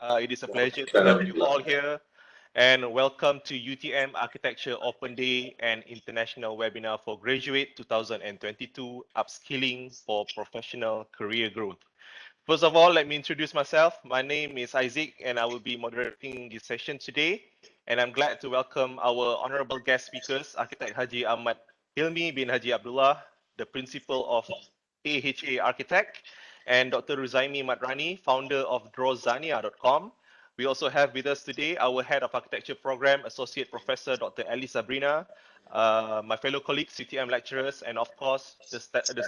It is a pleasure to have you all here, and welcome to UTM Architecture Open Day and International Webinar for Graduate 2022 Upskilling for Professional Career Growth. First of all, let me introduce myself. My name is Isaac, and I will be moderating this session today. And I'm glad to welcome our honorable guest speakers, Architect Haji Ahmad Hilmi bin Haji Abdullah, the principal of AHA Architect, and Dr. Ruzaimi Madrani, founder of drawzania.com. We also have with us today our Head of Architecture Program, Associate Professor Dr. Ali Sabrina, my fellow colleagues, UTM lecturers, and of course, the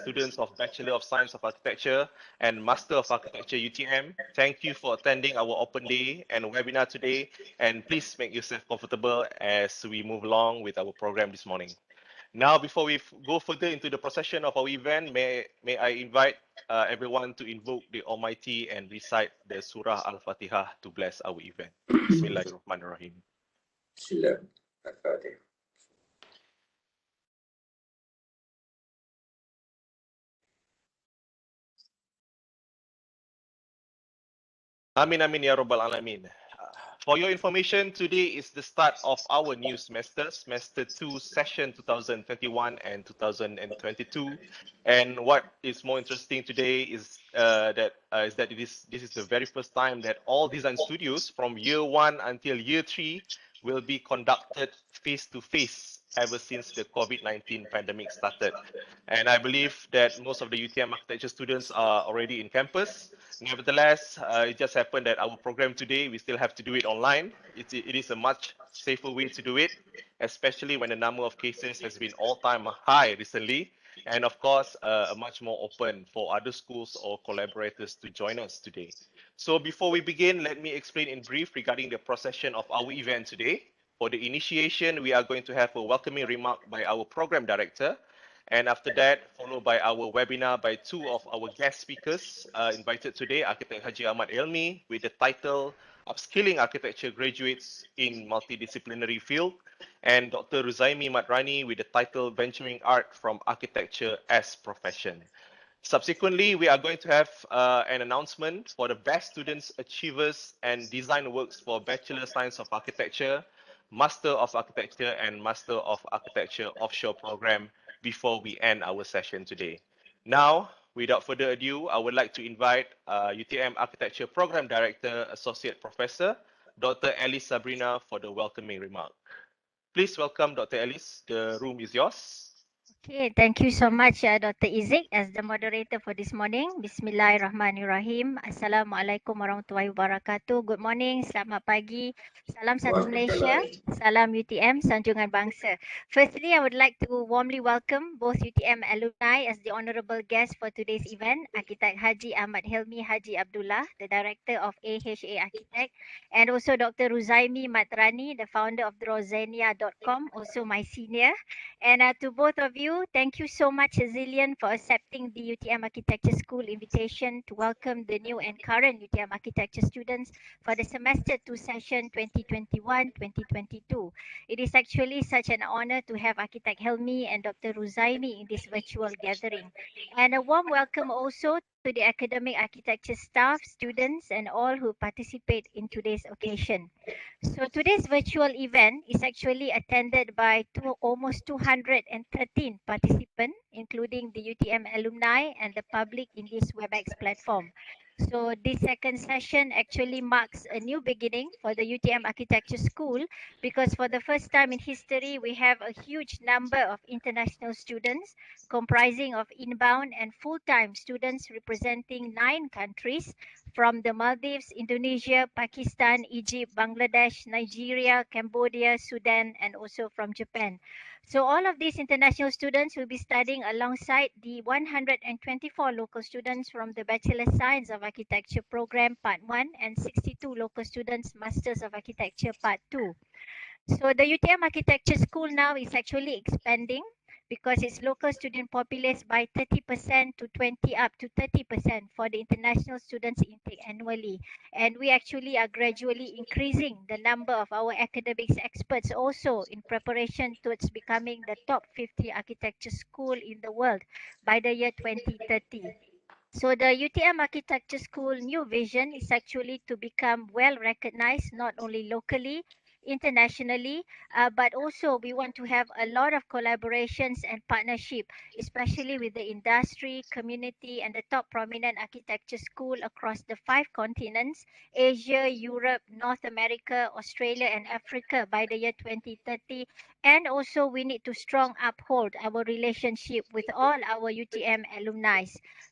students of Bachelor of Science of Architecture and Master of Architecture UTM. Thank you for attending our open day and webinar today, and please make yourself comfortable as we move along with our program this morning. Now, before we go further into the procession of our event, may I invite everyone to invoke the Almighty and recite the Surah Al-Fatihah to bless our event. Bismillahirrahmanirrahim. Bismillahirrahmanirrahim. Amin, amin, ya Rabbal Alamin. For your information, today is the start of our new semester, Semester 2, Session 2021 and 2022. And what is more interesting today is that this is the very first time that all design studios from year 1 until year 3 will be conducted face-to-face ever since the COVID-19 pandemic started. And I believe that most of the UTM architecture students are already in campus. Nevertheless, it just happened that our program today, we still have to do it online. It is a much safer way to do it, especially when the number of cases has been all-time high recently. And of course, much more open for other schools or collaborators to join us today. So before we begin, let me explain in brief regarding the procession of our event today. For the initiation, we are going to have a welcoming remark by our program director. And after that, followed by our webinar by two of our guest speakers invited today, Architect Haji Ahmad Hilmi with the title Upskilling Architecture Graduates in Multidisciplinary Field, and Dr. Ruzaimi Madrani with the title Venturing Art from Architecture as Profession. Subsequently, we are going to have an announcement for the Best Students Achievers and Design Works for Bachelor Science of Architecture, Master of Architecture, and Master of Architecture Offshore Program before we end our session today. Now, without further ado, I would like to invite UTM Architecture Program Director, Associate Professor, Dr. Alice Sabrina for the welcoming remark. Please welcome Dr. Alice. The room is yours. Okay, thank you so much, Dr. Isaac, as the moderator for this morning. Bismillahirrahmanirrahim. Assalamualaikum warahmatullahi wabarakatuh. Good morning, selamat pagi. Salam satu Malaysia. Salam UTM, sanjungan bangsa. Firstly, I would like to warmly welcome both UTM alumni as the honourable guest for today's event, Architect Haji Ahmad Hilmi Haji Abdullah, the director of AHA Architect, and also Dr. Ruzaimi Madrani, the founder of drawzania.com, also my senior. And to both of you, thank you so much, Zillian, for accepting the UTM Architecture School invitation to welcome the new and current UTM Architecture students for the Semester 2 session 2021-2022. It is actually such an honor to have Architect Hilmi and Dr. Ruzaimi in this virtual gathering. And a warm welcome also to the academic architecture staff, students, and all who participate in today's occasion. So today's virtual event is actually attended by almost 213 participants, including the UTM alumni and the public in this WebEx platform. So this second session actually marks a new beginning for the UTM Architecture School, because for the first time in history, we have a huge number of international students comprising of inbound and full-time students representing 9 countries from the Maldives, Indonesia, Pakistan, Egypt, Bangladesh, Nigeria, Cambodia, Sudan, and also from Japan. So all of these international students will be studying alongside the 124 local students from the Bachelor Science of Architecture program Part 1 and 62 local students Masters of Architecture Part 2. So the UTM Architecture School now is actually expanding because its local student populace by 30% to 20 up to 30% for the international students intake annually. And we actually are gradually increasing the number of our academics experts also in preparation towards becoming the top 50 architecture school in the world by the year 2030. So the UTM Architecture School new vision is actually to become well recognized not only locally, internationally, but also we want to have a lot of collaborations and partnership, especially with the industry, community, and the top prominent architecture school across the 5 continents: Asia, Europe, North America, Australia, and Africa by the year 2030. And also we need to strong uphold our relationship with all our UTM alumni.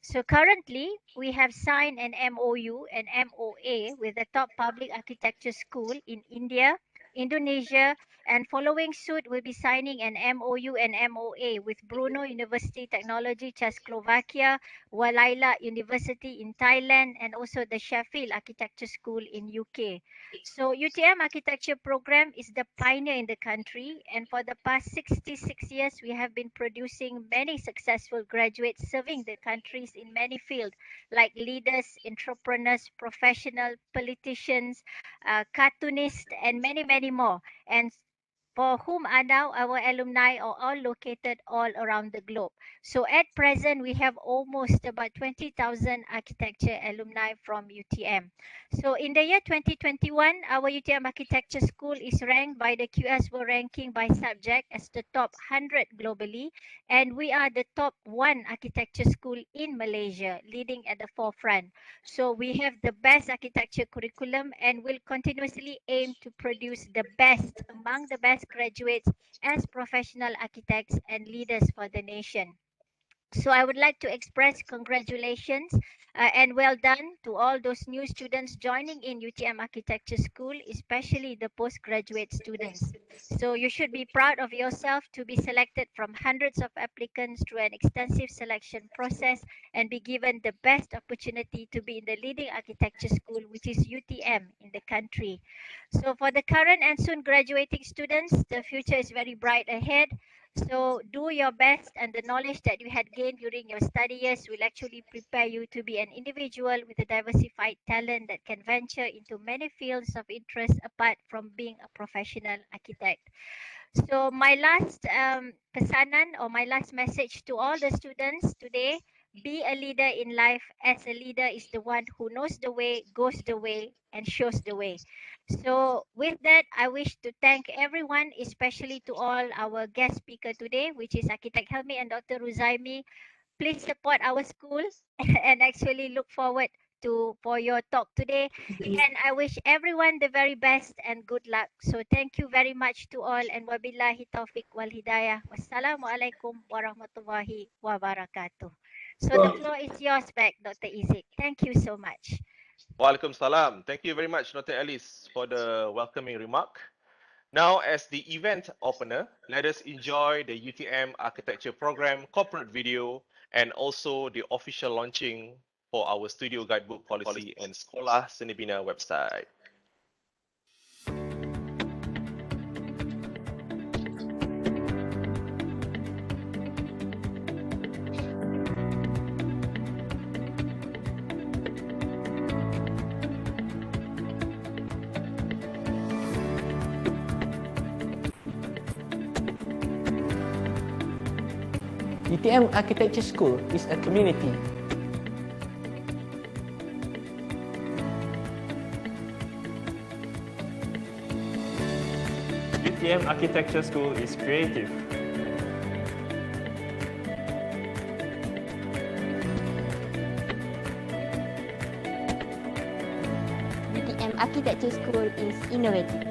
So currently, we have signed an MOU and MOA with the top public architecture school in India, Indonesia, and following suit, we'll be signing an MOU and MOA with Brunel University Technology, Czechoslovakia, Walaila University in Thailand, and also the Sheffield Architecture School in UK. So UTM Architecture Program is the pioneer in the country, and for the past 66 years, we have been producing many successful graduates serving the countries in many fields like leaders, entrepreneurs, professional, politicians, cartoonists, and many, many more. And for whom are now our alumni are all located all around the globe. So at present, we have almost about 20,000 architecture alumni from UTM. So in the year 2021, our UTM Architecture School is ranked by the QS ranking by subject as the top 100 globally, and we are the top 1 architecture school in Malaysia, leading at the forefront. So we have the best architecture curriculum and will continuously aim to produce the best among the best graduates as professional architects and leaders for the nation. So I would like to express congratulations and well done to all those new students joining in UTM Architecture School, especially the postgraduate students. So you should be proud of yourself to be selected from hundreds of applicants through an extensive selection process and be given the best opportunity to be in the leading architecture school, which is UTM in the country. So for the current and soon graduating students, the future is very bright ahead. So do your best, and the knowledge that you had gained during your study years will actually prepare you to be an individual with a diversified talent that can venture into many fields of interest apart from being a professional architect. So my last pesanan or my last message to all the students today: be a leader in life, as a leader is the one who knows the way, goes the way, and shows the way. So with that, I wish to thank everyone, especially to all our guest speaker today, which is Architect Helmi and Dr. Ruzaimi. Please support our school and actually look forward to for your talk today. And I wish everyone the very best and good luck. So thank you very much to all, and wabillahi taufiq wal hidayah. Wassalamualaikum warahmatullahi wabarakatuh. So the floor is yours back, Dr. Izik. Thank you so much. Waalaikumsalam. Thank you very much, Dr. Alice, for the welcoming remark. Now, as the event opener, let us enjoy the UTM Architecture Program corporate video and also the official launching for our studio guidebook policy and Sekolah Seni Bina website. UTM Architecture School is a community. UTM Architecture School is creative. UTM Architecture School is innovative.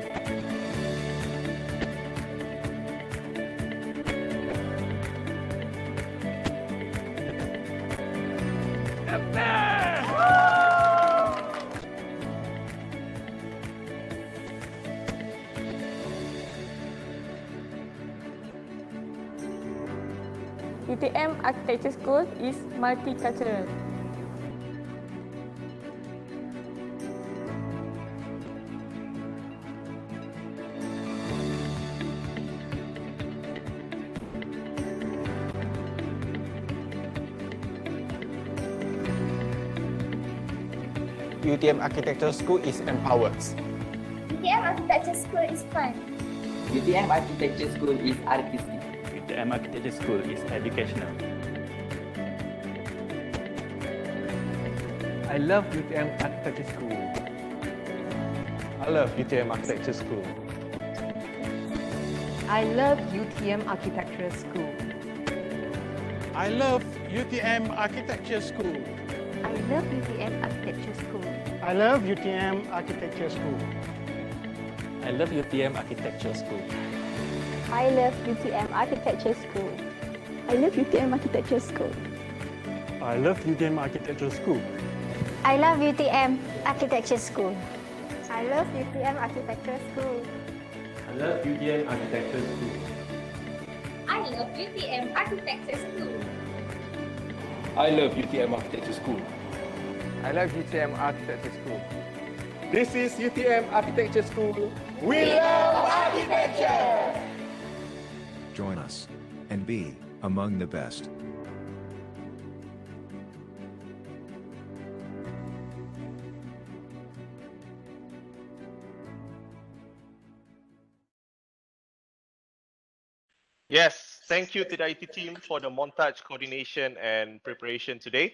UTM Architecture School is multicultural. UTM Architecture School is empowered. UTM Architecture School is fun. UTM Architecture School is artistic. UTM Architecture School is educational. I love UTM Architecture School. I love UTM Architecture School. I love UTM Architecture School. I love UTM Architecture School. I love UTM Architecture School. I love UTM Architecture School. I love UTM Architecture School. I love UTM Architecture School. I love UTM Architecture School. I love UTM Architecture School. I love UTM Architecture School. I love UTM Architecture School. I love UTM Architecture School. I love UTM Architecture School. I love UTM Architecture School. I love UTM Architecture School. This is UTM Architecture School. We love architecture! Join us and be among the best. Yes, thank you to the IT team for the montage coordination and preparation today.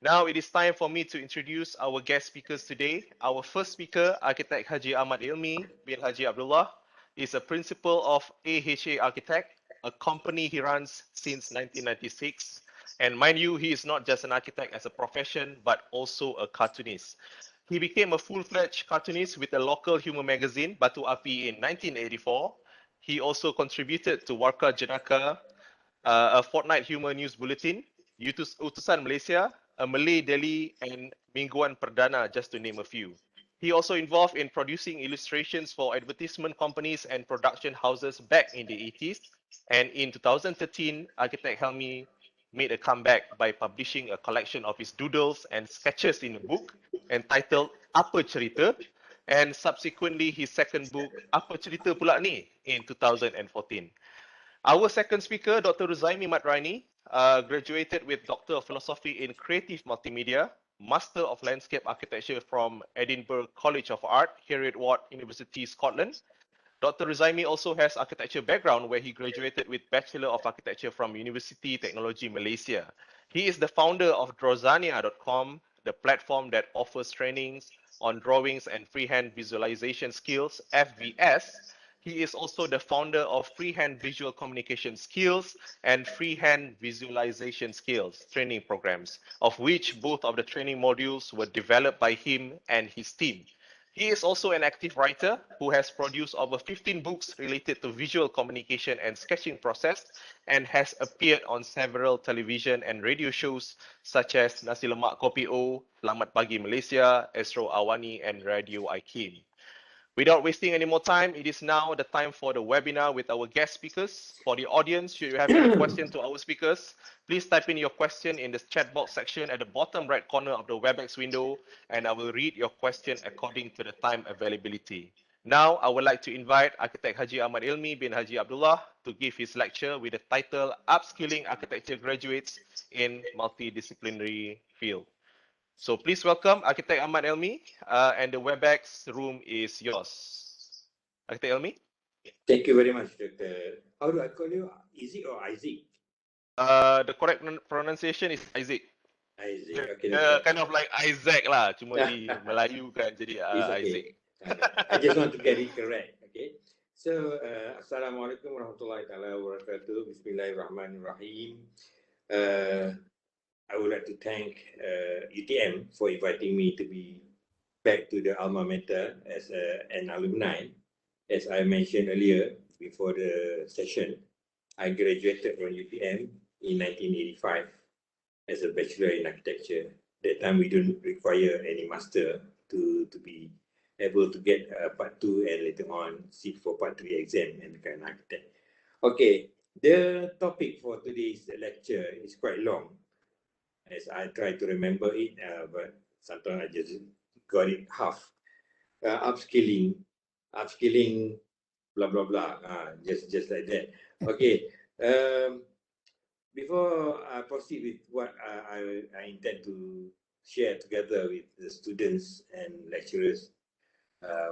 Now it is time for me to introduce our guest speakers today. Our first speaker, Architect Haji Ahmad Ilmi bin Haji Abdullah, is a principal of AHA Architect, a company he runs since 1996. And mind you, he is not just an architect as a profession, but also a cartoonist. He became a full-fledged cartoonist with a local humor magazine, Batu Api, in 1984. He also contributed to Warka Jenaka, a fortnight humor news bulletin, Utusan Malaysia, a Malay Daily, and Mingguan Perdana, just to name a few. He also involved in producing illustrations for advertisement companies and production houses back in the 80s. And in 2013, Architect Helmi made a comeback by publishing a collection of his doodles and sketches in a book entitled Apa Cerita, and subsequently his second book, Apa Cerita Pula Ni, in 2014. Our second speaker, Dr. Ruzaimi Madraini, graduated with Doctor of Philosophy in Creative Multimedia, Master of Landscape Architecture from Edinburgh College of Art, Heriot-Watt University, Scotland. Dr. Ruzaimi also has architecture background where he graduated with Bachelor of Architecture from University Technology Malaysia. He is the founder of Drawzania.com, the platform that offers trainings on drawings and freehand visualization skills, FVS. He is also the founder of Freehand Visual Communication Skills and Freehand Visualization Skills training programs, of which both of the training modules were developed by him and his team. He is also an active writer who has produced over 15 books related to visual communication and sketching process, and has appeared on several television and radio shows such as Nasi Lemak Kopi O, Selamat Pagi Malaysia, Astro Awani, and Radio IKIM. Without wasting any more time, it is now the time for the webinar with our guest speakers. For the audience, should you have any question to our speakers, please type in your question in the chat box section at the bottom right corner of the WebEx window, and I will read your question according to the time availability. Now, I would like to invite Architect Haji Ahmad Ilmi bin Haji Abdullah to give his lecture with the title Upskilling Architecture Graduates in Multidisciplinary Field. So please welcome Architect Ahmad Ilmi, and the WebEx room is yours. Architect Ilmi? Thank you very much, Dr. How do I call you? Isaac or Isaac? The correct pronunciation is Isaac. Isaac, okay. Kind of like Isaac lah, cuma di Melayu kan, jadi okay. Isaac. I just want to get it correct, okay? So, Assalamualaikum warahmatullahi wabarakatuh. Bismillahirrahmanirrahim. I would like to thank UTM for inviting me to be back to the alma mater as an alumni. As I mentioned earlier before the session, I graduated from UTM in 1985 as a bachelor in architecture. That time we don't require any master to be able to get part 2 and later on sit for part 3 exam and become an architect. Okay, the topic for today's lecture is quite long, as I try to remember it, but sometimes I just got it half. Upskilling, blah, blah, blah, just like that. Okay, before I proceed with what I intend to share together with the students and lecturers,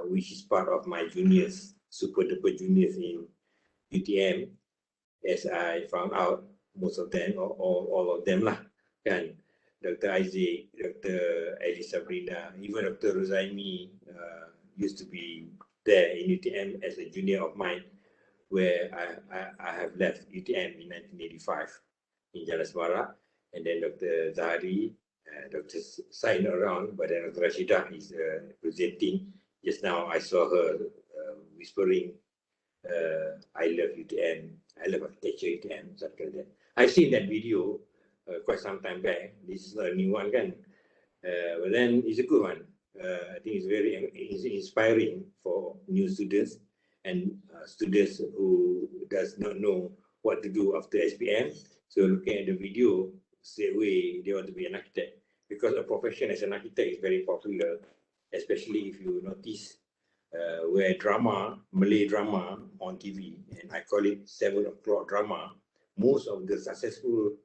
which is part of my juniors, super duper juniors in UTM, as I found out, most of them, or all of them lah. Kan. Dr. Isaac, Dr. Alice Sabrina, even Dr. Rosaimi used to be there in UTM as a junior of mine, where I have left UTM in 1985 in Jalan Semara, and then Dr. Zahari, Dr. Sain around, but then Dr. Rashidah is presenting. Just now I saw her whispering, I love UTM, I love architecture UTM, something like that. I've seen that video quite some time back. This is not a new one, kan? But then it's a good one. I think it's very inspiring for new students and students who does not know what to do after SPM. So looking at the video, straight away they want to be an architect, because a profession as an architect is very popular, especially if you notice where drama, Malay drama on TV, and I call it 7 o'clock drama. Most of the successful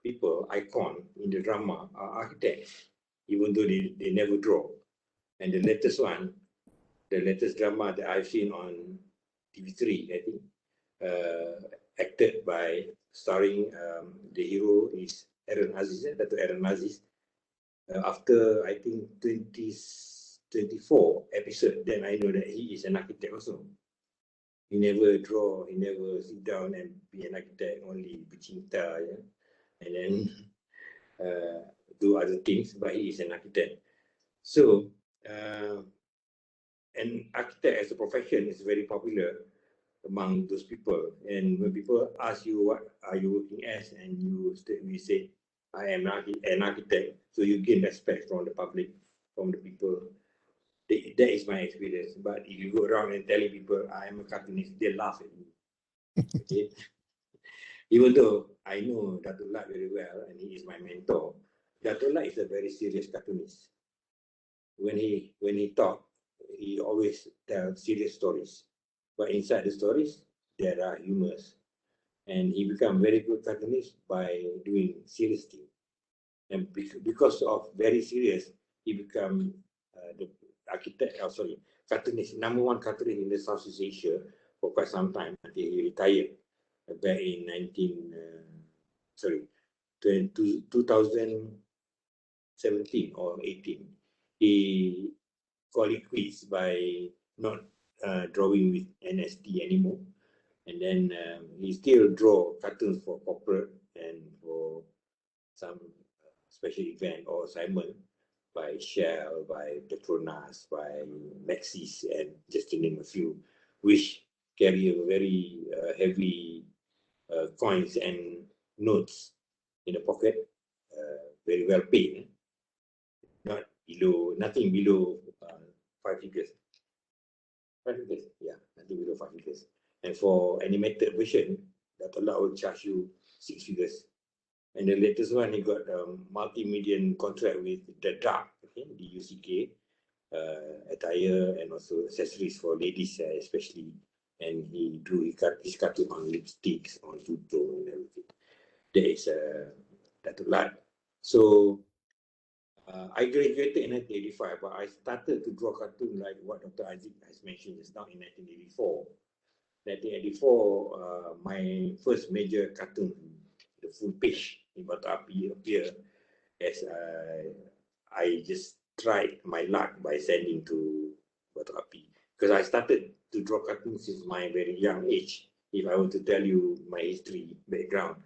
people, icon in the drama, are architects, even though they never draw. And the latest one, the latest drama that I've seen on TV3, I think, acted by, starring, the hero is Aaron Aziz, Dr. Aaron Aziz. After, I think, 24 episode, then I know that he is an architect also. He never draw, he never sit down and be an architect, only bercinta, yeah? And then do other things, but he is an architect. So, an architect as a profession is very popular among those people. And when people ask you, what are you working as, and you say, I am an architect, so you gain respect from the public, from the people. That is my experience. But if you go around and telling people I am a cartoonist, they laugh at you. Okay? Even though I know Dato' Lat very well, and he is my mentor, Dato' Lat is a very serious cartoonist. When he talks, he always tells serious stories. But inside the stories, there are humors. And he became very good cartoonist by doing serious things. And because of very serious, he became the cartoonist, #1 cartoonist in the Southeast Asia for quite some time until he retired back in 2017 or 18. He called it quits by not drawing with NST anymore. And then he still draw cartoons for corporate and for some special event or assignment by Shell, by Petronas, by Maxis, and just to name a few, which carry a very heavy coins and notes in the pocket, very well paid, nothing below 5 figures. 5 figures, yeah, nothing below 5 figures. And for animated version, that will charge you 6 figures. And the latest one, he got a multi-million contract with the Dark, okay, DUCK, attire and also accessories for ladies, especially. And he drew his cartoon on lipsticks, on two-tone and everything. That is Dato' Lat. So I graduated in 1985, but I started to draw cartoon like what Dr. Isaac has mentioned just now in 1984. 1984, my first major cartoon, the full page in 𝒂𝒂𝒃 appeared, as I just tried my luck by sending to 𝒂𝒂𝒃, because I started to draw cartoons since my very young age. If I were to tell you my history background,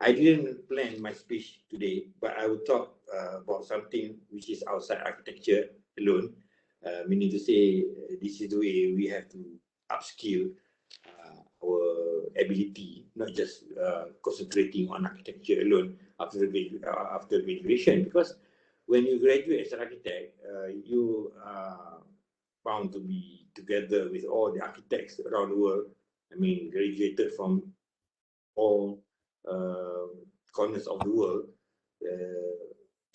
I didn't plan my speech today, but I will talk about something which is outside architecture alone, meaning to say this is the way we have to upskill our ability, not just concentrating on architecture alone after graduation. Because when you graduate as an architect, you are bound to be together with all the architects around the world. I mean, graduated from all corners of the world,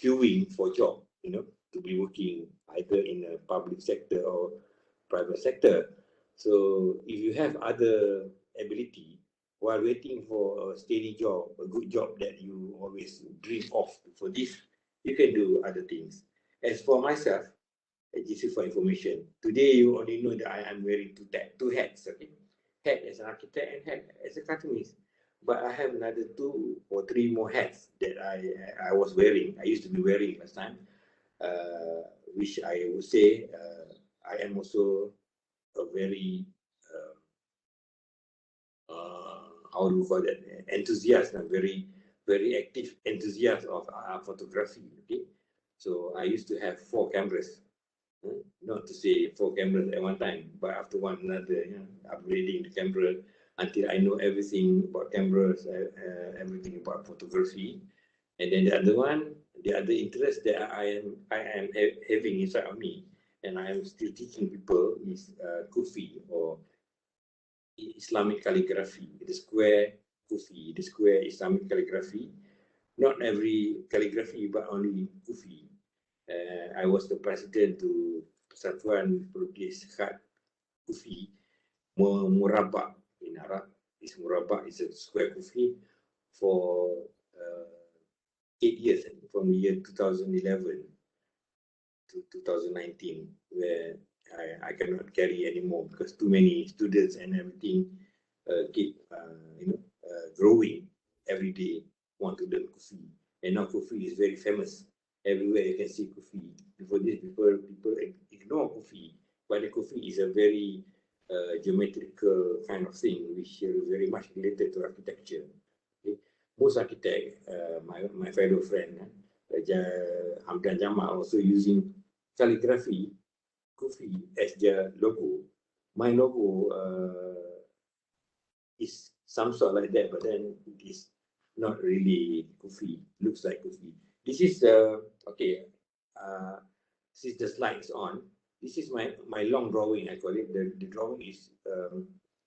queuing for job, to be working either in a public sector or private sector. So if you have other ability while waiting for a steady job, a good job that you always dream of for this, you can do other things. As for myself, just for information, today you only know that I am wearing two hats, okay? Hat as an architect and hat as a cartoonist. but I have another 2 or 3 more hats that I was wearing. I used to be wearing last time, which I would say I am also a very how do you call that, enthusiast, a very active enthusiast of photography. Okay, so I used to have 4 cameras. Not to say 4 cameras at one time, but after one another, upgrading the camera until I know everything about cameras, everything about photography. And then the other interest that I am having inside of me, and I am still teaching people, is 𝒂𝒑, or Islamic calligraphy, the square 𝒂𝒑, the square Islamic calligraphy. Not every calligraphy, but only 𝒂𝒑. I was the president to Persatuan Pelukis Khat 𝒂𝒑 Murabba. In Arab, is Murabba, is a square 𝒂𝒑 for 8 years, from the year 2011 to 2019, where I cannot carry anymore because too many students and everything keep growing every day, want to learn 𝒂𝒑. And now 𝒂𝒑 is very famous. Everywhere you can see 𝒂𝒑. Before this, people ignore 𝒂𝒑, but the 𝒂𝒑 is a very geometrical kind of thing, which is very much related to architecture. Okay? Most architects, my fellow friend, Hamdan Jamal, also using calligraphy, 𝒂𝒑, as their logo. My logo is some sort like that, but then it is not really 𝒂𝒑. Looks like 𝒂𝒑. This is okay. Since the slide is on, this is my long drawing. I call it. The drawing is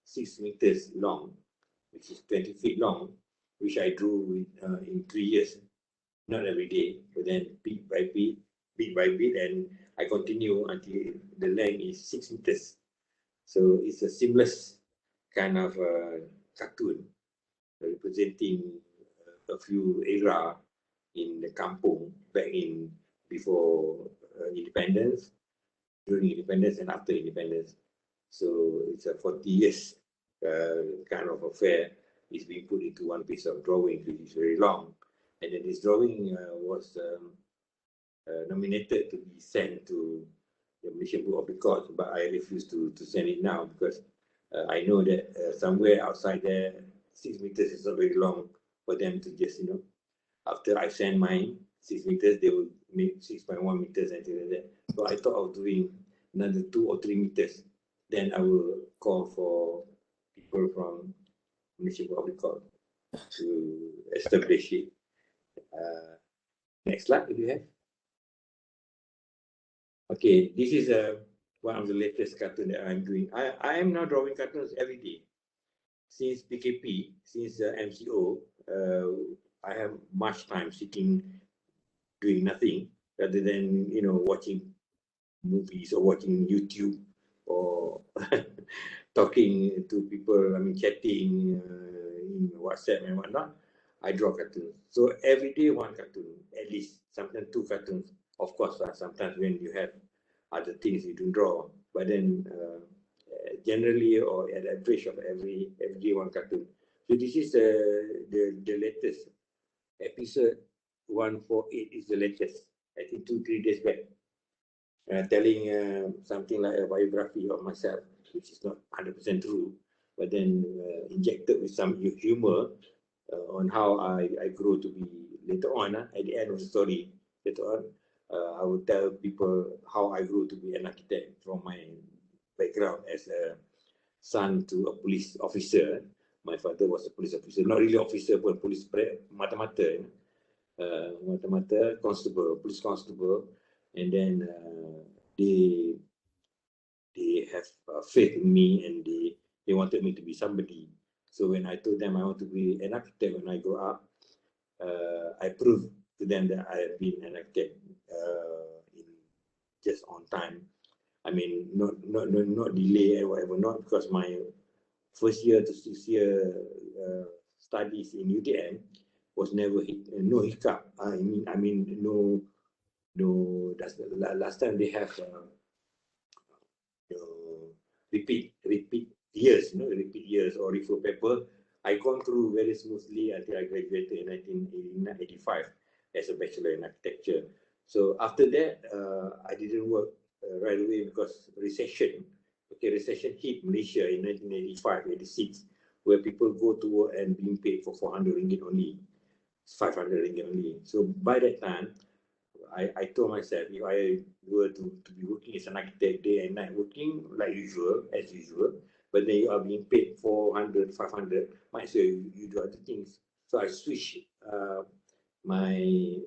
6 meters long, which is 20 feet long, which I drew in 3 years. Not every day, but then bit by bit, and I continue until the length is 6 meters. So it's a seamless kind of cartoon representing a few era in the kampung back in before independence, during independence, and after independence. So it's a 40 years kind of affair. It's being put into one piece of drawing, which is very long. And then this drawing was nominated to be sent to the Malaysian Book of Records, but I refuse to send it now because I know that somewhere outside there, 6 meters is not very long for them to just, after I send mine, 6 meters, they will make 6.1 meters and things like that. So I thought of doing another 2 or 3 meters. Then I will call for people from Malaysian Book of Records to establish it. Next slide, do you have? Okay, this is one of the latest cartoons that I'm doing. I am now drawing cartoons every day. Since PKP, since MCO, I have much time sitting, doing nothing, rather than, watching movies or watching YouTube or talking to people, chatting in WhatsApp and whatnot. I draw cartoons. So every day, one cartoon, at least, sometimes 2 cartoons. Of course, sometimes when you have other things, you don't draw. But then, generally, or at the average of every day, 1 cartoon. So this is the latest. Episode 148 is the latest. I think 2-3 days back. Telling something like a biography of myself, which is not 100% true, but then injected with some humor on how I grew to be later on. At the end of the story, later on, I will tell people how I grew to be an architect from my background as a son to a police officer. My father was a police officer, not really officer, but police mata-mata, constable, police constable, and then they have faith in me, and they wanted me to be somebody. So when I told them I want to be an architect when I grow up, I proved to them that I have been an architect just on time. Not delay and whatever, not because my first year to 6th year studies in UTM was never no hiccup. No. That's last time they have repeat years, repeat years or refer paper. I gone through very smoothly until I graduated in 1985 as a bachelor in architecture. So after that, I didn't work right away because recession. Okay, recession hit Malaysia in 1985, 86, where people go to work and being paid for 400 ringgit only, 500 ringgit only. So by that time, I told myself, if I were to be working as an architect day and night, working like usual, as usual, but then you are being paid 400, 500, might as well you do other things. So I switched my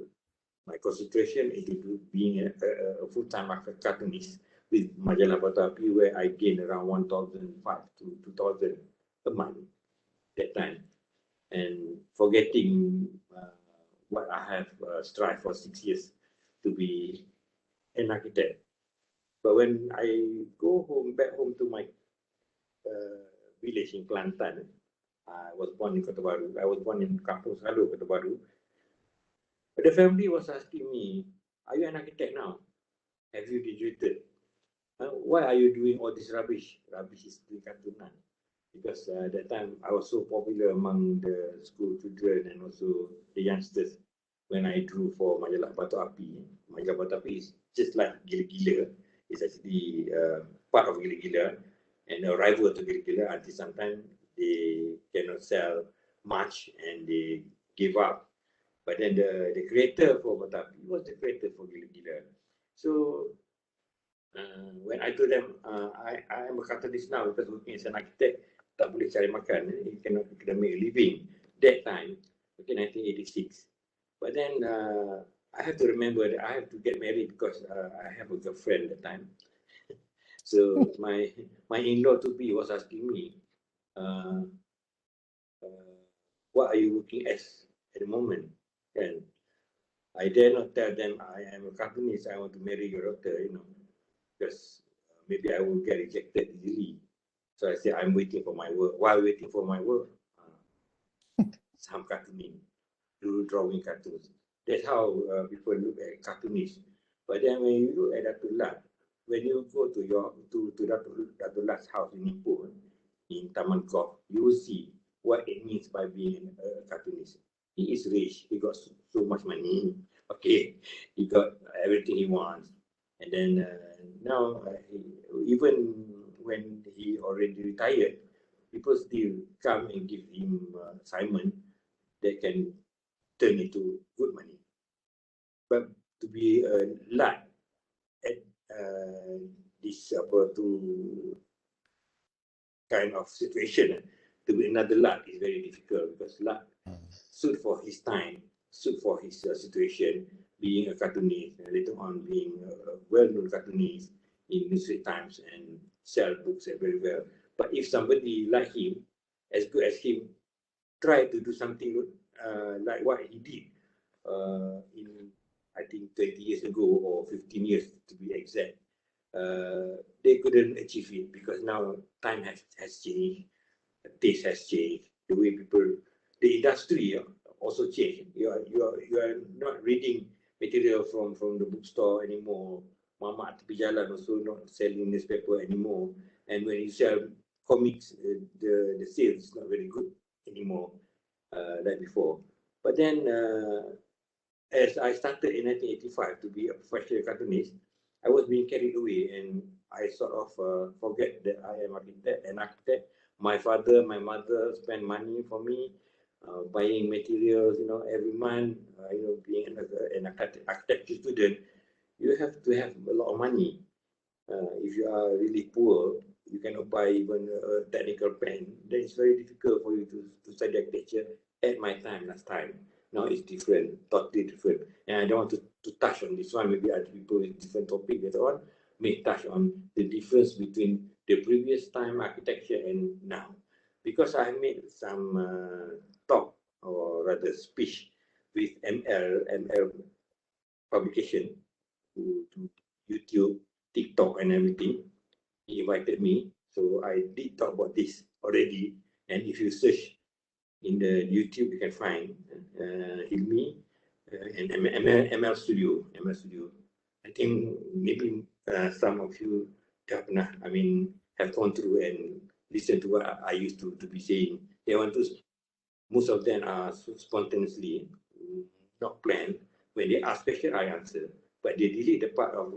concentration into being a full-time cartoonist with Majalah 𝒂𝒂𝒏𝒊𝒂, where I gained around 1,500 to 2,000 a month that time. And forgetting what I have strived for 6 years to be an architect. But when I go back home to my village in Kelantan, I was born in Kota Baru. I was born in Kampung Selalu, Kota Baru. But the family was asking me, are you an architect now? Have you graduated? Why are you doing all this rubbish? Rubbish is doing cartoonan. Because at that time, I was so popular among the school children and also the youngsters when I drew for Majalah 𝒂𝒂𝒏𝒊𝒂. Majalah 𝒂𝒂𝒏𝒊𝒂 is just like 𝐔𝐫𝐜𝐜𝐜. It's actually part of 𝐔𝐫𝐜𝐜 and a rival to 𝐔𝐫𝐜𝐜 until sometimes they cannot sell much and they give up. But then the creator for 𝒂𝒂𝒏𝒊𝒂 was the creator for 𝐔𝐫𝐜𝐜. So when I told them I am a cartoonist now because working as an architect, tak boleh cari makan, you cannot make a living. That time, okay, 1986. But then I have to remember that I have to get married because I have a girlfriend at the time. So my in-law to be was asking me, what are you working as at the moment? And I dare not tell them I am a cartoonist, I want to marry your daughter, because maybe I will get rejected easily. So I said, I'm waiting for my work. While waiting for my work, some cartooning, drawing cartoons. That's how people look at cartoonists. But then when you look at Dato' Lat, when you go to Dato' Lat's house in Ipoh, in Taman Golf, you will see what it means by being a cartoonist. He is rich. He got so much money. Okay, he got everything he wants. And then now, even when he already retired, people still come and give him assignment that can turn into good money. But to be a Lat at this kind of situation, to be another Lat is very difficult because Lat suit for his time, suit for his situation, being a cartoonist, and later on being a well-known cartoonist in newspaper times and sell books very well. But if somebody like him, as good as him, try to do something like what he did in, I think, 20 years ago or 15 years to be exact, they couldn't achieve it because now time has changed, taste has changed, the way people, the industry also changed. You are not reading material from the bookstore anymore. Mama at tepi jalan also not selling newspaper anymore. And when you sell comics, the sales is not very good anymore like before. But then as I started in 1985 to be a professional cartoonist, I was being carried away and I sort of forget that I am an architect. My father, my mother spend money for me, buying materials, every month, being an architecture student, you have to have a lot of money. If you are really poor, you cannot buy even a technical pen. Then it's very difficult for you to study architecture at my time, last time. Now it's different, totally different. And I don't want to touch on this one. Maybe other people with different topic later on may touch on the difference between the previous time architecture and now. Because I made some talk, or rather speech, with ML publication to YouTube, TikTok and everything. He invited me. So I did talk about this already. And if you search in the YouTube, you can find Hilmi and ML Studio. I think maybe some of you have gone through and listened to what I used to be saying. They want to Most of them are spontaneously, not planned. When they ask question, I answer. But they delete the part of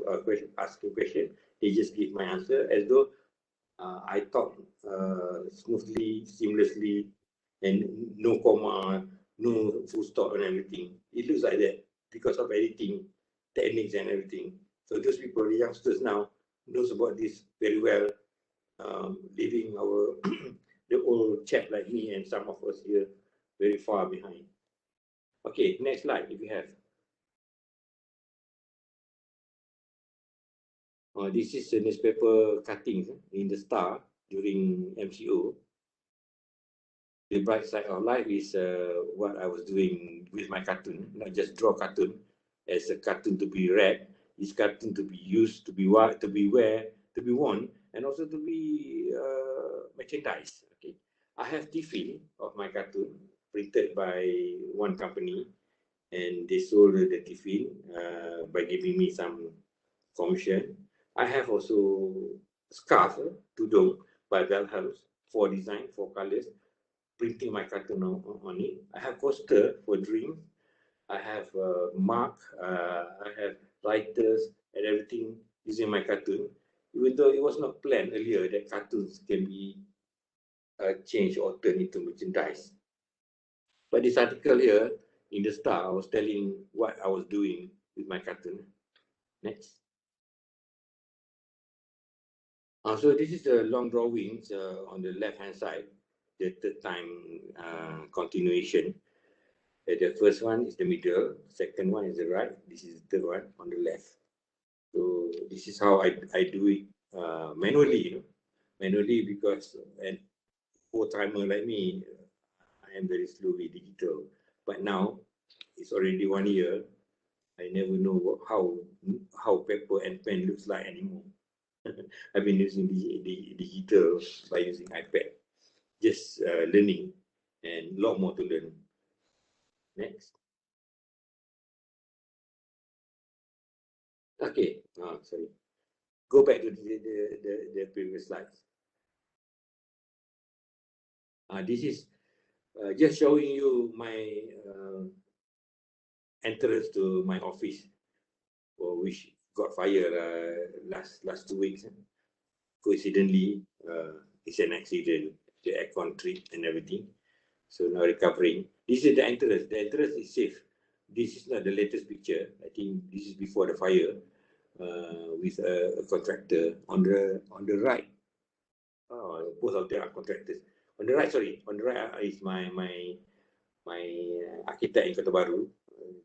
asking question. They just give my answer as though I talk smoothly, seamlessly, and no comma, no full stop and everything. It looks like that because of editing techniques and everything. So those people, the youngsters now, knows about this very well, leaving our the old chap like me and some of us here very far behind. Okay, next slide if you have. This is a newspaper cuttings in the Star during MCO. The bright side of life is what I was doing with my cartoon, not just draw cartoon as a cartoon to be read, this cartoon to be used, to be worn, and also to be merchandise. Okay, I have tiffin of my cartoon printed by one company, and they sold the tiffin by giving me some commission. I have also scarf, tudung by Bell House, 4 design, 4 colors, printing my cartoon on it. I have poster for dreams. I have mark. I have writers and everything using my cartoon. Even though it was not planned earlier that cartoons can be changed or turned into merchandise. But this article here in the Star, I was telling what I was doing with my cartoon. Next. So this is the long drawings on the left-hand side, the third time continuation. The first one is the middle, second one is the right, this is the third one on the left. So this is how I do it manually, manually, because an old-timer like me, I am very slow with digital. But now, it's already 1 year, I never know how paper and pen looks like anymore. I've been using the digital by using iPad, just learning and a lot more to learn. Next. Okay, sorry. Go back to the previous slides. This is just showing you my entrance to my office, which got fired last 2 weeks. Coincidentally, it's an accident, the aircon trip and everything. So now recovering. This is the entrance. The entrance is safe. This is not the latest picture. I think this is before the fire with a contractor on the right. Both of them are contractors. On the right, sorry, on the right is my architect in Kota Baru.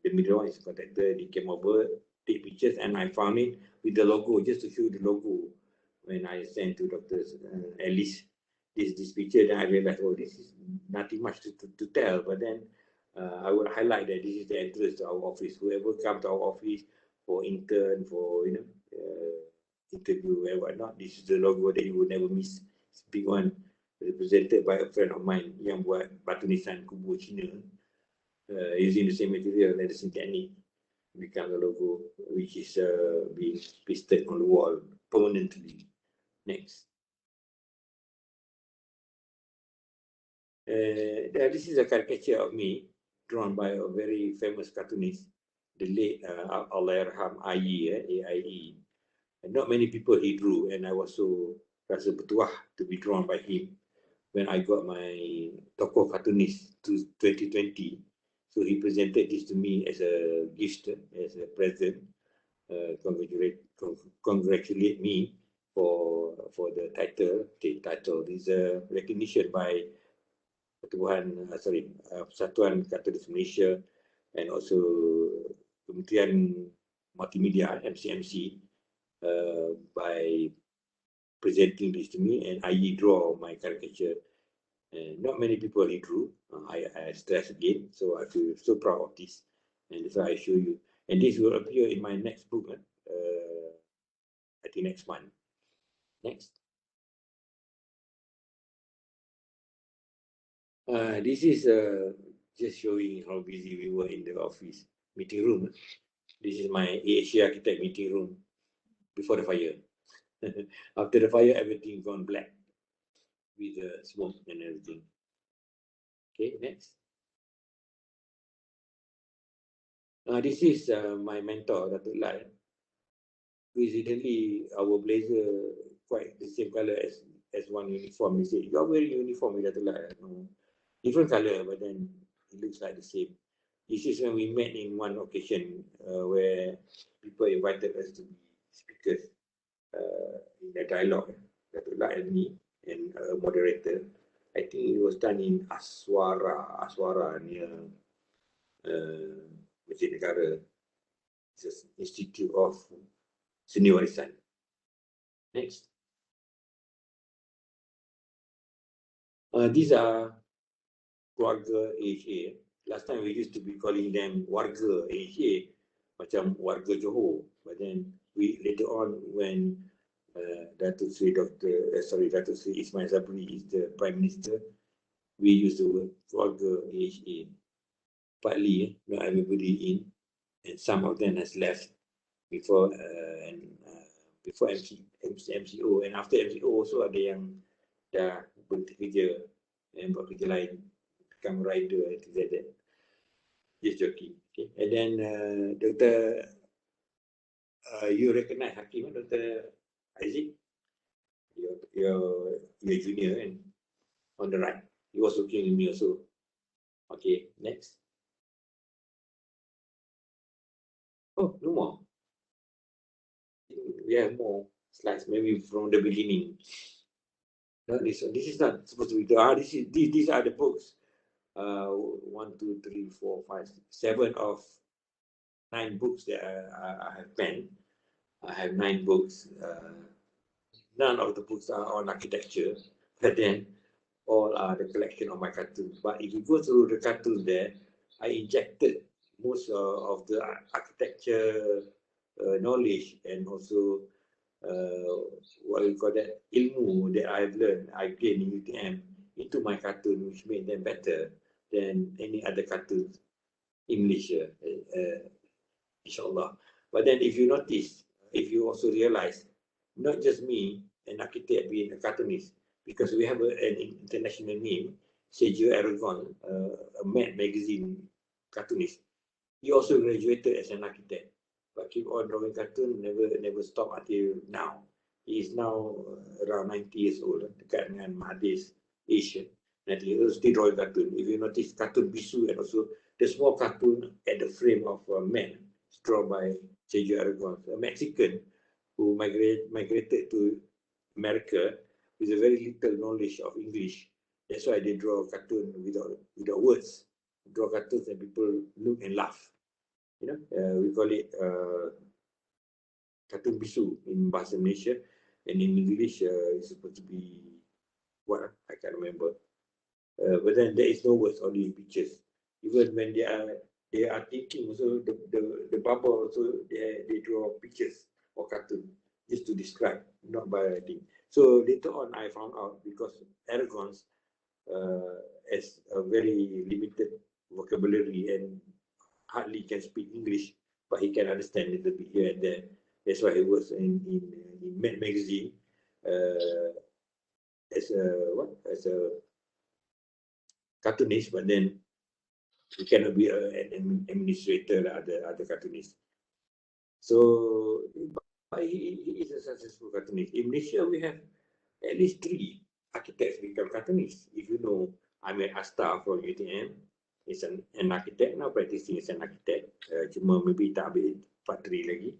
The middle one is a contractor. They came over, take pictures, and I found it with the logo, just to show the logo. When I sent to Dr. Alice this picture, then I realized, oh, this is nothing much to tell. But then I will highlight that this is the entrance to our office. Whoever comes to our office for intern, for interview and whatnot, this is the logo that you will never miss. It's a big one, represented by a friend of mine yang buat batu nisan kubur Cina using the same material and the same technique, become the logo which is being pasted on the wall permanently. Next. This is a caricature of me drawn by a very famous cartoonist, the late Allahyarham AIE. And not many people he drew, and I was so rasa bertuah to be drawn by him when I got my tokoh cartoonist to 2020. So he presented this to me as a gift, as a present. Congratulate me for the title. The title is a recognition by Persatuan Katolik Malaysia and also Kementerian Multimedia (MCMC) by presenting this to me, and I draw my caricature. Not many people he drew. I stress again, so I feel so proud of this, and that's why I show you. And this will appear in my next book. I think next month. Next. This is just showing how busy we were in the office meeting room. This is my AHA architect meeting room before the fire. After the fire, everything gone black with the smoke and everything. Okay, next. This is my mentor, Datuk Lai. Coincidentally, our blazer quite the same color as one uniform. He said, "You are wearing uniform, Datuk Lai." No, different color, but then it looks like the same. This is when we met in one occasion where people invited us to be speakers in a dialogue, Datuk Lai and me, and a moderator. I think it was done in Aswara near Masjid Negara. It's an Institute of Seni Warisan. Next. These are keluarga 𝐻𝐴. Last time we used to be calling them warga 𝐻𝐴, macam warga Johor. But then we later on when Datuk Sri Ismail Sabri is the Prime Minister, we use the word keluarga 𝐻𝐴. Partly, not everybody in, and some of them has left before before MCO, and after MCO also ada yang dah berhenti kerja and buat kerja lain, become rider, etc. Just joking. Okay. And then Dr. You recognize Hakim, Dr. Isaac, your junior, and on the right, he was working with me also. Okay, next. Oh, no more. We have more slides, maybe from the beginning. No, this is not supposed to be. These are the books. 1, 2, 3, 4, 5, 7 of 9 books that I have penned. I have 9 books. None of the books are on architecture, but then all are the collection of my cartoons. But if you go through the cartoons there, I injected most of the architecture knowledge and also what we call that ilmu that I've learned, I gained in UTM into my cartoon, which made them better than any other cartoons in Malaysia, inshallah. But then if you notice, if you also realize, not just me, an architect being a cartoonist, because we have an international name, 𝐻𝒑𝒂𝒃, a Mad magazine cartoonist. He also graduated as an architect, but keep on drawing cartoon, never stop until now. He is now around 90 years old, dekat dengan Mahathir's age. And he still drawing cartoon. If you notice, cartoon bisu and also the small cartoon at the frame of a man, drawn by 𝐻𝒑𝒂𝒃, a Mexican who migrated to America with a very little knowledge of English. That's why they draw cartoon without words. Draw cartoons and people look and laugh. You know, we call it cartoon bisu in bahasa Malaysia, and in English it's supposed to be what I can't remember. But then there is no words, only pictures. Even when they are thinking, also the bubble also they draw pictures or cartoon just to describe, not by writing. So later on, I found out because Aragons has a very limited vocabulary and hardly can speak English, but he can understand a little bit here and there. That's why he works in Mad magazine as a cartoonist, but then he cannot be an administrator like other cartoonists. So, but he is a successful cartoonist. In Malaysia, we have at least 3 architects become cartoonists. If you know, Ahmed Asta from UTM is an architect now, practicing as an architect. Cuma maybe tak ambil part 3 lagi.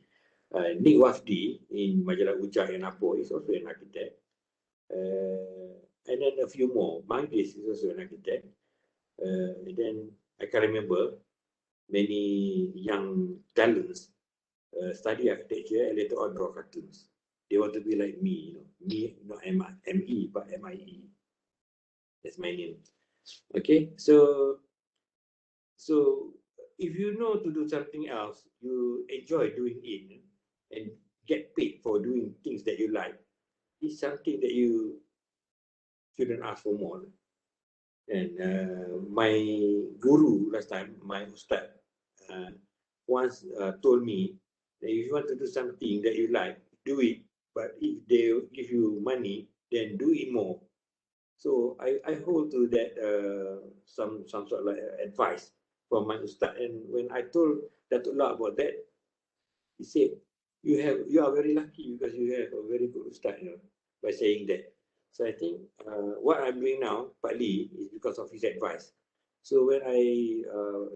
Nick Wafdi in majalah Ujah and Apo is also an architect. And then a few more. Manggis is also an architect. And then I can remember many young talents study architecture and later on draw cartoons. They want to be like me, you know. Me, not M-E, but M-I-E. That's my name. Okay, so if you know to do something else, you enjoy doing it and get paid for doing things that you like, it's something that you shouldn't ask for more. And my guru last time, my ustad, once told me that if you want to do something that you like, do it. But if they give you money, then do it more. So I hold to that some sort of like advice from my ustad. And when I told Datuk Allah about that, he said, you are very lucky because you have a very good ustad, by saying that. So I think what I'm doing now, partly, is because of his advice. So when I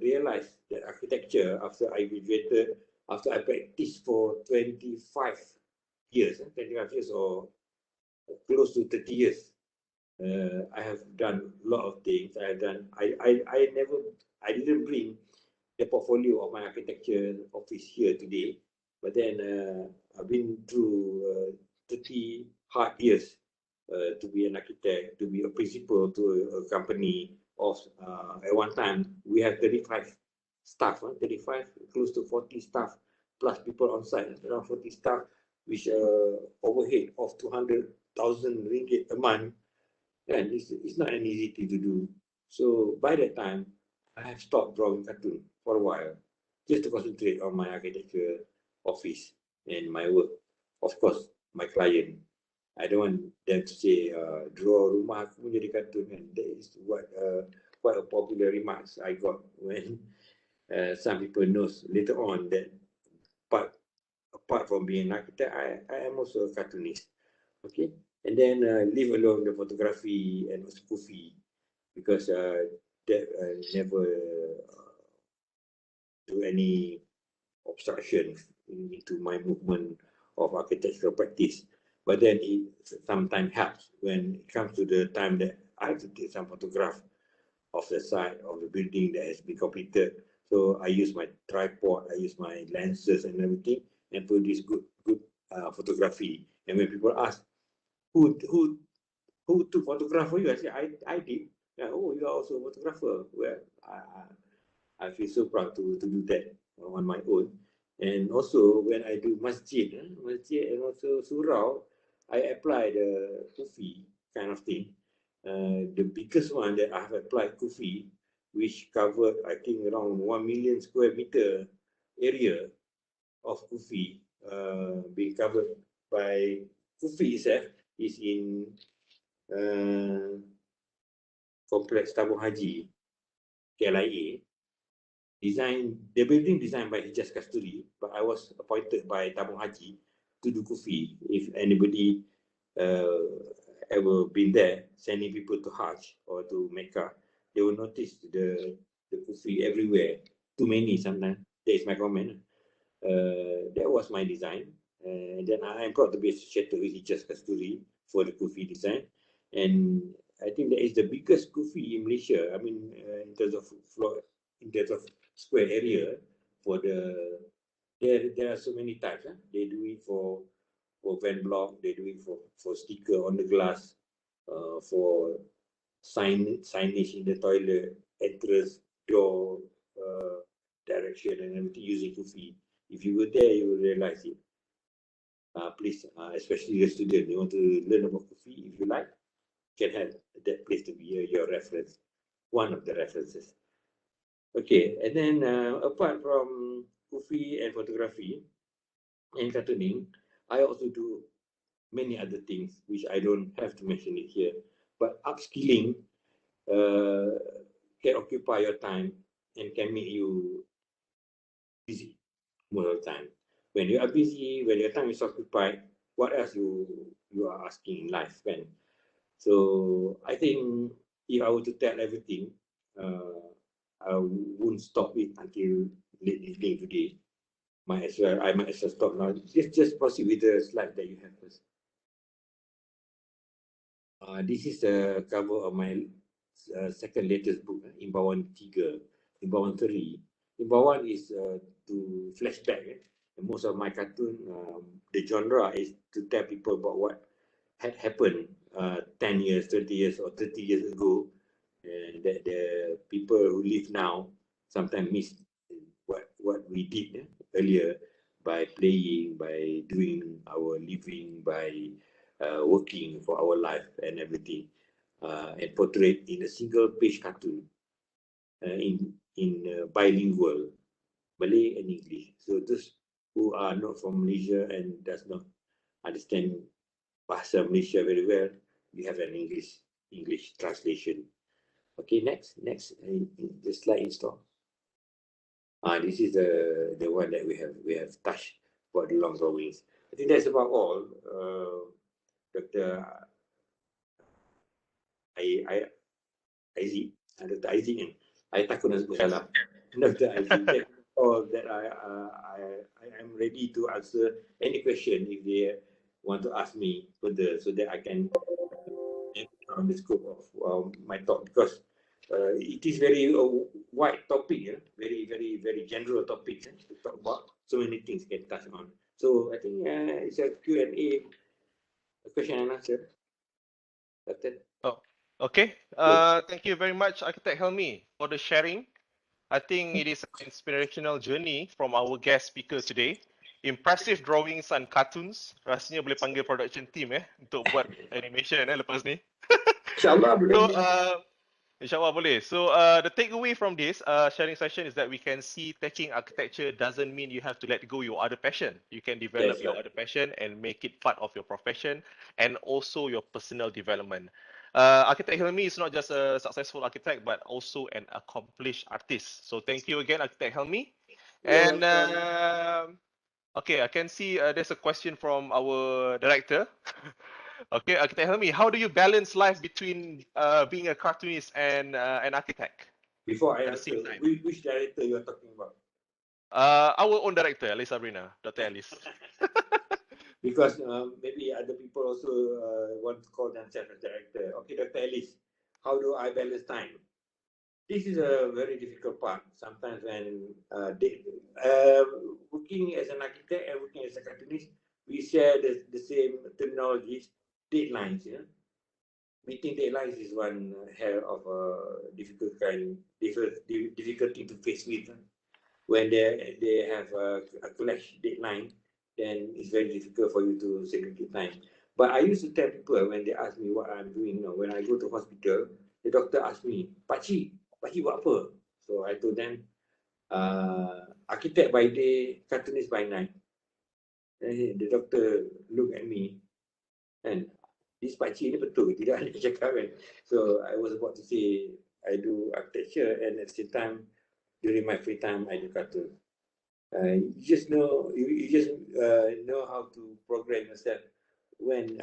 realized that architecture, after I graduated, after I practiced for 25 years, 25 years or close to 30 years, I have done a lot of things. I didn't bring the portfolio of my architecture office here today, but then I've been through 30 hard years to be an architect, to be a principal to a company of, at one time, we have 35 staff, 35, close to 40 staff, plus people on site, around 40 staff, which overhead of 200,000 ringgit a month. And it's not an easy thing to do. So by that time, I have stopped drawing cartoon for a while, just to concentrate on my architecture office and my work. Of course, my client. I don't want them to say, draw rumah aku menjadi kartun. And that is what quite a popular remarks I got when some people knows later on that apart from being an architect, I am also a cartoonist. Okay, and then leave alone the photography and also Kufi, because that never do any obstruction into my movement of architectural practice. But then it sometimes helps when it comes to the time that I have to take some photograph of the site of the building that has been completed. So I use my tripod, I use my lenses and everything, and produce good photography. And when people ask, who took photograph for you? I say, I did. Oh, you are also a photographer. Well, I feel so proud to do that on my own. And also when I do masjid and also surau, I apply the kufi kind of thing. The biggest one that I have applied kufi, which covered I think around 1 million square meter area of kufi, being covered by kufi itself, is in complex Tabung Haji, KLIA. The building designed by Hijaz Kasturi, but I was appointed by Tabung Haji to do kufi. If anybody ever been there, sending people to Hajj or to Mecca, they will notice the kufi everywhere. Too many sometimes. That is my comment. That was my design. And then I am proud to be associated with Hijaz Kasturi for the kufi design. And I think that is the biggest kufi in Malaysia. I mean, in terms of floor, in terms of square area, for the there are so many types. They do it for van block, they do it for sticker on the glass, for signage in the toilet, entrance, door, direction and everything using kufi. If you were there, you will realize it. Please, especially the student, you want to learn about kufi, if you like, can have that place to be your reference, one of the references. Okay, and then apart from kufi and photography and cartooning, I also do many other things which I don't have to mention it here. But upskilling can occupy your time and can make you busy most of the time. When you are busy, when your time is occupied, what else you are asking in life, kan? So I think if I were to tell everything, I won't stop it until late evening today. I might as well stop now. Just proceed with the slide that you have first. This is the cover of my second latest book, Imbauan 3, Imbauan 3. Imbauan is to flashback. Most of my cartoon, the genre is to tell people about what had happened 10 years, 20 years, or 30 years ago, and that the people who live now sometimes miss what we did earlier by playing, by doing our living, by working for our life and everything, and portrayed in a single page cartoon in bilingual, Malay and English. So those who are not from Malaysia and does not understand Bahasa Malaysia very well, we have an English English translation. Okay, next, the slide install. This is the one that we have touched for the long drawings. I think that's about all. Dr. Dr. Isaac, I takut nak sebut salah. Dr. Isaac, that's all that I am ready to answer any question if they want to ask me further, so that I can on the scope of my talk, because it is very wide topic, very general topic to talk about. So many things can touch on. So I think it's a Q&A, question and answer. Doctor. Oh, okay. Thank you very much, Architect Helmi, for the sharing. I think it is an inspirational journey from our guest speaker today. Impressive drawings and cartoons. Rasanya boleh panggil production team untuk buat animation lepas ni. InsyaAllah boleh. So, InsyaAllah boleh. So the takeaway from this sharing session is that we can see taking architecture doesn't mean you have to let go your other passion. You can develop your other passion and make it part of your profession and also your personal development. Architect Helmi is not just a successful architect but also an accomplished artist. So thank you again, Architect Helmi. And okay, I can see there's a question from our director. Okay, Architect Helmi, how do you balance life between being a cartoonist and an architect? Before I answer, which director you are talking about? Our own director, Alice Sabrina, Dr. Alice. Because maybe other people also want to call themselves a director. Okay, Dr. Alice, how do I balance time? This is a very difficult part. Sometimes when working as an architect and working as a cartoonist, we share the same terminologies, deadlines. Meeting deadlines is one hell of a difficult thing to face with. When they have a clash deadline, then it's very difficult for you to segregate time. But I used to tell people when they ask me what I'm doing, when I go to hospital, the doctor asks me, Pakcik buat apa? So I told them, architect by day, cartoonist by night. And the doctor looked at me, and this pakcik ni betul ke tidak dia cakap kan? So I was about to say I do architecture, and at the same time during my free time I do cartoon. You just know know how to program yourself when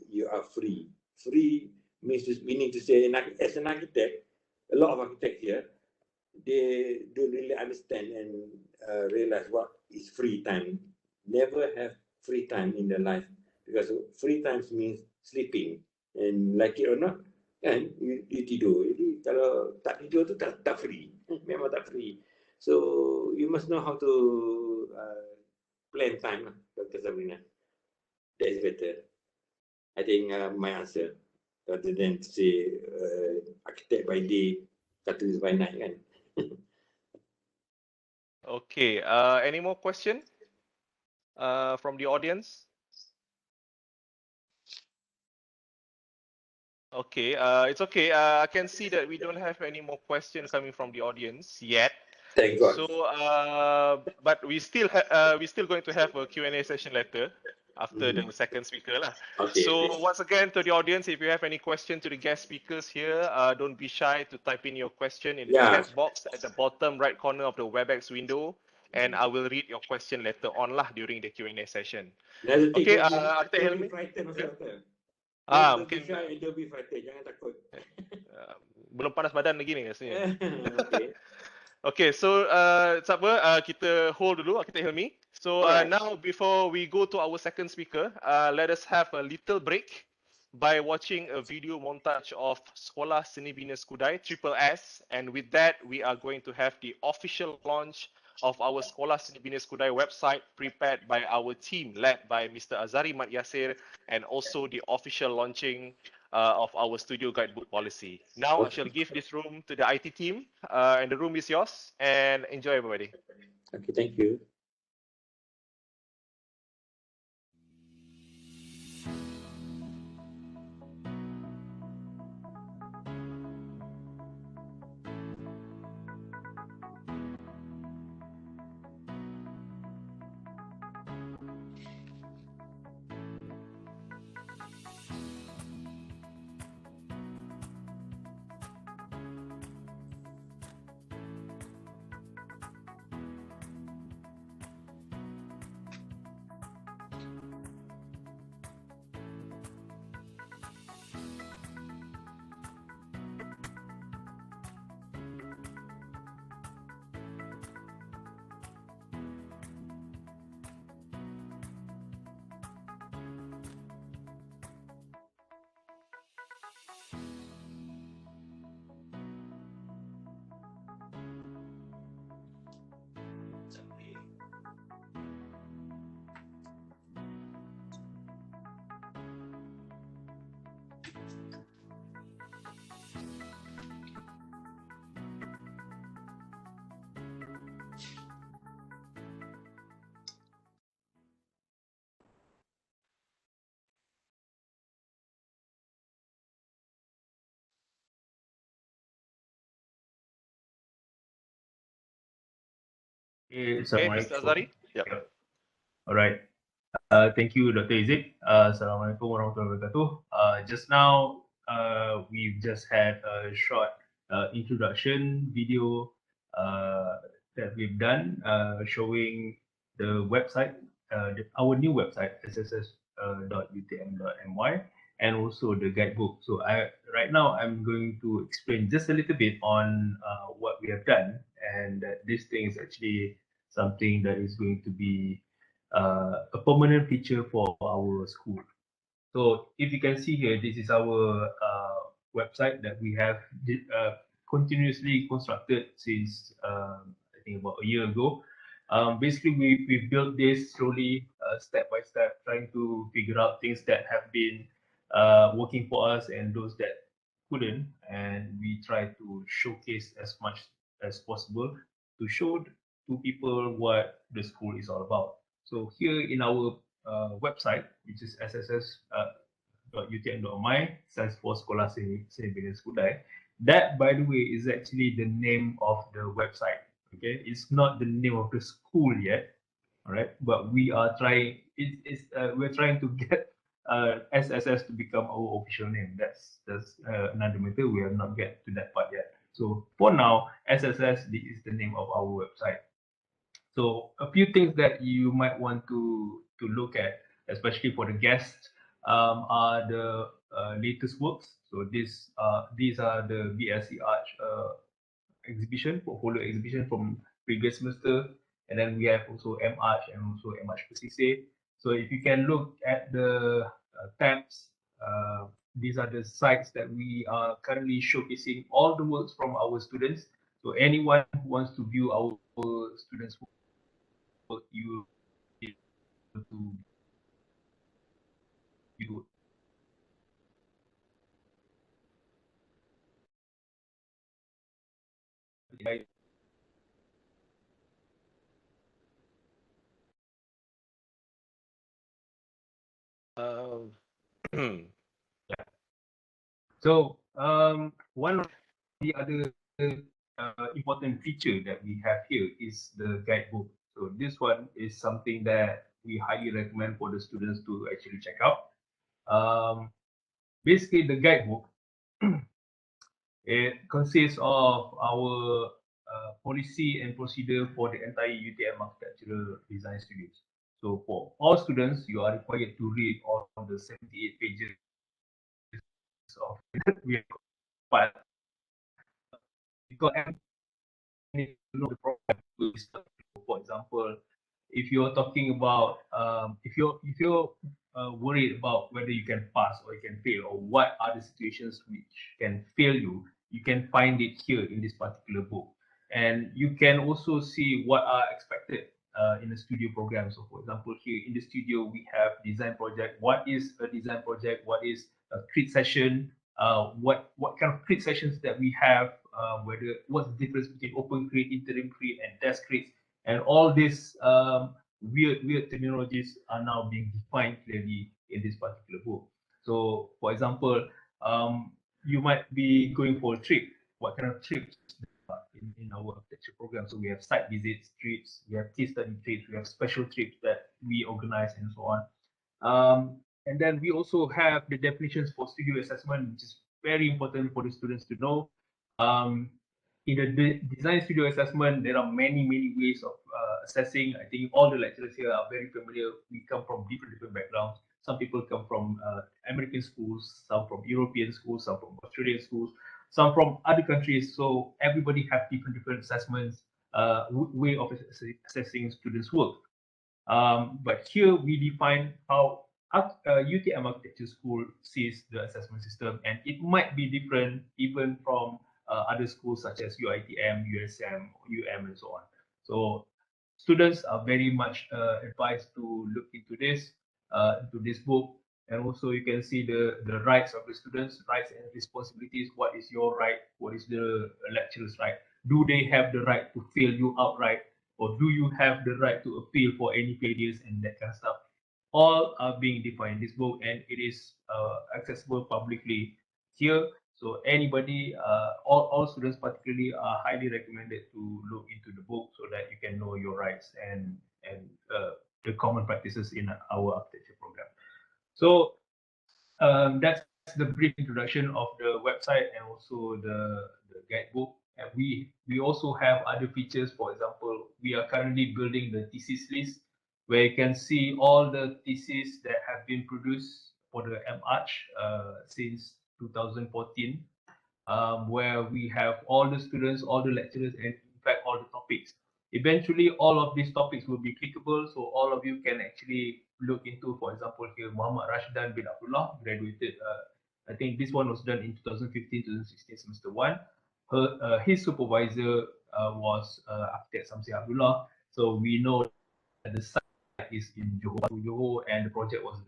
you are free. Free meaning to say, as an architect, a lot of architects here, they don't really understand and realize what is free time. Never have free time in their life, because free time means sleeping, and like it or not, kan, you tidur. Jadi kalau tak tidur tu tak free, memang tak free. So you must know how to plan time, Dr. Sabrina. That is better. I think my answer, rather than to say architect by day, cartoonist by night, kan. Okay. Any more question from the audience? Okay. It's okay. I can see that we don't have any more questions coming from the audience yet. Thank God. So, but we still going to have a Q&A session later after the second speaker lah. Okay, so once again to the audience, if you have any question to the guest speakers here, don't be shy to type in your question in the chat box at the bottom right corner of the WebEx window, and I will read your question later on lah during the Q&A session. Okay, Architect Helmi. Mungkin don't be frightened, jangan takut. Belum panas badan lagi ni rasanya. Okay. Okay, so kita hold dulu, Architect Helmi. So now before we go to our second speaker, let us have a little break by watching a video montage of Sekolah Seni Bina Skudai 𝒏𝒏𝒄𝒄, and with that we are going to have the official launch of our Sekolah Seni Bina Skudai website, prepared by our team led by Mr. Azari Mat Yasir, and also the official launching of our studio guidebook policy. Now I shall give this room to the IT team, and the room is yours, and enjoy everybody. Okay, thank you. Okay, Mr. Azhari. Yeah. All right. Thank you, Dr. Izik. Assalamualaikum warahmatullahi wabarakatuh. Just now, we've just had a short introduction video that we've done showing the website, our new website, sss.utm.my, and also the guidebook. So right now I'm going to explain just a little bit on what we have done, and that this thing is actually something that is going to be a permanent feature for our school. So if you can see here, this is our website that we have continuously constructed since I think about a year ago. Basically, we built this slowly, step by step, trying to figure out things that have been working for us and those that couldn't, and we try to showcase as much as possible to show to people what the school is all about. So here in our website, which is sss.utm.my, stands for Sekolah 𝐶𝒓𝒂𝒃𝒍𝒆. That, by the way, is actually the name of the website. Okay, it's not the name of the school yet. All right, but we are trying. We're trying to get SSS to become our official name. That's another matter. We have not get to that part yet. So for now, SSS is the name of our website. So a few things that you might want to look at, especially for the guests, are the latest works. So these are the BSc Arch exhibition, portfolio exhibition from previous semester, and then we have also M-Arch and also 𝐻-𝒂𝒂𝒃. So if you can look at the tabs, these are the sites that we are currently showcasing all the works from our students. So anyone who wants to view our students' work, you to view. Yeah. So one of the other important feature that we have here is the guidebook. So this one is something that we highly recommend for the students to actually check out. Basically, the guidebook, it consists of our policy and procedure for the entire UTM architectural design studios. So for all students, you are required to read all the 78 pages of but because you know the problem. For example, if you're talking about if you're worried about whether you can pass or you can fail, or what are the situations which can fail you, you can find it here in this particular book. And you can also see what are expected in the studio program. So for example, here in the studio, we have design project. What is a design project? What is a crit session? What kind of crit sessions that we have? What's the difference between open crit, interim crit, and test crits? And all these weird terminologies are now being defined clearly in this particular book. So, for example, you might be going for a trip. What kind of trips in our architecture program? So we have site visits, trips, we have case study trips, we have special trips that we organize, and so on. And then we also have the definitions for studio assessment, which is very important for the students to know. In the design studio assessment, there are many ways of assessing. I think all the lecturers here are very familiar. We come from different backgrounds. Some people come from American schools, some from European schools, some from Australian schools, some from other countries. So everybody have different assessments, way of assessing students' work. But here we define how UTM Architecture School sees the assessment system, and it might be different even from other schools such as UITM, USM, UM, and so on. So students are very much advised to look into this book, and also you can see the rights of the students, rights and responsibilities. What is your right? What is the lecturer's right? Do they have the right to fail you outright, or do you have the right to appeal for any failures and that kind of stuff? All are being defined in this book, and it is accessible publicly here. So anybody, all students particularly are highly recommended to look into the book so that you can know your rights and the common practices in our architecture program. So that's the brief introduction of the website and also the guidebook. And we also have other features. For example, we are currently building the thesis list where you can see all the theses that have been produced for the MArch since 2014, where we have all the students, all the lecturers, and in fact all the topics. Eventually, all of these topics will be clickable, so all of you can actually look into, for example, here Muhammad Rashdan bin Abdullah graduated. I think this one was done in 2015-2016 semester 1. His supervisor was architect Samsi Abdullah, so we know that the site is in Johor, and the project was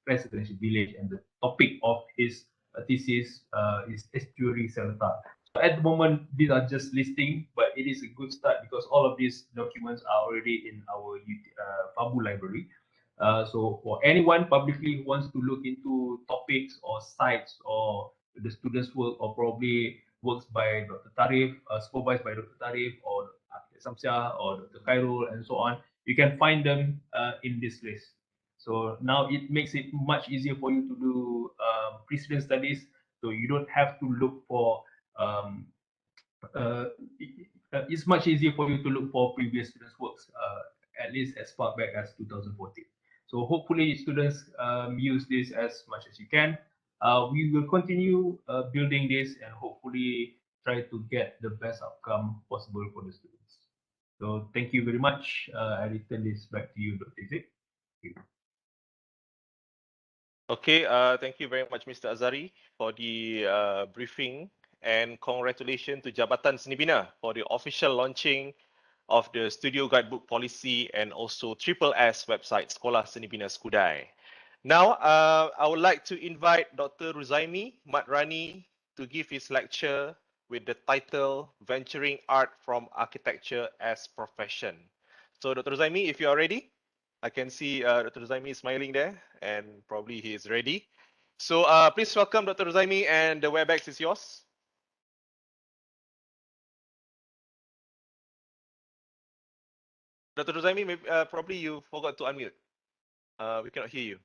residential village, and the topic of his thesis is estuary Seletar. So at the moment, these are just listing, but it is a good start because all of these documents are already in our Pabu library. So for anyone publicly who wants to look into topics or sites or the students' work, or probably works by Dr. Tarif, supervised by Dr. Tarif or Samsia or Dr. Khairul and so on, you can find them in this list. So now it makes it much easier for you to do precedent studies. So you don't have to look for, it's much easier for you to look for previous students' works, at least as far back as 2014. So hopefully students use this as much as you can. We will continue building this and hopefully try to get the best outcome possible for the students. So thank you very much. I return this back to you, Dr. Zik. Okay, thank you very much, Mr. Azari, for the briefing, and congratulations to Jabatan Seni Bina for the official launching of the Studio Guidebook Policy and also 𝒓𝒄𝒄 website, Sekolah Seni Bina Skudai. Now, I would like to invite Dr. Ruzaimi Matrani to give his lecture with the title Venturing Art from Architecture as Profession. So, Dr. Ruzaimi, if you are ready. I can see Dr. Ruzaimi is smiling there, and probably he is ready. So please welcome Dr. Ruzaimi, and the WebEx is yours. Dr. Ruzaimi, maybe, probably you forgot to unmute. We cannot hear you.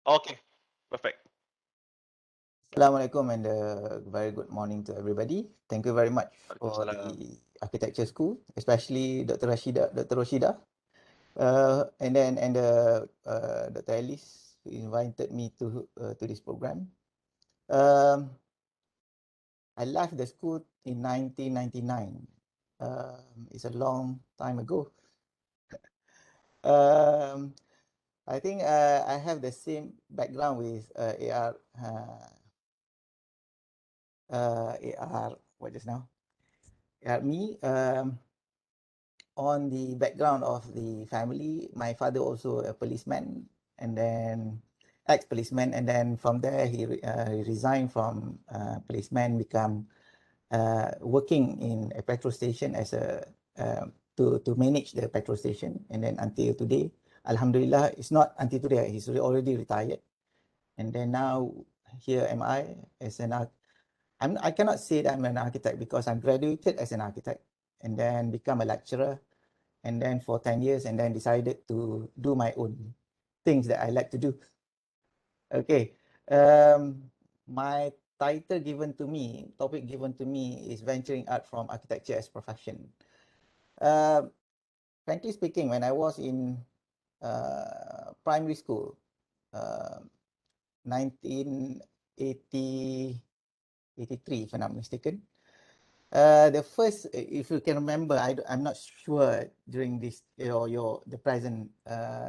Okay, perfect. Assalamualaikum and very good morning to everybody. Thank you very much for the architecture school, especially Dr. Rashida. And Dr. Alice who invited me to this program. I left the school in 1999. It's a long time ago. I think I have the same background with AR. What just now? Me. On the background of the family, my father also a policeman, and then ex-policeman, and then from there he resigned from policeman, become working in a petrol station as a to manage the petrol station, and then until today, Alhamdulillah, it's not until today, he's already retired, and then now here am I as an I cannot say that I'm an architect because I'm graduated as an architect and then become a lecturer, and then for 10 years, and then decided to do my own things that I like to do. Okay, my title given to me, topic given to me is Venturing Art from Architecture as Profession. Frankly speaking, when I was in primary school, 1983, if I'm not mistaken, the first, if you can remember, I'm not sure during this the present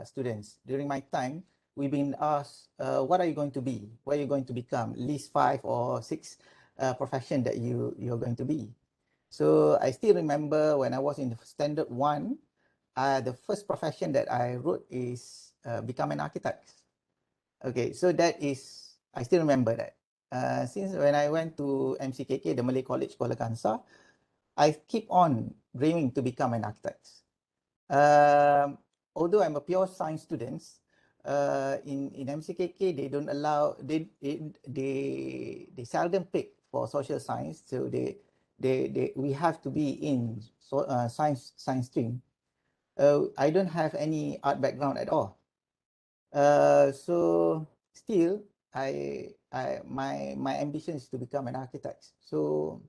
students. During my time, we've been asked, what are you going to be? What are you going to become? At least 5 or 6 profession that you're going to be. So I still remember when I was in standard 1, the first profession that I wrote is become an architect. Okay, so that is, I still remember that. Since when I went to MCKK, the Malay College Kuala Kangsar, I keep on dreaming to become an architect. Although I'm a pure science student, in 𝒂𝒃𝒂𝒃 they don't allow, they seldom pick for social science, so we have to be in science stream. I don't have any art background at all. So still my ambition is to become an architect. So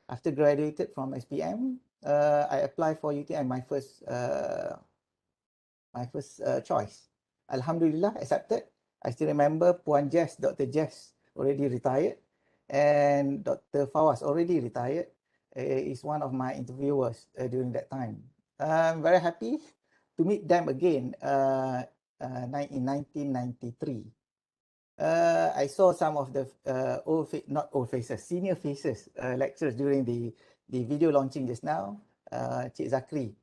after graduated from SPM, I applied for UTM, my first choice. Alhamdulillah, accepted. I still remember Puan Jess, Dr. Jess already retired, and Dr. Fawaz already retired. Is one of my interviewers during that time. I'm very happy to meet them again in 1993. I saw some of the not old faces, senior faces, lecturers during the video launching just now. Cik Zakri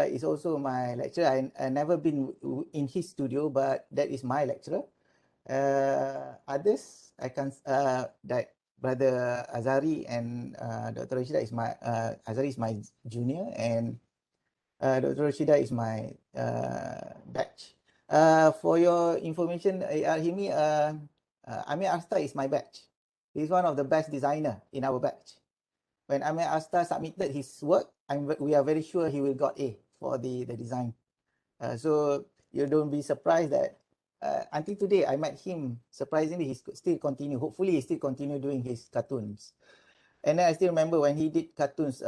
is also my lecturer. I never been in his studio, but that is my lecturer. Others, I can that Brother Azari and Dr. Rashida is my Azari is my junior, and Dr. Rashida is my batch. For your information, Himi, Amir Asta is my batch. He's one of the best designer in our batch. When Amir Asta submitted his work, we are very sure he will got A for the design. So you don't be surprised that until today, I met him. Surprisingly, he still continue. Hopefully, he still continue doing his cartoons. And then I still remember when he did cartoons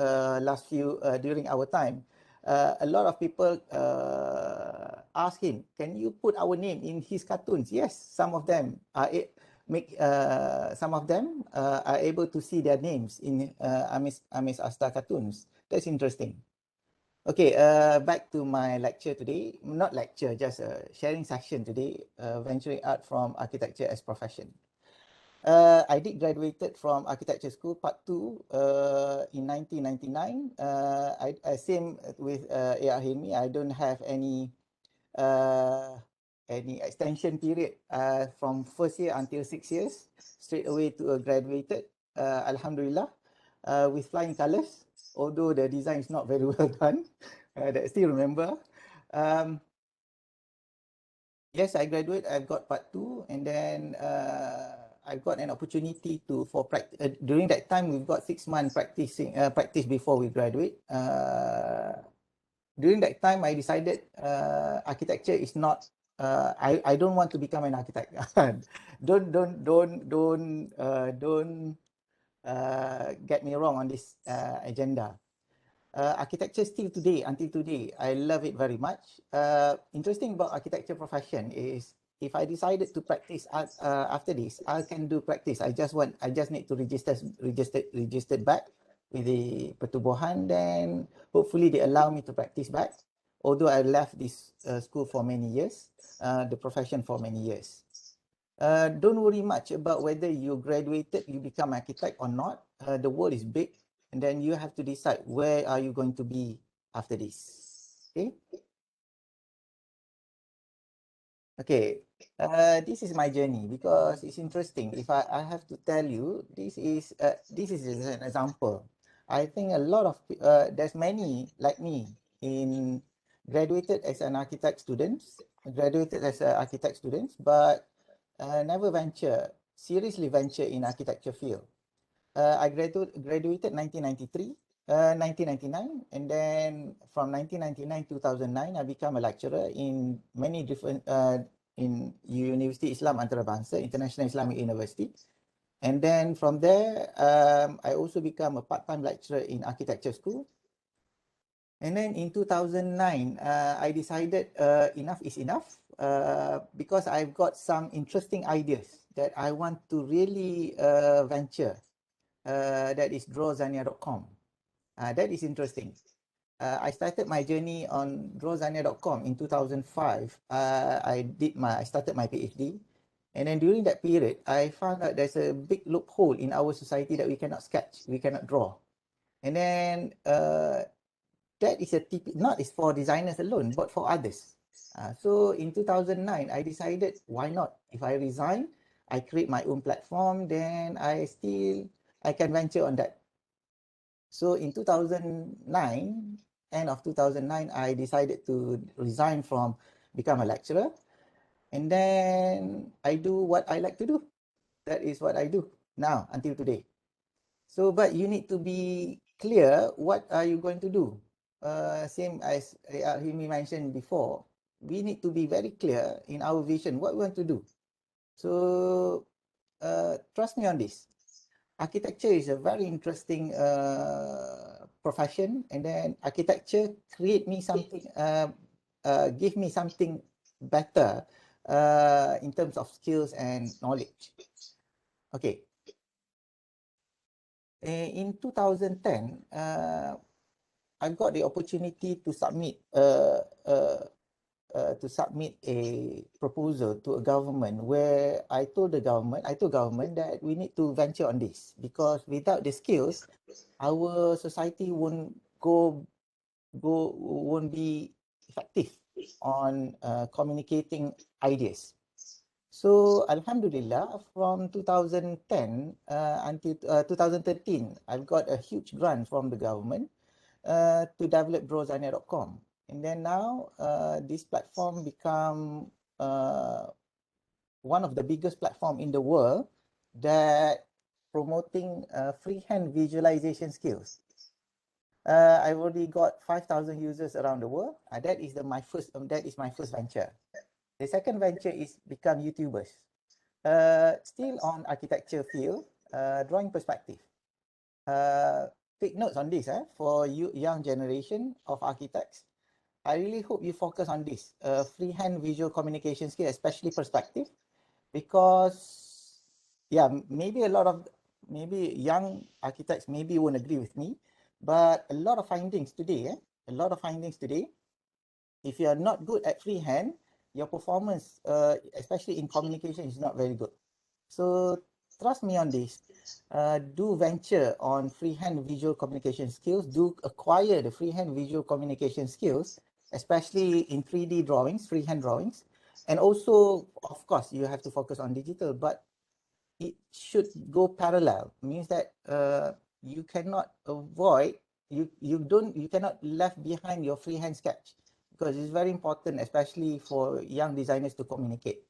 during our time. A lot of people ask him, "Can you put our name in his cartoons?" Yes, some of them are able to see their names in Amis Asta cartoons. That's interesting. Okay, back to my lecture today. Not lecture, just a sharing session today. Venturing art from architecture as profession. I did graduated from architecture school part 2 in 1999. Same with A.R. Hilmi. I don't have any extension period from first year until 6 years. Straight away to graduated. Alhamdulillah, with flying colors. Although the design is not very well done, that I still remember. Yes, I graduate. I've got part 2, and then I got an opportunity for practice. During that time, we've got 6 months practice before we graduate. During that time, I decided architecture is not. I don't want to become an architect. don't get me wrong on this agenda. Architecture still today, until today, I love it very much. Interesting about architecture profession is if I decided to practice art after this, I can do practice. I just need to register back with the pertubuhan, then hopefully they allow me to practice back. Although I left this school for many years, the profession for many years. Don't worry much about whether you graduated, you become architect or not. The world is big, and then you have to decide where are you going to be after this. Okay. Okay. This is my journey because it's interesting. If I have to tell you, this is an example. I think a lot of there's many like me in graduated as an architect students, but never seriously venture in architecture field. I graduated 1999, and then from 1999 2009, I became a lecturer in many different in University Islam Antarabangsa, International Islamic University. And then from there, I also become a part-time lecturer in architecture school. And then in 2009, I decided enough is enough because I've got some interesting ideas that I want to really venture. That is drawzania.com. That is interesting. I started my journey on drawzania.com in 2005. I started my PhD. And then during that period, I found out there's a big loophole in our society that we cannot sketch, we cannot draw. And then that is not is for designers alone, but for others. So in 2009, I decided, why not? If I resign, I create my own platform, then I can venture on that. So in 2009, end of 2009, I decided to resign from become a lecturer. And then I do what I like to do. That is what I do now until today. So, but you need to be clear, what are you going to do? Same as Himi mentioned before, we need to be very clear in our vision, what we want to do. So, trust me on this. Architecture is a very interesting profession, and then architecture give me something better in terms of skills and knowledge. Okay. In 2010, I got the opportunity to submit a proposal to a government where I told government that we need to venture on this, because without the skills, our society won't be effective on communicating ideas. So Alhamdulillah, from 2010 until 2013, I've got a huge grant from the government to develop 𝑑𝒓𝒊𝒏𝒂. And then now this platform become one of the biggest platform in the world that promoting freehand visualization skills. I've already got 5,000 users around the world. That is my first venture. The second venture is become YouTubers. Still on architecture field, drawing perspective. Take notes on this for you young generation of architects. I really hope you focus on this freehand visual communication skill, especially perspective, because yeah, maybe young architects maybe won't agree with me, but a lot of findings today, if you are not good at freehand, your performance, especially in communication, is not very good. So trust me on this. Do venture on freehand visual communication skills. Do acquire the freehand visual communication skills, especially in 3D drawings, freehand drawings. And also, of course, you have to focus on digital, but it should go parallel. It means that you cannot left behind your freehand sketch, because it's very important, especially for young designers, to communicate.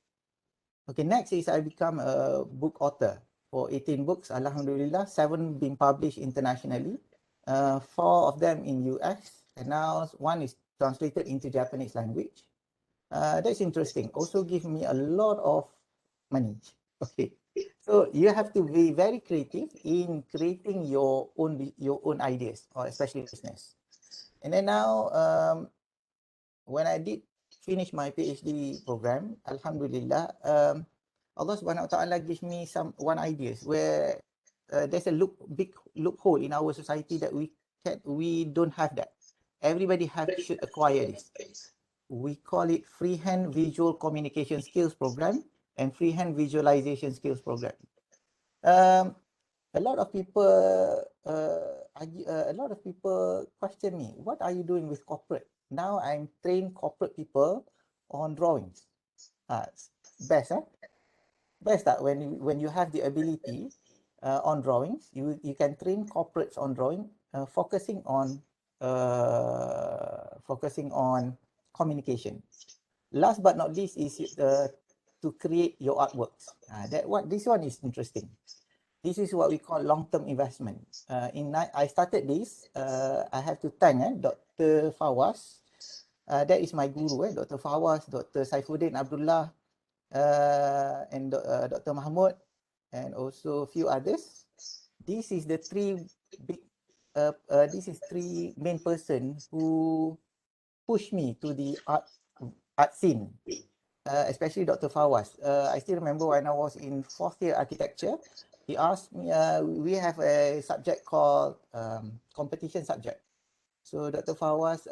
Okay, next is I become a book author for 18 books. Alhamdulillah, 7 been published internationally, 4 of them in US, and now 1 is translated into Japanese language. That's interesting. Also give me a lot of money. Okay, so you have to be very creative in creating your own ideas, or especially business. And then now, when I did finish my PhD program, Alhamdulillah, Allah Subhanahu Wa Taala gives me one ideas where there's a big loophole in our society that we don't have that. Everybody should acquire this. We call it freehand visual communication skills program and freehand visualization skills program. A lot of people question me, what are you doing with corporate? Now I'm train corporate people on drawings. Best, best that when you have the ability on drawings, you can train corporates on drawing, focusing on communication. Last but not least is to create your artworks. This one is interesting. This is what we call long-term investment. I started this. I have to thank Dr. Fawaz. That is my guru, Dr. Fawaz, Dr. Saifuddin Abdullah, and Dr. Mahmud, and also a few others. This is the three main persons who pushed me to the art scene. Especially Dr. Fawaz. I still remember when I was in 4th year architecture, he asked me, we have a subject called competition subject. So Dr. Fawaz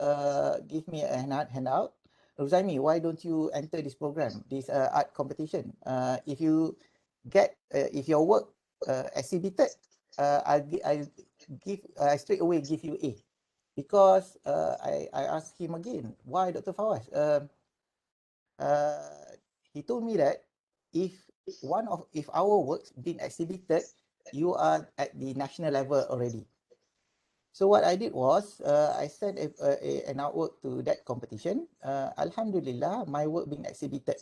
gave me a handout. Ruzaimi, why don't you enter this program, this art competition? If your work exhibited, I straight away give you A. Because I asked him again, why Dr. Fawaz? He told me that if our works been exhibited, you are at the national level already. So what I did was I sent an artwork to that competition. Alhamdulillah, my work being exhibited.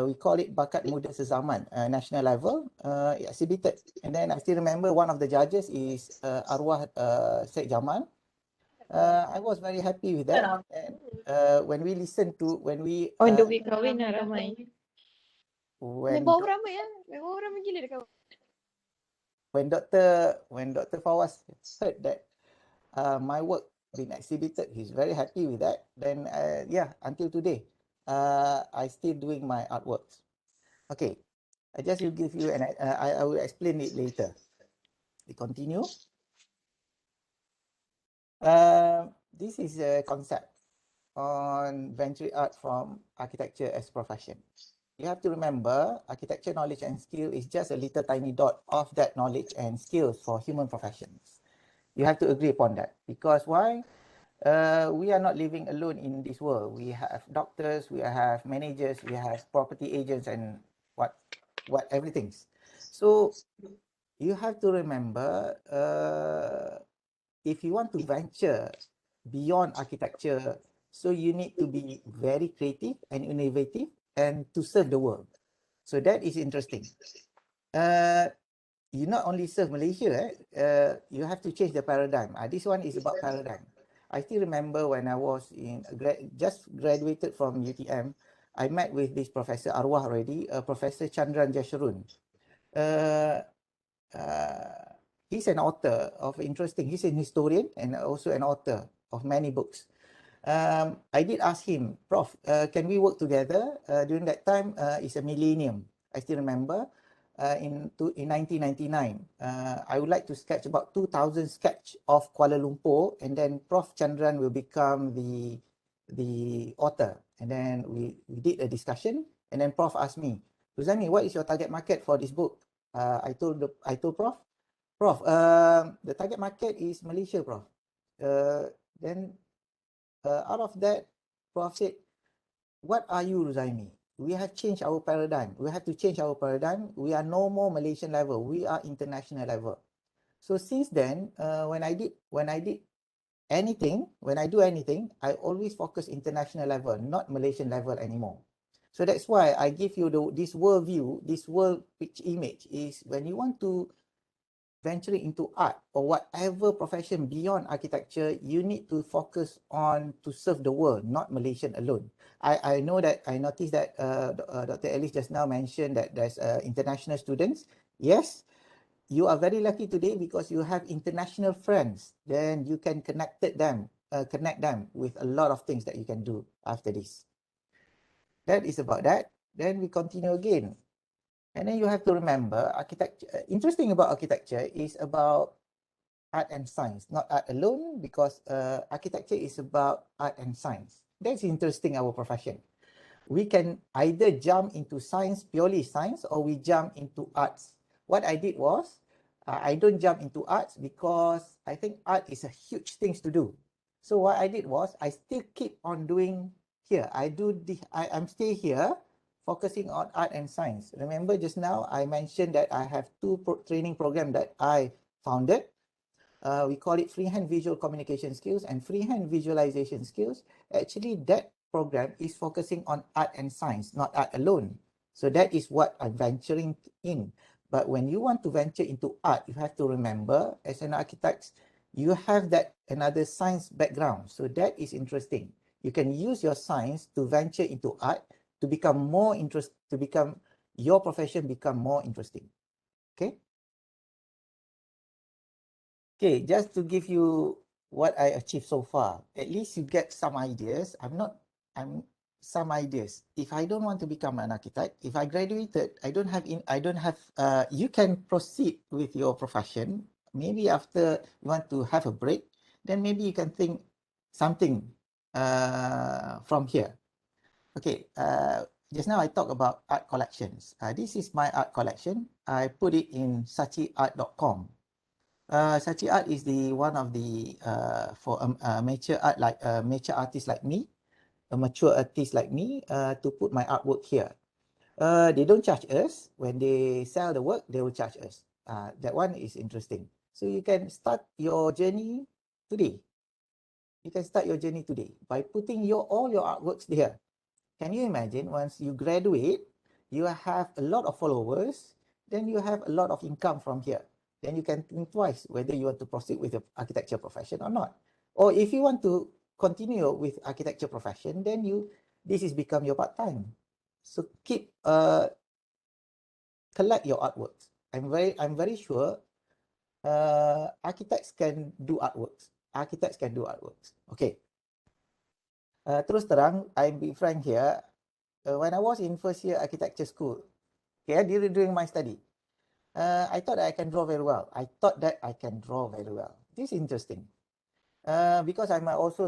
We call it Bakat Muda Sezaman, national level, exhibited. And then I still remember one of the judges is Arwah Sheikh Jamal. I was very happy with that. And when we listened to, when we... On the way kahwin lah ramai. When ramai ya. Memang ramai gila dia kahwin. When Dr. Fawaz heard that my work being exhibited, he's very happy with that. Then yeah, until today, I still doing my artworks. Okay, I just will give you an I will explain it later. We continue. This is a concept on venture art from architecture as profession. You have to remember, architecture knowledge and skill is just a little tiny dot of that knowledge and skills for human professions. You have to agree upon that. Because why? We are not living alone in this world. We have doctors, we have managers, we have property agents and what everything. So you have to remember, if you want to venture beyond architecture, so you need to be very creative and innovative and to serve the world. So that is interesting. You not only serve Malaysia, you have to change the paradigm. This one is about paradigm. I still remember when I was just graduated from UTM, I met with this Professor Arwah already, Professor Chandran Jasharun. He's an author of interesting, he's an historian and also an author of many books. I did ask him, Prof, can we work together? During that time, it's a millennium. I still remember in 1999, I would like to sketch about 2,000 sketch of Kuala Lumpur, and then Prof Chandran will become the author. And then we did a discussion, and then Prof asked me, Ruzani, what is your target market for this book? I told Prof, the target market is Malaysia, Prof. Then out of that, Prof said, what are you, Ruzaimi? We have changed our paradigm. We have to change our paradigm. We are no more Malaysian level. We are international level. So since then, when I do anything, I always focus international level, not Malaysian level anymore. So that's why I give you this world view, this world picture image is when you want to venturing into art or whatever profession beyond architecture, you need to focus on to serve the world, not Malaysian alone. I know that, I noticed that Dr. Alice just now mentioned that there's international students. Yes, you are very lucky today because you have international friends. Then you can connect them with a lot of things that you can do after this. That is about that. Then we continue again. And then you have to remember, architecture. Interesting about architecture is about art and science, not art alone, because architecture is about art and science. That's interesting, our profession. We can either jump into science, purely science, or we jump into arts. What I did was, I don't jump into arts because I think art is a huge thing to do. So what I did was, I still keep on doing here. I'm still here, focusing on art and science. Remember just now, I mentioned that I have two training programs that I founded. We call it Freehand Visual Communication Skills and Freehand Visualization Skills. Actually, that program is focusing on art and science, not art alone. So that is what I'm venturing in. But when you want to venture into art, you have to remember, as an architect, you have that another science background. So that is interesting. You can use your science to venture into art, to become more your profession become more interesting. Okay. Okay, just to give you what I achieved so far, at least you get some ideas. Some ideas. If I don't want to become an architect, if I graduated, you can proceed with your profession. Maybe after you want to have a break, then maybe you can think something from here. Okay, just now I talked about art collections. This is my art collection. I put it in sachiart.com. Sachiart is one of the for a mature art like a mature artist like me, a mature artist like me, to put my artwork here. They don't charge us. When they sell the work, they will charge us. That one is interesting. So you can start your journey today. You can start your journey today by putting all your artworks there. Can you imagine once you graduate, you have a lot of followers, then you have a lot of income from here. Then you can think twice whether you want to proceed with the architecture profession or not. Or if you want to continue with architecture profession, then this is become your part-time. So keep collect your artworks. I'm very sure architects can do artworks. Architects can do artworks. Okay. Terus terang, I'll be frank here. When I was in first year architecture school, okay, during my study, I thought I can draw very well. This is interesting. Because I'm also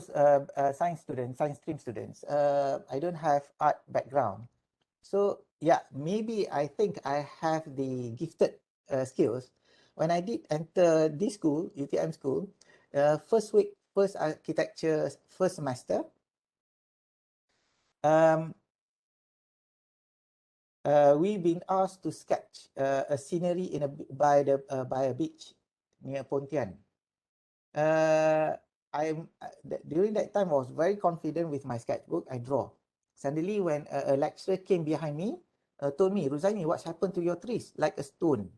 a science stream student. I don't have art background. So yeah, maybe I think I have the gifted skills. When I did enter this school, UTM school, first architecture, first semester, we've been asked to sketch a scenery by a beach near Pontian. During that time, I was very confident with my sketchbook. I draw. Suddenly, when a lecturer came behind me, told me, "Ruzaimi, what's happened to your trees? Like a stone."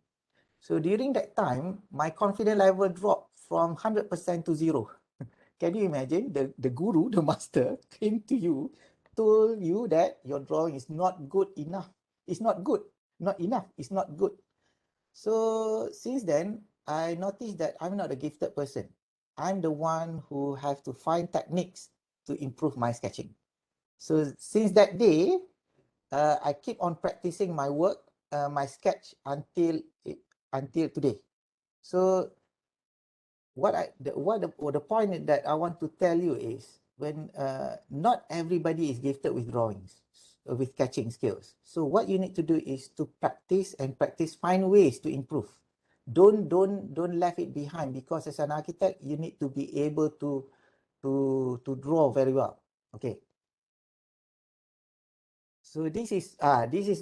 So during that time, my confidence level dropped from 100% to 0. Can you imagine? The guru, the master, came to you, told you that your drawing is not good enough. It's not good. Not enough. It's not good. So since then, I noticed that I'm not a gifted person. I'm the one who have to find techniques to improve my sketching. So since that day, I keep on practicing my work, my sketch until today. So the point that I want to tell you is when not everybody is gifted with drawings, with sketching skills. So what you need to do is to practice and practice, find ways to improve. Don't leave it behind, because as an architect, you need to be able to draw very well. Okay. So this is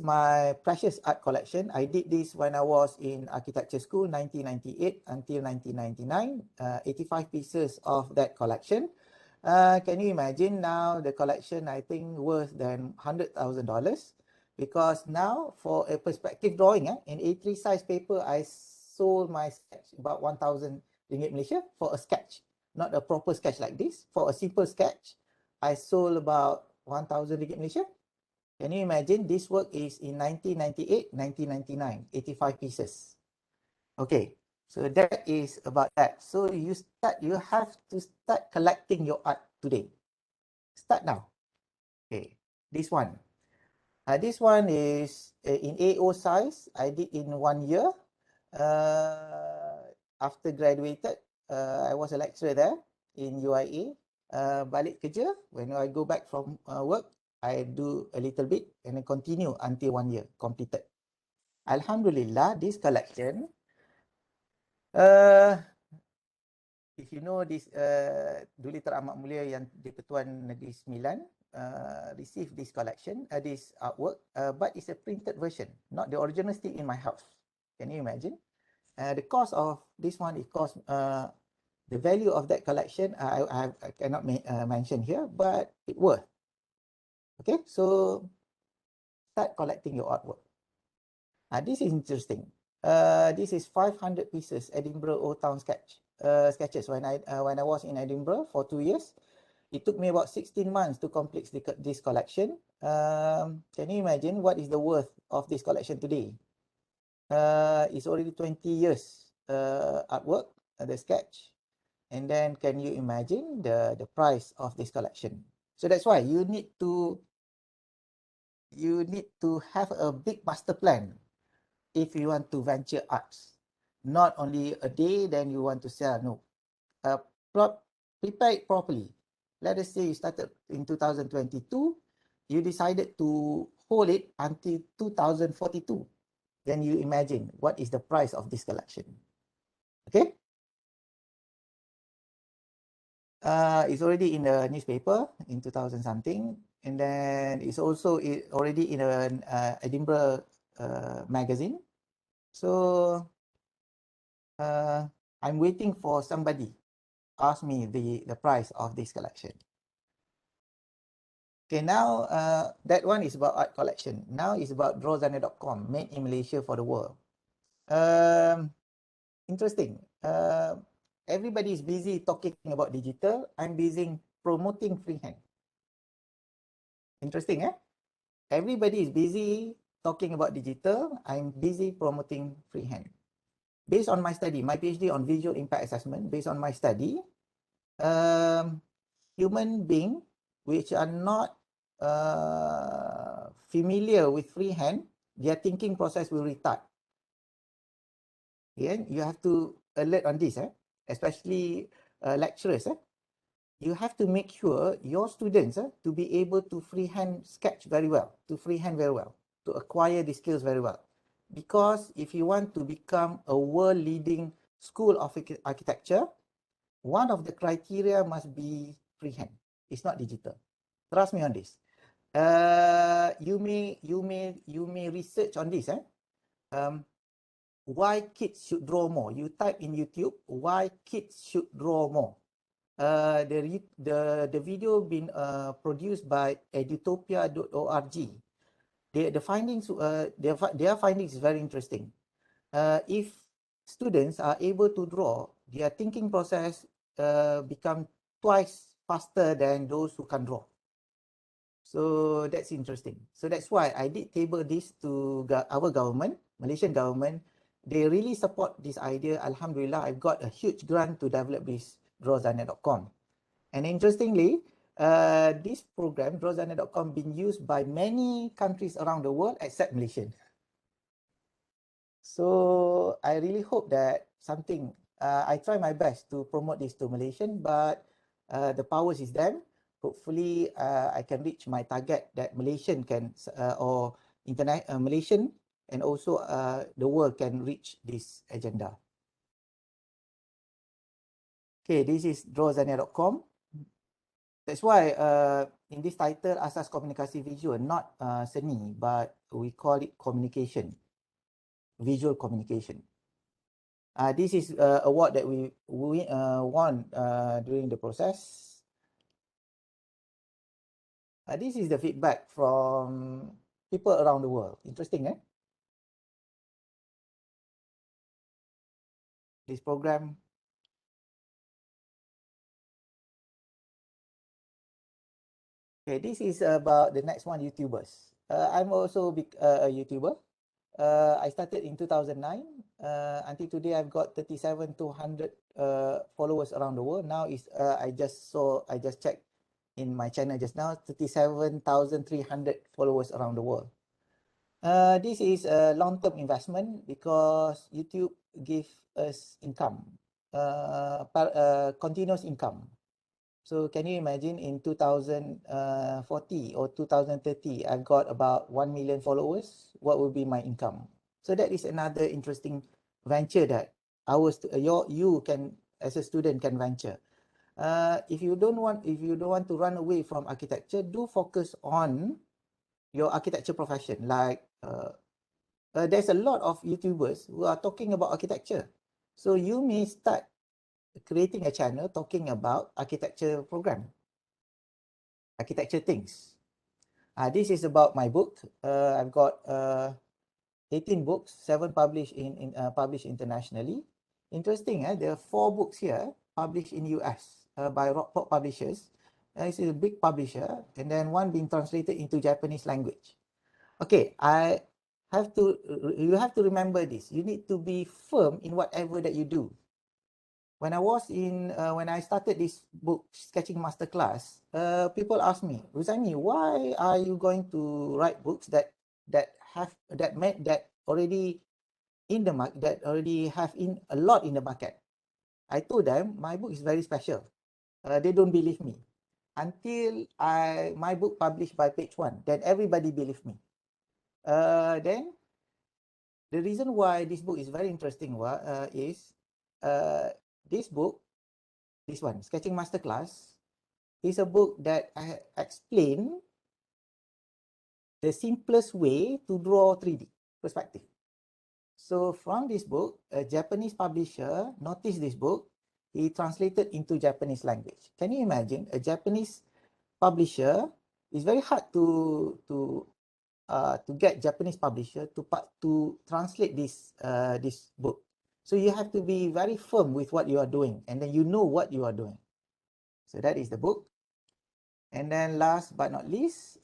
my precious art collection. I did this when I was in architecture school, 1998 until 1999. 85 pieces of that collection. Can you imagine now the collection? I think worth than $100,000, because now for a perspective drawing, in A3 size paper, I sold my sketch about 1,000 ringgit Malaysia for a sketch, not a proper sketch like this. For a simple sketch, I sold about 1,000 ringgit Malaysia. Can you imagine? This work is in 1998, 1999, 85 pieces. Okay, so that is about that. So you have to start collecting your art today. Start now. Okay, this one. This one is in A0 size. I did in 1 year. After graduated, I was a lecturer there in UIA. Balik kerja, when I go back from work, I do a little bit and then continue until 1 year completed. Alhamdulillah, this collection, if you know this, Duli Teramat Mulia yang di-Pertuan Negeri Sembilan received this collection, this artwork, but it's a printed version, not the original, still in my house. Can you imagine? The cost of this one, the value of that collection, I cannot mention here, but it worth. Okay, so start collecting your artwork. This is interesting. This is 500 pieces Edinburgh Old Town sketches. When I was in Edinburgh for 2 years, it took me about 16 months to complete this collection. Can you imagine what is the worth of this collection today? It's already 20 years artwork, the sketch. And then can you imagine the price of this collection? So that's why you need to have a big master plan if you want to venture arts. Not only a day, then you want to sell. No. Prepare it properly. Let us say you started in 2022. You decided to hold it until 2042. Then you imagine what is the price of this collection. Okay? It's already in the newspaper in 2000 something. And then it's also already in an Edinburgh magazine. So I'm waiting for somebody asked me the price of this collection. Okay, now that one is about art collection. Now it's about 𝑑rawZania.com, made in Malaysia for the world. Interesting. Everybody is busy talking about digital. I'm busy promoting freehand. Interesting, eh? Everybody is busy talking about digital. I'm busy promoting freehand. Based on my study, my PhD on visual impact assessment, based on my study, human beings which are not familiar with freehand, their thinking process will retard. Yeah, you have to alert on this, especially lecturers. You have to make sure your students to be able to freehand sketch very well, to freehand very well, to acquire the skills very well. Because if you want to become a world-leading school of architecture, one of the criteria must be freehand. It's not digital. Trust me on this. You may research on this. Why kids should draw more? You type in YouTube, why kids should draw more. The video been produced by 𝑒dutopia.org. The findings, their findings is very interesting. If students are able to draw, their thinking process become twice faster than those who can draw. So that's interesting. So that's why I did table this to our government, Malaysian government. They really support this idea. Alhamdulillah, I've got a huge grant to develop this 𝑑rawZania.com. And interestingly, this program, 𝑑rawZania.com, been used by many countries around the world except Malaysia. So I really hope that something, I try my best to promote this to Malaysian, but the powers is them. Hopefully, I can reach my target that Malaysian can, or Malaysian and also the world can reach this agenda. Okay, this is 𝑑rawZania.com. That's why in this title, asas komunikasi visual, not seni, but we call it communication, visual communication. This is award that we won during the process. This is the feedback from people around the world. Interesting, eh? This program. Okay, this is about the next one, YouTubers. I'm also a YouTuber. I started in 2009. Until today, I've got 37,200 followers around the world. Now is I just checked in my channel just now, 37,300 followers around the world. This is a long-term investment because YouTube gives us income, continuous income. So can you imagine in 2040 or 2030, I've got about 1 million followers. What will be my income? So that is another interesting venture that you can, as a student, can venture. If you don't want to run away from architecture, do focus on your architecture profession. Like there's a lot of YouTubers who are talking about architecture. So you may start creating a channel talking about architecture program, architecture things. This is about my book. I've got 18 books, 7 published published internationally. Interesting, there are 4 books here published in US by Rockport Publishers. This is a big publisher, and then 1 being translated into Japanese language. Okay, you have to remember this. You need to be firm in whatever that you do. When I started this book, Sketching Masterclass, people asked me, Ruzaimi, why are you going to write books that already in the market, that already have a lot in the market? I told them my book is very special. They don't believe me until my book published by Page One. Then everybody believed me. Then the reason why this book is very interesting is this book, this one, Sketching Masterclass, is a book that I explain the simplest way to draw 3D perspective. So from this book, a Japanese publisher noticed this book he translated into Japanese language. Can you imagine a Japanese publisher? It's very hard to get Japanese publisher to translate this book. So you have to be very firm with what you are doing, and then you know what you are doing. So that is the book. And then last but not least,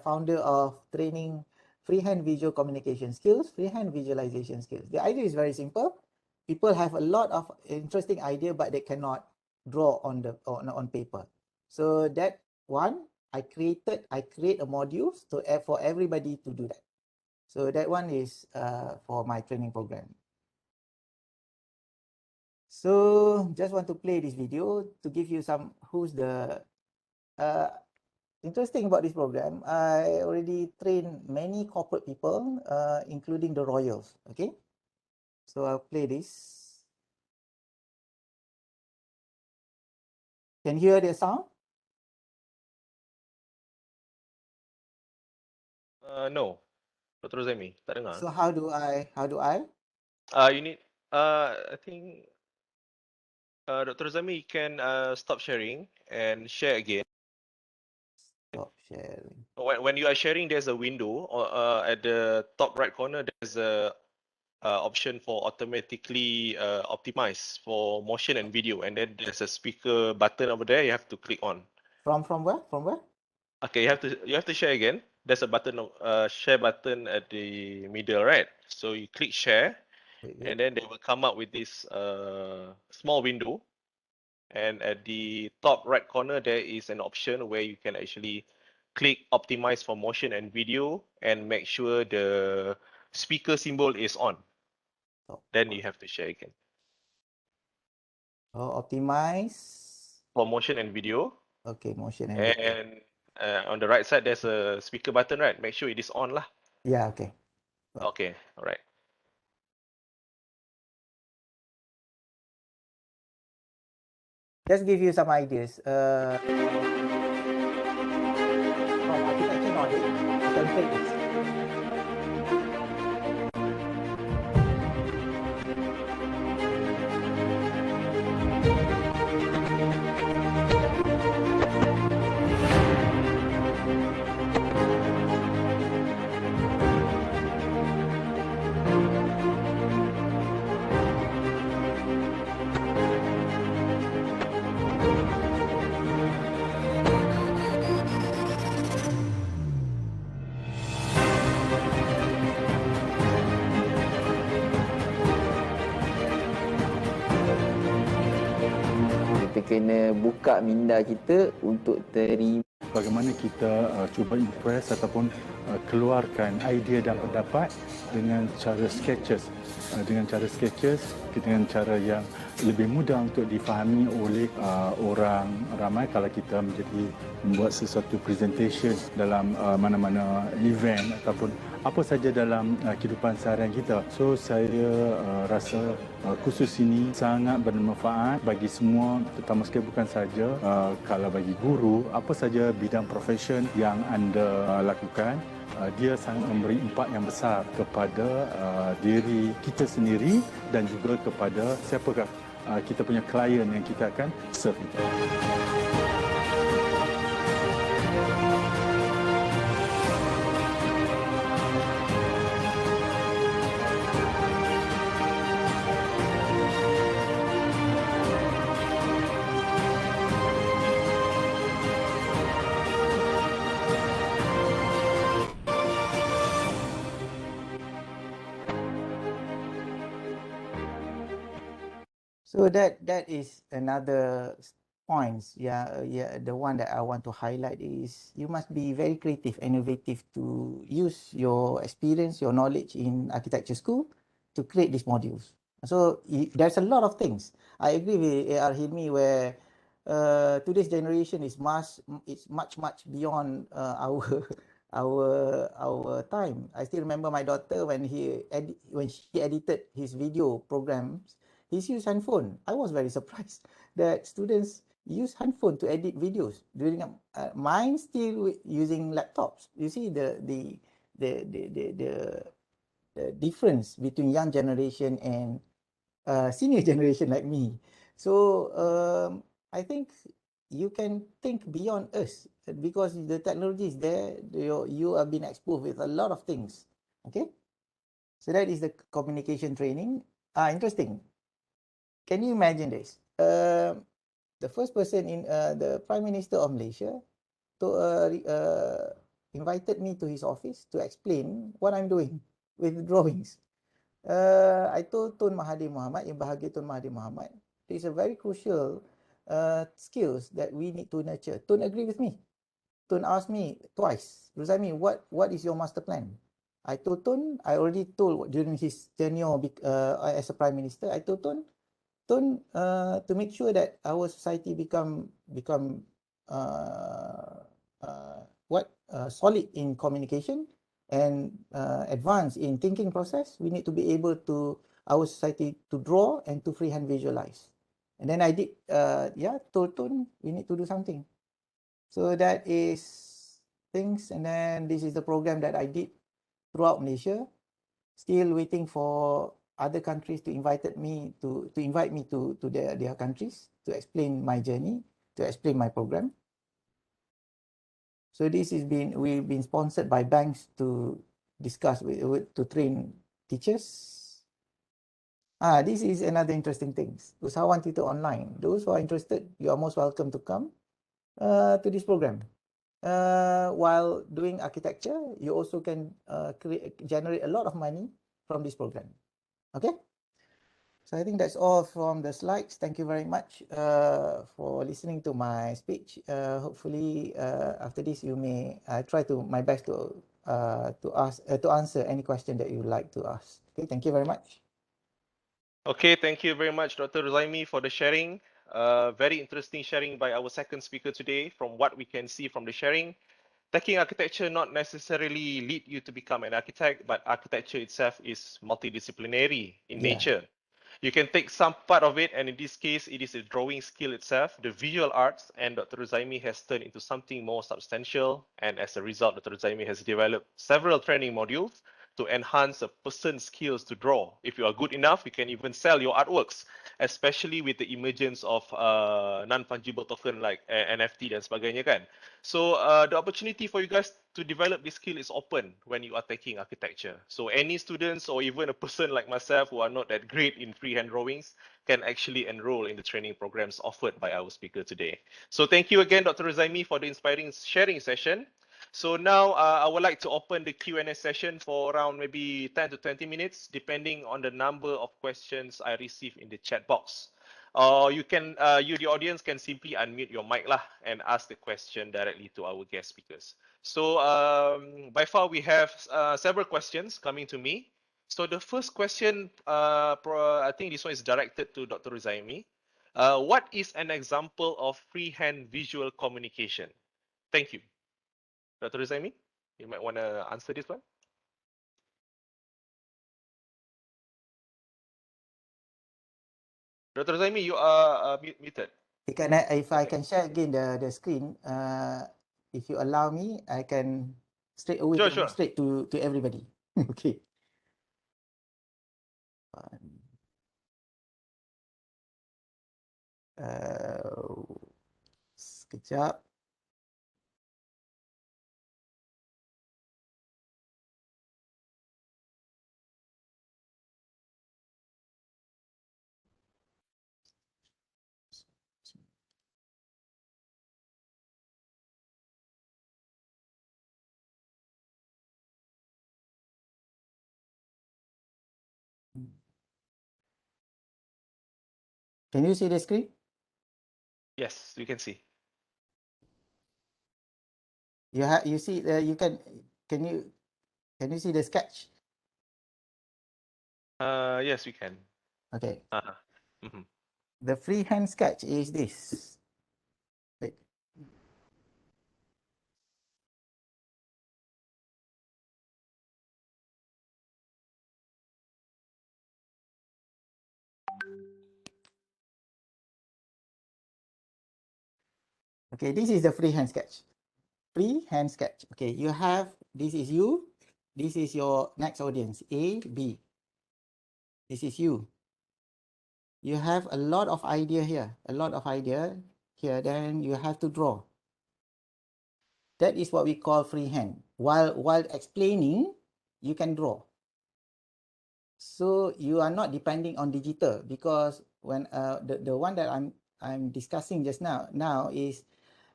founder of training freehand visual communication skills, freehand visualization skills. The idea is very simple. People have a lot of interesting idea, but they cannot draw on paper. So that one, I create a module for everybody to do that. So that one is for my training program. So just want to play this video to give you some interesting about this program. I already trained many corporate people, including the royals. Okay, so I'll play this. Can you hear the sound? No, Dr. Zaimi, tak dengar. So how do I? You need. I think. Dr. Zaimi, you can stop sharing and share again. Stop sharing. When you are sharing, there's a window, or at the top right corner, there's a option for automatically optimize for motion and video, and then there's a speaker button over there. You have to click on. From where? From where? Okay, you have to share again. There's a button, share button at the middle, right? So you click share, and then they will come up with this small window. And at the top right corner, there is an option where you can actually click optimize for motion and video and make sure the speaker symbol is on. Then you have to share again. Oh, optimize for motion and video. Okay, motion and video. And on the right side, there's a speaker button, right? Make sure it is on lah. Yeah, okay. Okay, all right. Just give you some ideas. From architecture knowledge, you can take this. Kita kena buka minda kita untuk terima. Bagaimana kita cuba impress ataupun keluarkan idea dan pendapat dengan cara sketches. Dengan cara yang lebih mudah untuk difahami oleh orang ramai kalau kita membuat sesuatu presentation dalam mana-mana event ataupun apa saja dalam kehidupan seharian kita. So saya rasa kursus ini sangat bermanfaat bagi semua, terutama sekali bukan saja kalau bagi guru, apa saja bidang profession yang anda lakukan. Dia sangat memberi impak yang besar kepada diri kita sendiri dan juga kepada siapakah kita punya klien yang kita akan serve. So that is another points. Yeah, the one that I want to highlight is you must be very creative, innovative to use your experience, your knowledge in architecture school to create these modules. So there's a lot of things. I agree with A.R. Hilmi where today's generation is much beyond our time. I still remember my daughter when she edited his video programs. He used handphone. I was very surprised that students use handphone to edit videos. During mine still using laptops. You see the difference between young generation and senior generation like me. So I think you can think beyond us because the technology is there. You have been exposed with a lot of things. Okay, so that is the communication training. Interesting. Can you imagine this? The first person in the Prime Minister of Malaysia invited me to his office to explain what I'm doing with drawings. I told Tun Mahathir Mohamad, Yang Bahagia Tun Mahathir Mohamad, it's a very crucial skills that we need to nurture. Tun agree with me. Tun asked me twice, Ruzaimi, what is your master plan? I told Tun, I already told during his tenure as a Prime Minister, I told Tun, to make sure that our society become solid in communication and advanced in thinking process, we need to be able to, our society, to draw and to freehand visualize. And then I did, told Tun, we need to do something. So that is things, and then this is the program that I did throughout Malaysia. Still waiting for other countries to invite me to their countries to explain my journey, to explain my program. So this is we've been sponsored by banks to discuss to train teachers. This is another interesting thing. Usahawan Tutor Online. Those who are interested, you are most welcome to come to this program. While doing architecture, you also can generate a lot of money from this program. Okay, so I think that's all from the slides. Thank you very much for listening to my speech. Hopefully, after this, you may try my best to answer any question that you would like to ask. Okay, thank you very much. Okay, thank you very much, Dr. Ruzaimi, for the sharing. Very interesting sharing by our second speaker today. From what we can see from the sharing, taking architecture not necessarily lead you to become an architect, but architecture itself is multidisciplinary in nature. You can take some part of it, and in this case, it is a drawing skill itself, the visual arts, and Dr. Ruzaimi has turned into something more substantial. And as a result, Dr. Ruzaimi has developed several training modules to enhance a person's skills to draw. If you are good enough, you can even sell your artworks, especially with the emergence of non-fungible token like NFT dan sebagainya kan. So the opportunity for you guys to develop this skill is open when you are taking architecture. So any students or even a person like myself who are not that great in freehand drawings can actually enroll in the training programs offered by our speaker today. So thank you again, Dr. Ruzaimi, for the inspiring sharing session. So now I would like to open the Q&A session for around maybe 10 to 20 minutes, depending on the number of questions I receive in the chat box. You can, the audience can simply unmute your mic lah and ask the question directly to our guest speakers. So by far we have several questions coming to me. So the first question, I think this one is directed to Dr. Ruzaimi. What is an example of freehand visual communication? Thank you. Dr. Ruzaimi, you might want to answer this one. Dr. Ruzaimi, you are muted. If I can share again the screen, if you allow me, I can straight away demonstrate to everybody. Okay. Sekejap. Can you see the screen? Yes, you can see. You see can you see the sketch? Yes, we can. Okay. Mm-hmm. The freehand sketch is this. Wait. Okay, this is the freehand sketch. Freehand sketch. Okay, you have, this is you. This is your next audience, A, B. This is you. You have a lot of idea here, then you have to draw. That is what we call freehand. While explaining, you can draw. So you are not depending on digital, because when the one that I'm discussing just now is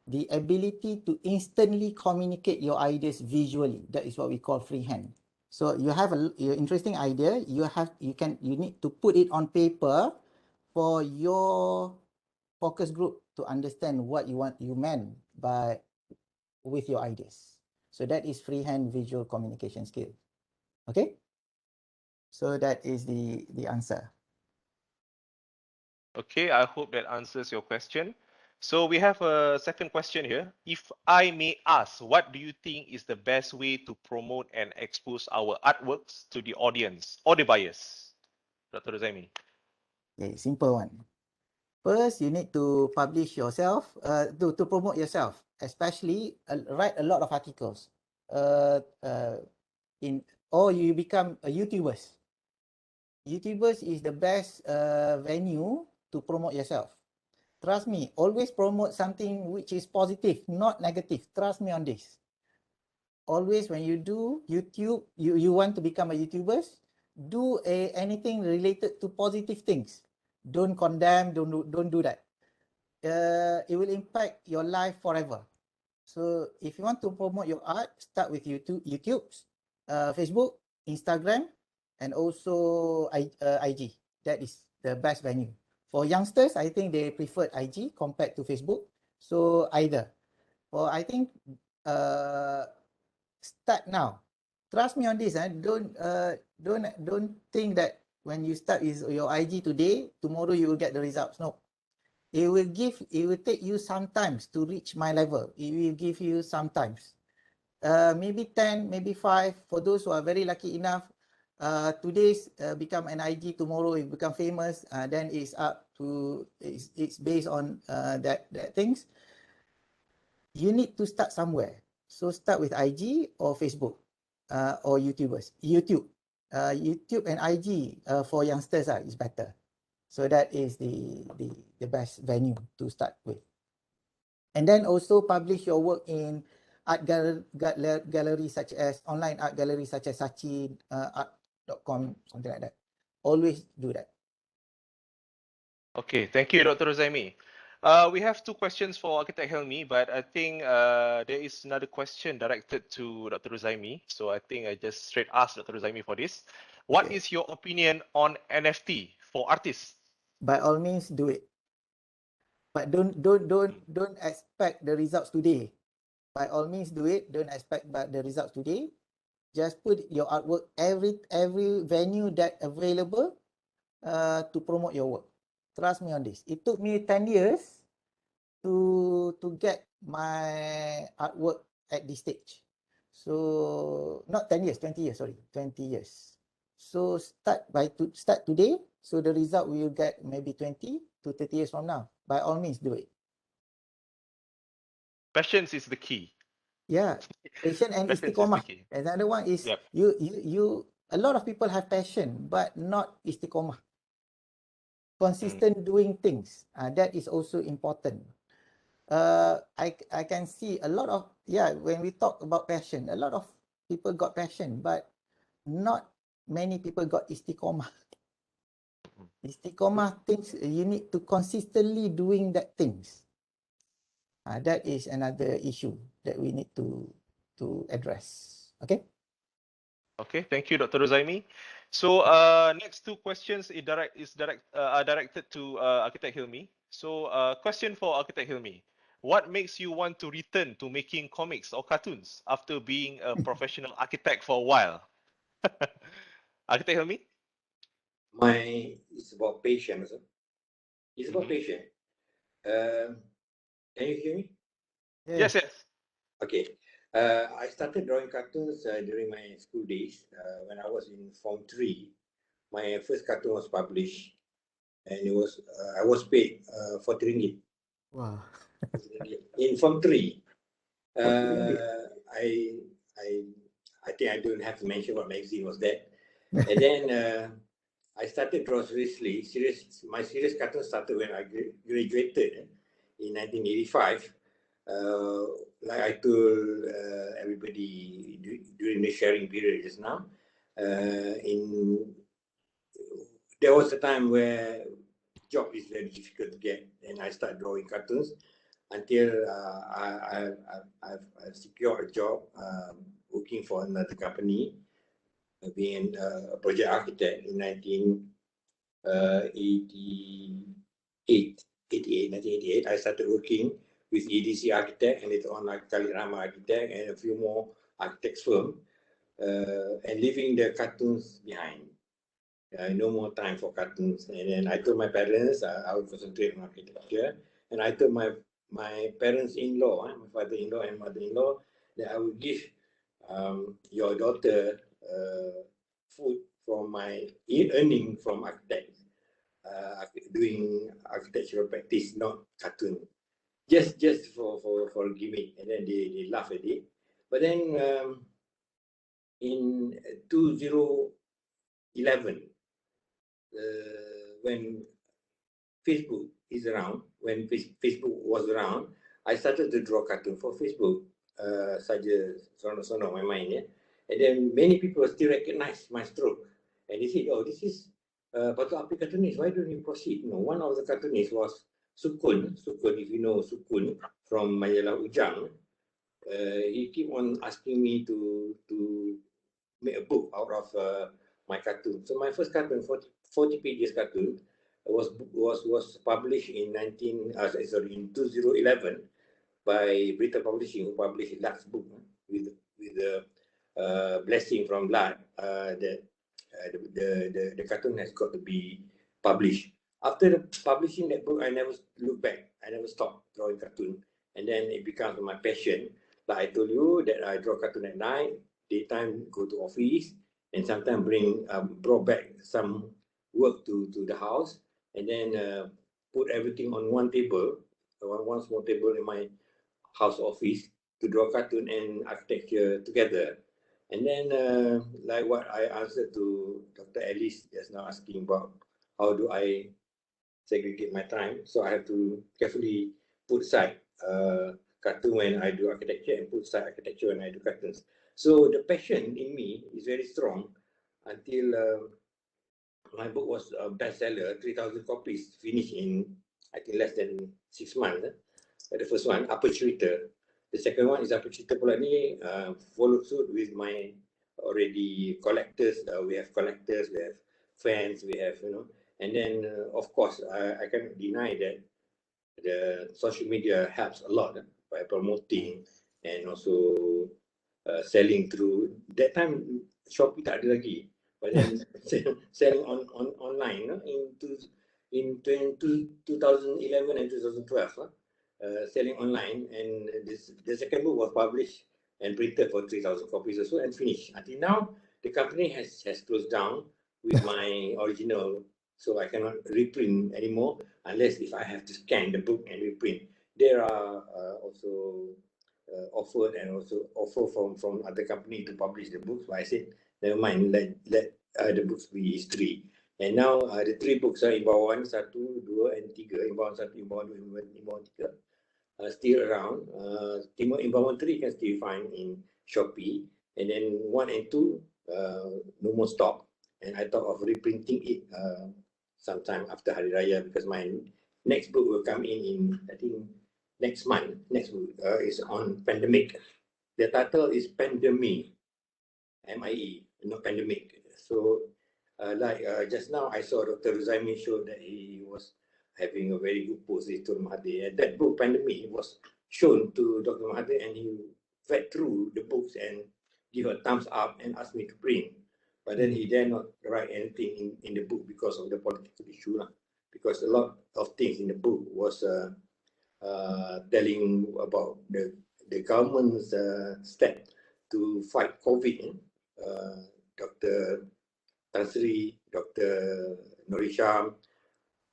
the ability to instantly communicate your ideas visually. That is what we call freehand. So you have your interesting idea. You need to put it on paper for your focus group to understand what you meant with your ideas. So that is freehand visual communication skill. Okay. So that is the answer. Okay, I hope that answers your question. So we have a second question here. If I may ask, what do you think is the best way to promote and expose our artworks to the audience or the buyers? Dr. Zaimi. Okay, simple one. First, you need to publish yourself, to promote yourself, especially write a lot of articles. Or you become a YouTubers. YouTubers is the best venue to promote yourself. Trust me, always promote something which is positive, not negative. Trust me on this. Always when you do YouTube, you want to become a YouTubers, do anything related to positive things. Don't condemn, don't do that. It will impact your life forever. So if you want to promote your art, start with YouTube, Facebook, Instagram, and also IG. That is the best venue. For youngsters, I think they prefer IG compared to Facebook. So either. I think start now. Trust me on this. Don't think that when you start with your IG today, tomorrow you will get the results. No. It will take you some times to reach my level. It will give you some times. Maybe 10, maybe 5. For those who are very lucky enough, today's become an IG, tomorrow it become famous. Then it's up to it's based on that things. You need to start somewhere. So start with IG or Facebook or YouTubers. YouTube and IG for youngsters is better. So that is the best venue to start with. And then also publish your work in art gallery such as online art gallery such as Sachin, art.com, something like that. Always do that. Okay, thank you, Dr. Zaimi. We have two questions for Architect Helmi, but I think there is another question directed to Dr. Zaimi. So I think I just straight ask Dr. Zaimi for this. What is your opinion on NFT for artists? By all means, do it. But don't expect the results today. By all means, do it. Don't expect the results today. Just put your artwork every venue that available to promote your work. Trust me on this. It took me 10 years to get my artwork at this stage. So not 10 years, 20 years, sorry, 20 years. So start today. So the result will get maybe 20 to 30 years from now. By all means, do it. Patience is the key. Yeah, passion and istiqomah. Another one is you. A lot of people have passion, but not istiqomah. Consistent doing things. That is also important. I can see a lot of when we talk about passion, a lot of people got passion, but not many people got istiqomah. Istiqomah things you need to consistently doing that things. That is another issue that we need to address. Okay. Okay, thank you, Dr. Zaimi. So next two questions are directed to Architect Helmi. So question for Architect Helmi. What makes you want to return to making comics or cartoons after being a professional architect for a while? Architect Helmi? It's about patience. It's about patience. Can you hear me? Yes. Okay. I started drawing cartoons during my school days. When I was in Form 3, my first cartoon was published, and I was paid 40 ringgit. Wow. In Form 3. I think I don't have to mention what magazine was that. And then I started draw seriously. My serious cartoon started when I graduated in 1985. Like I told everybody during the sharing period just now, there was a time where job is very difficult to get, and I started drawing cartoons until I've secured a job working for another company, being a project architect in 1988. I started working with EDC Architect and later on 𝐀𝐫𝐜𝒂𝒏𝒊𝒂 Architect and a few more architects firm, and leaving the cartoons behind. No more time for cartoons. And then I told my parents I would concentrate on architecture, and I told my parents-in-law, my father-in-law and mother-in-law, that I would give your daughter food from my earning from architects, doing architectural practice, not cartoon. Just for a gimmick, and then they laugh at it. But then in 2011, when Facebook is around, when Facebook was around, I started to draw cartoon for Facebook. Saja sono my mind, yeah. And then many people still recognize my stroke, and they said, "Oh, this is 𝒂𝒂𝒃 cartoonist. Why don't you proceed?" No, one of the cartoonists was Sukun, if you know Sukun from Majalah Ujang. He keep on asking me to make a book out of my cartoon. So my first cartoon, 40 pages cartoon, was published in 2011 by Brita Publishing, who published Lad's book with the blessing from Lad that the cartoon has got to be published. After publishing that book, I never looked back. I never stopped drawing cartoon, and then it becomes my passion. Like I told you that I draw cartoon at night, daytime go to office, and sometimes brought back some work to the house, and then put everything on one table, one small table in my house office to draw cartoon and architecture together. And then like what I answered to Dr. Alice just now, asking about how do I segregate my time. So I have to carefully put aside cartoon when I do architecture and put aside architecture when I do cartoons. So the passion in me is very strong until my book was a bestseller, 3,000 copies, finished in, I think, less than 6 months. The first one, Upskilling. The second one is Upskilling pula ni, followed suit with my already collectors. We have collectors, we have fans, we have, and then of course, I cannot deny that the social media helps a lot by promoting and also selling through. That time Shopee tak ada lagi, but then selling online in 2011 and 2012, selling online. And the second book was published and printed for 3,000 copies or so and finished. Until now, the company has closed down with my original, so I cannot reprint anymore unless if I have to scan the book and reprint. There are also offered and also offer from other company to publish the books, but I said never mind, let the books be history. And now the 3 books are Imbauan 1, 2, and 3, Imbauan 1, Imbauan 2, Imbauan 3 still around. Imbauan 3 can still find in Shopee, and then 1 and 2 no more stock. And I thought of reprinting it sometime after Hari Raya, because my next book will come in I think next month. Next book is on pandemic. The title is Pandemic, MIE, not pandemic. So just now I saw Dr. Ruzaimi show that he was having a very good post with Dr. Mahathir. And that book, Pandemic, was shown to Dr. Mahathir, and he read through the books and give a thumbs up and asked me to print. But then he dare not write anything in the book because of the political issue. Because a lot of things in the book was telling about the government's step to fight COVID. Dr. Tan Sri, Dr. Norisham,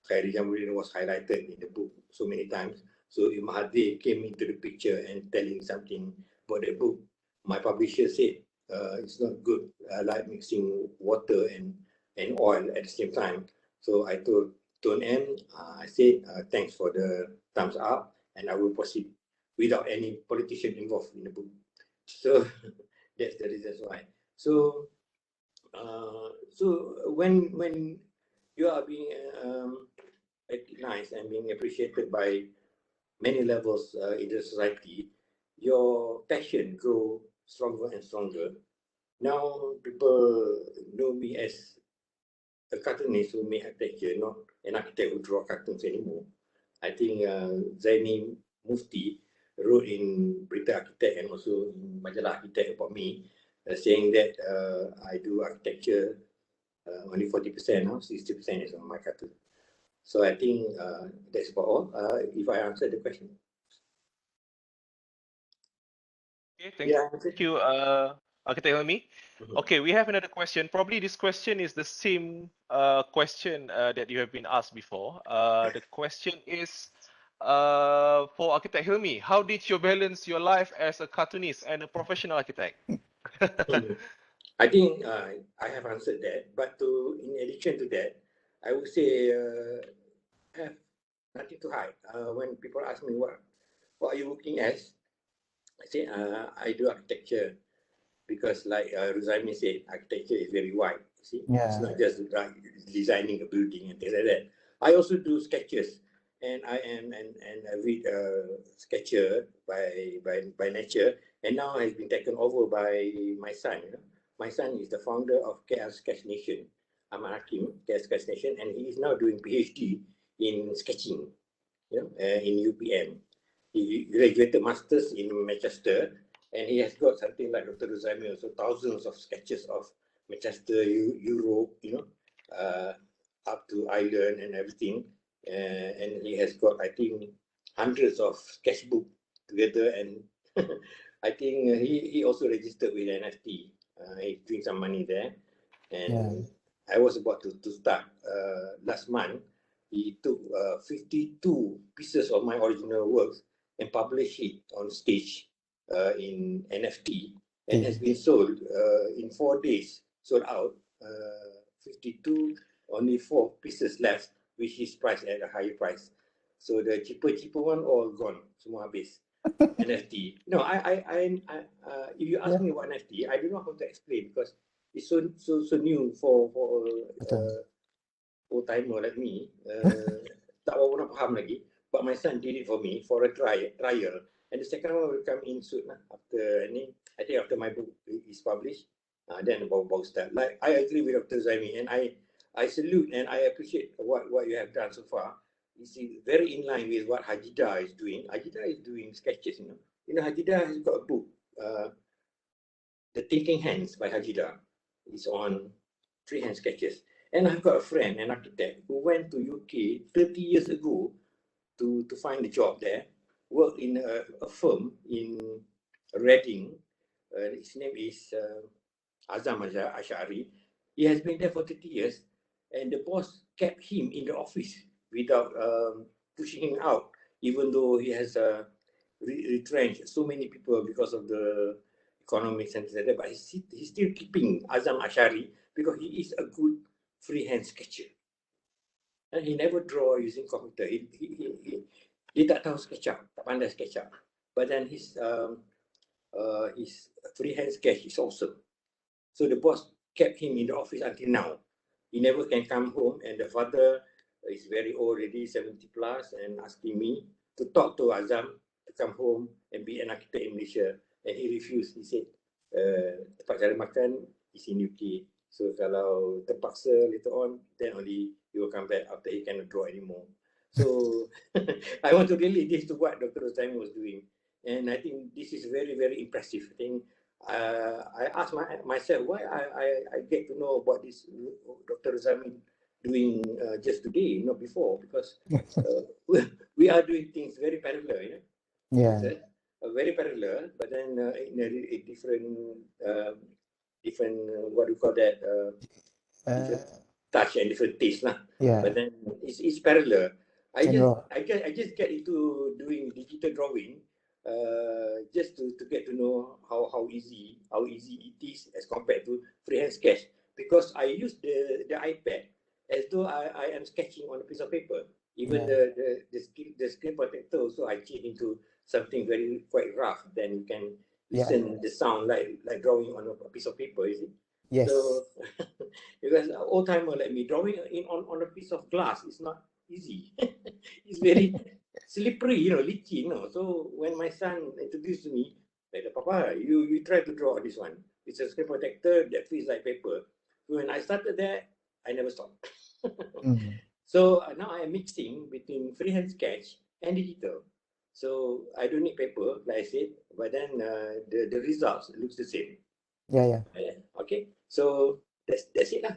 Khairi Jamudin was highlighted in the book so many times. So if Mahathir came into the picture and telling something about the book, my publisher said it's not good, like mixing water and and oil at the same time. So I told Tun M, I said, thanks for the thumbs up, and I will proceed without any politician involved in the book. So that's the reason why. So when you are being recognized and being appreciated by many levels in the society, your passion grow stronger and stronger. Now people know me as a cartoonist who make architecture, not an architect who draw cartoons anymore. I think Zaini Mufti wrote in Berita Architect and also in Majalah Architect about me, saying that I do architecture only 40% now, 60% is on my cartoon. So I think that's about all. If I answered the question. Okay, thank you, Architect Helmi. Okay, we have another question. Probably this question is the same question that you have been asked before. The question is for Architect Helmi, how did you balance your life as a cartoonist and a professional architect? I think I have answered that, but in addition to that, I would say have nothing to hide. When people ask me what are you working as, I say I do architecture, because like Ruzaimi said, architecture is very wide. See, it's not just like designing a building and things like that. I also do sketches, and I am an avid sketcher by nature, and now has been taken over by my son. You know, my son is the founder of KL Sketch Nation. I'm an Hakim, KL Sketch Nation, and he is now doing PhD in sketching. You know, in UPM. He graduated masters in Manchester, and he has got something like Dr. Ruzaimi, also thousands of sketches of Manchester, Europe, you know, up to Ireland and everything. And he has got, I think, hundreds of sketchbook together, and I think he also registered with NFT. He's doing some money there, and I was about to start last month. He took 52 pieces of my original works and published it on stage in NFT, and has been sold in 4 days, sold out. 52, only 4 pieces left, which is priced at a higher price. So the cheaper one all gone, semua habis. NFT. No, if you ask me about NFT, I don't know how to explain, because it's so new for old timer like me. Tak berapa nak faham lagi. But my son did it for me for a trial. And the second one will come in soon after ni. I think after my book is published, then baru start. Like I agree with Dr. Zaimi, and I salute and I appreciate what you have done so far. It's very in line with what Hajida is doing. Hajida is doing sketches, you know. You know, Hajida has got a book, The Thinking Hands by Hajida. It's on freehand sketches. And I've got a friend, an architect, who went to UK 30 years ago to find a job there, worked in a firm in Reading. His name is Azam Ashari. He has been there for 30 years, and the boss kept him in the office without pushing him out, even though he has retrenched so many people because of the economics and things like that. But he's still keeping Azam Ashari because he is a good freehand sketcher. And he never draw using computer. Dia tak tahu SketchUp, tak pandai SketchUp. But then his freehand sketch is awesome. So the boss kept him in the office until now. He never can come home, and the father is very old already, 70 plus, and asking me to talk to Azam to come home and be an architect in Malaysia. And he refused. He said, tempat cari makan is in UK. So kalau terpaksa later on, then only he will come back after he cannot draw anymore. So I want to relate this to what Dr. Ruzaimi was doing. And I think this is very, very impressive. I think I asked myself why I get to know about this Dr. Ruzaimi doing just today, not before, because we are doing things very parallel, you know? Yeah. Very parallel, but then in a different what do you call that? Different touch and different taste lah. Yeah. But then it's parallel. I just get into doing digital drawing, just to get to know how easy it is as compared to freehand sketch. because I use the iPad as though I am sketching on a piece of paper. Even the screen protector also I change into something quite rough. Then you can listen the sound like drawing on a piece of paper, you see. Yes. So because old timer like me, drawing on a piece of glass is not easy. It's very slippery, lichy, So when my son introduced to me, like, Papa, you try to draw this one. It's a screen protector that feels like paper. So when I started there, I never stopped. So now I am mixing between freehand sketch and digital. So I don't need paper, like I said, but then the results looks the same. Yeah. Okay, so that's it lah.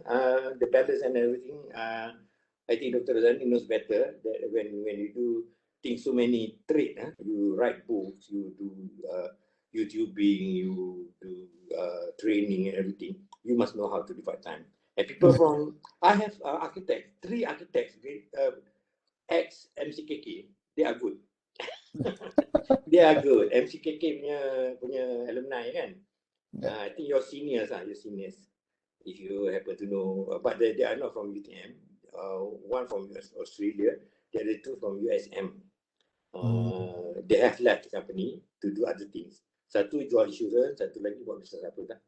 The balance and everything. I think Dr. Razani knows better that when you do things so many trade, you write books, you do YouTubing, you do training and everything. You must know how to divide time. And people from I have architects, 3 architects, ex-MCKK, they are good. They are good. MCKK punya alumni kan. I think your seniors if you happen to know, but they are not from UTM. One from Australia, the other 2 from USM. They have left the company to do other things. Satu jual insurance, satu lagi buat bisnes apa tak.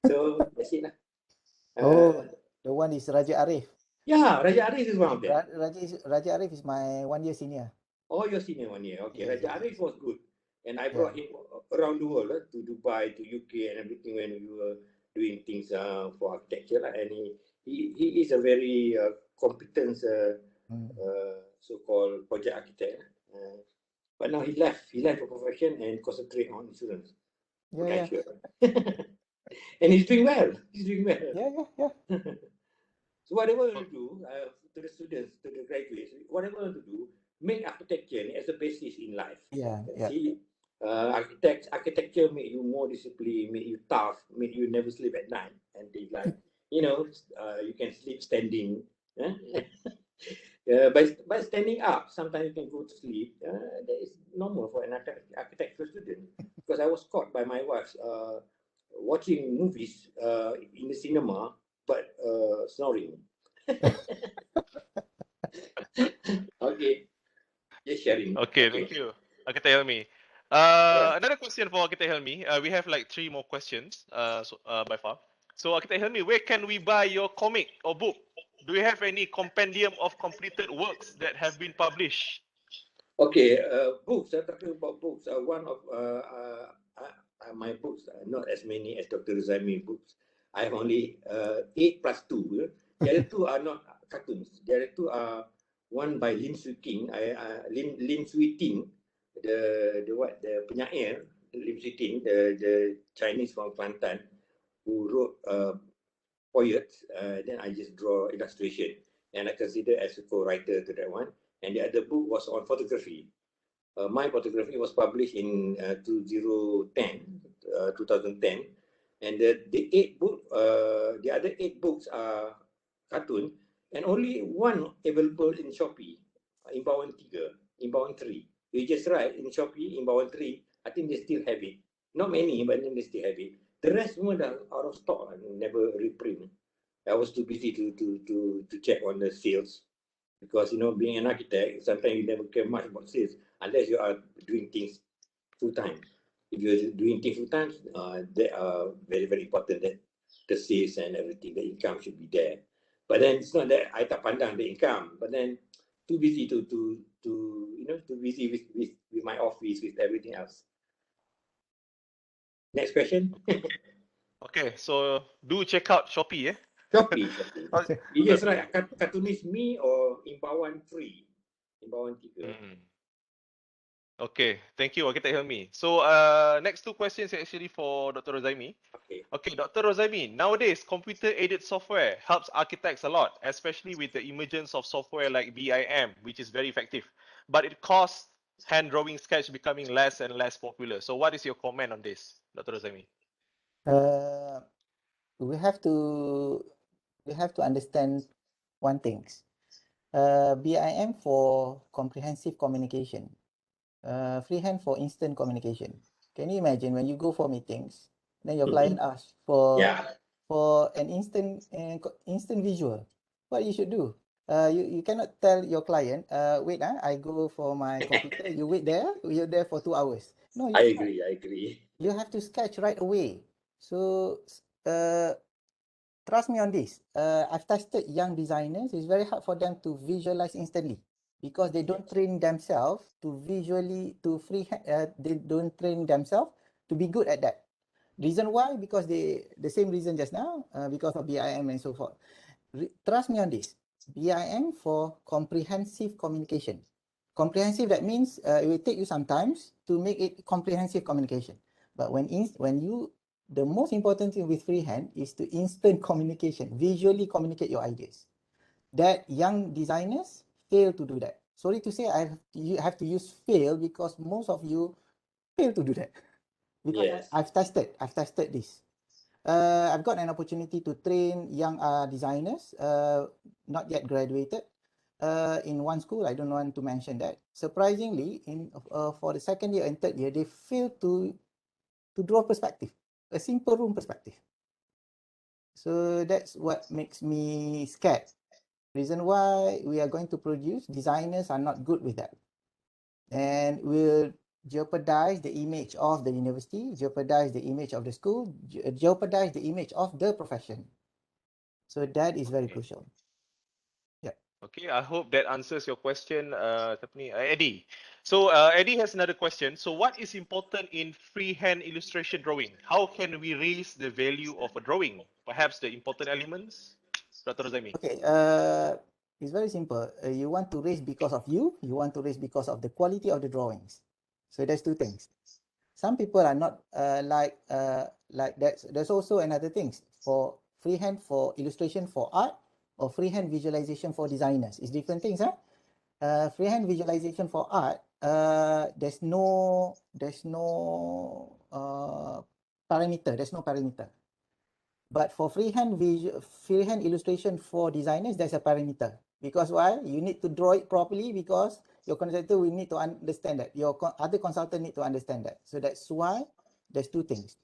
So that's it lah. The one is Raja Arif. Yeah, Raja Arif is one of them. Raja Arif is my 1 year senior. Oh, your senior 1 year. Okay, Raja Arif was good. And I brought him around the world, to Dubai, to UK and everything when we were doing things for architecture. And he is a very competent so-called project architect. But now he left the profession and concentrate on insurance. Yeah. And he's doing well. Yeah. So whatever you do to the students, to the graduates, whatever you do, make architecture as a basis in life. Yeah. See, architecture make you more disciplined, make you tough, make you never sleep at night, and things like, you can sleep standing. By standing up, sometimes you can go to sleep. That is normal for an architectural student. Because I was caught by my wife watching movies in the cinema, but snoring. Okay, just sharing. Okay, thank you, Architect Helmi. Another question for Architect Helmi. We have like 3 more questions by far. So Architect Helmi, where can we buy your comic or book? Do you have any compendium of completed works that have been published? Okay, books. Talking about books. One of my books, not as many as Dr. Razami books. I have only 8 plus 2. The other 2 are not cartoons. The other 2 are one by Lim Swee King, Lim Swee Ting, the penyair, Lim Swee Ting, the Chinese from Kelantan, who wrote poets. Then I just draw illustration, and I consider as a co-writer to that one. And the other book was on photography. My photography was published in 2010, and the other 8 books are cartoon, and only 1 available in Shopee, Imbauan 3, Imbauan 3. You just write in Shopee, Imbauan 3. I think they still have it. Not many, but then they still have it. The rest semua dah out of stock and never reprint. I was too busy to check on the sales, because being an architect, sometimes you never care much about sales unless you are doing things full time. If you're doing things full time, they are very, very important that the sales and everything, the income should be there. But then it's not that I tak pandang the income, but then too busy to busy with my office, with everything else. Next question. Okay, so do check out Shopee, Shopee. You just write cartoonist me or Imbauan 3, Imbauan 3. Okay, thank you, Architect Helmi. So next 2 questions are actually for Dr. Rozaimi. Okay, Dr. Rozaimi, nowadays computer-aided software helps architects a lot, especially with the emergence of software like BIM, which is very effective. But it caused hand drawing sketch becoming less and less popular. So what is your comment on this, Dr. Rozaimi? We have to understand one thing. BIM for comprehensive communication, freehand for instant communication. Can you imagine when you go for meetings, then your client asks for for an instant visual, what you should do? You cannot tell your client, wait, I go for my computer, you wait there, you're there for 2 hours. No, you I can't. agree. You have to sketch right away. So trust me on this. I've tested young designers. It's very hard for them to visualize instantly because they don't train themselves to they don't train themselves to be good at that. Reason why? Because the same reason just now, because of BIM and so forth. Trust me on this. BIM for comprehensive communication. Comprehensive, that means it will take you some time to make it comprehensive communication. But the most important thing with freehand is to instant communication, visually communicate your ideas. That young designers fail to do that. Sorry to say, you have to use fail because most of you fail to do that. Because Yes. I've tested this. I've got an opportunity to train young designers, not yet graduated, in one school. I don't want to mention that. Surprisingly, for the second year and third year, they failed to draw perspective, a simple room perspective. So that's what makes me scared. Reason why we are going to produce designers are not good with that, and will jeopardize the image of the university, jeopardize the image of the school, jeopardize the image of the profession. So that is very crucial. Yeah. Okay, I hope that answers your question, Eddie. So Eddie has another question. So what is important in freehand illustration drawing? How can we raise the value of a drawing? Perhaps the important elements? Dr. Rozaimi. Okay, it's very simple. You want to raise because of you want to raise because of the quality of the drawings. So there's two things. Some people are not like that. There's also another thing for freehand for illustration for art or freehand visualization for designers. It's different things, huh? Freehand visualization for art, there's no parameter. There's no parameter. But for freehand illustration for designers, there's a parameter. Because why? You need to draw it properly because your contractor will need to understand that. Your other consultant need to understand that. So that's why there's two things.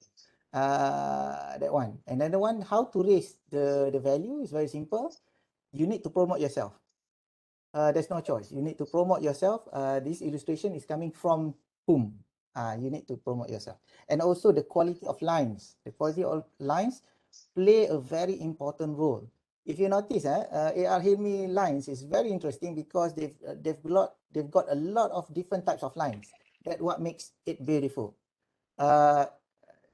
That one. Another one, how to raise the value is very simple. You need to promote yourself. There's no choice. You need to promote yourself. This illustration is coming from whom? You need to promote yourself. And also the quality of lines. The quality of lines play a very important role. If you notice, A.R. Hilmi lines is very interesting because they've got a lot of different types of lines. That's what makes it beautiful.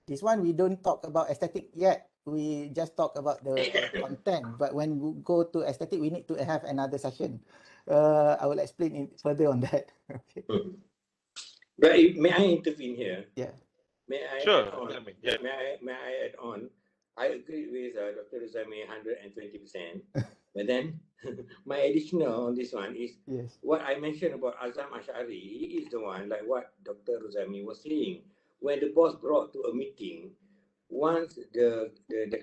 This one we don't talk about aesthetic yet. We just talk about the content. But when we go to aesthetic, we need to have another session. I will explain further on that. Okay. But may I intervene here? Yeah. May I sure. add on? Yeah. May I add on? I agree with Dr. Rozaimi 120%. But then my additional on this one is what I mentioned about Azam Ash'ari. He is the one, like what Dr. Rozaimi was saying. When the boss brought to a meeting, once the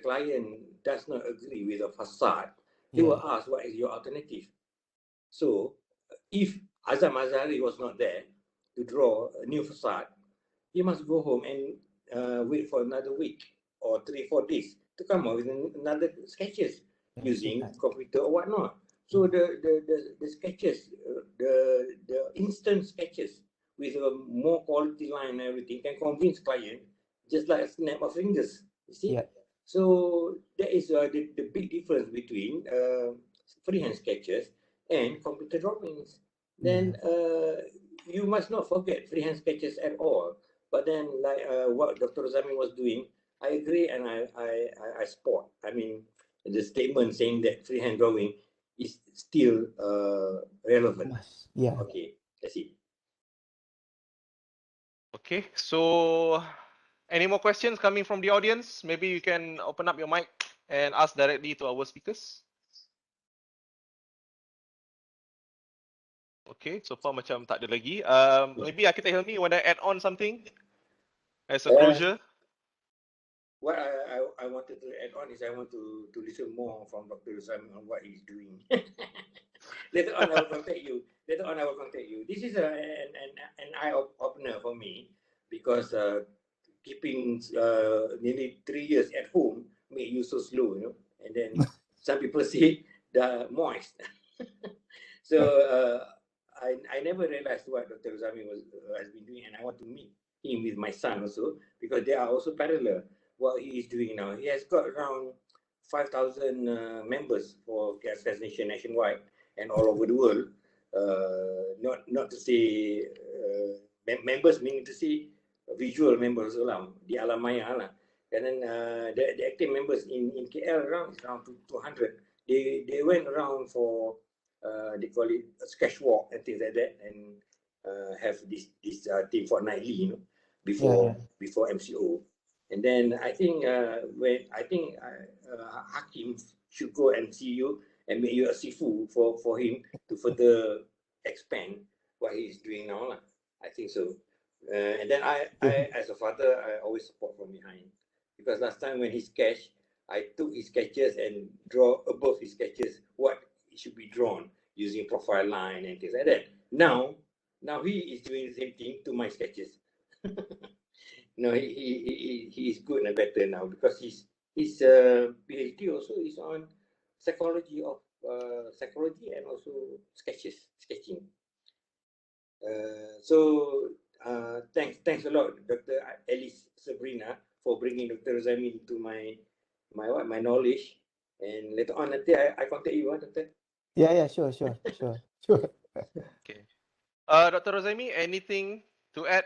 client does not agree with the facade, he will ask, what is your alternative? So if Azam Ash'ari was not there to draw a new facade, he must go home and wait for another week or 3-4 days to come up with another sketches using computer or whatnot. So the sketches, the instant sketches with a more quality line and everything can convince client just like a snap of fingers. You see? Yeah. So that is the big difference between freehand sketches and computer drawings. Then you must not forget freehand sketches at all. But then, like what Dr. Rozaimi was doing, I agree and I support. I mean, the statement saying that freehand drawing is still relevant. Yeah. Okay, that's it. Okay, so any more questions coming from the audience? Maybe you can open up your mic and ask directly to our speakers. Okay, so far macam tak ada lagi. Maybe Architect Helmi, you want to add on something as a closure? What I wanted to add on is I want to listen more from Dr. Rozaimi on what he's doing. Later on, I will contact you. This is an eye-opener for me because keeping nearly 3 years at home make you so slow, you know? And then some people say the moist. So I never realized what Dr. Ruzami has been doing, and I want to meet him with my son also, because they are also parallel what he is doing now. He has got around 5,000 members for 𝒂𝒄𝒄 Nation nationwide and all over the world. Not to say members, meaning to say visual members lah, di alam maya lah. And then the active members in KL around 200. They went around for they call it a sketch walk and things like that, and have this thing fortnightly, you know, before MCO. And then I think Hakim should go and see you and make you a sifu for him to further expand what he is doing now lah. I think so. And then I as a father, I always support from behind, because last time when he sketched, I took his sketches and draw above his sketches what should be drawn using profile line and things like that. Now he is doing the same thing to my sketches. No, he is good and better now, because his PhD also is on psychology and also sketching. So thanks a lot, Dr. Alice Sabrina, for bringing Dr. Ruzami into my knowledge. And later on, I contact you, Doctor. Yeah, sure. Okay. Dr. Ruzami, anything to add?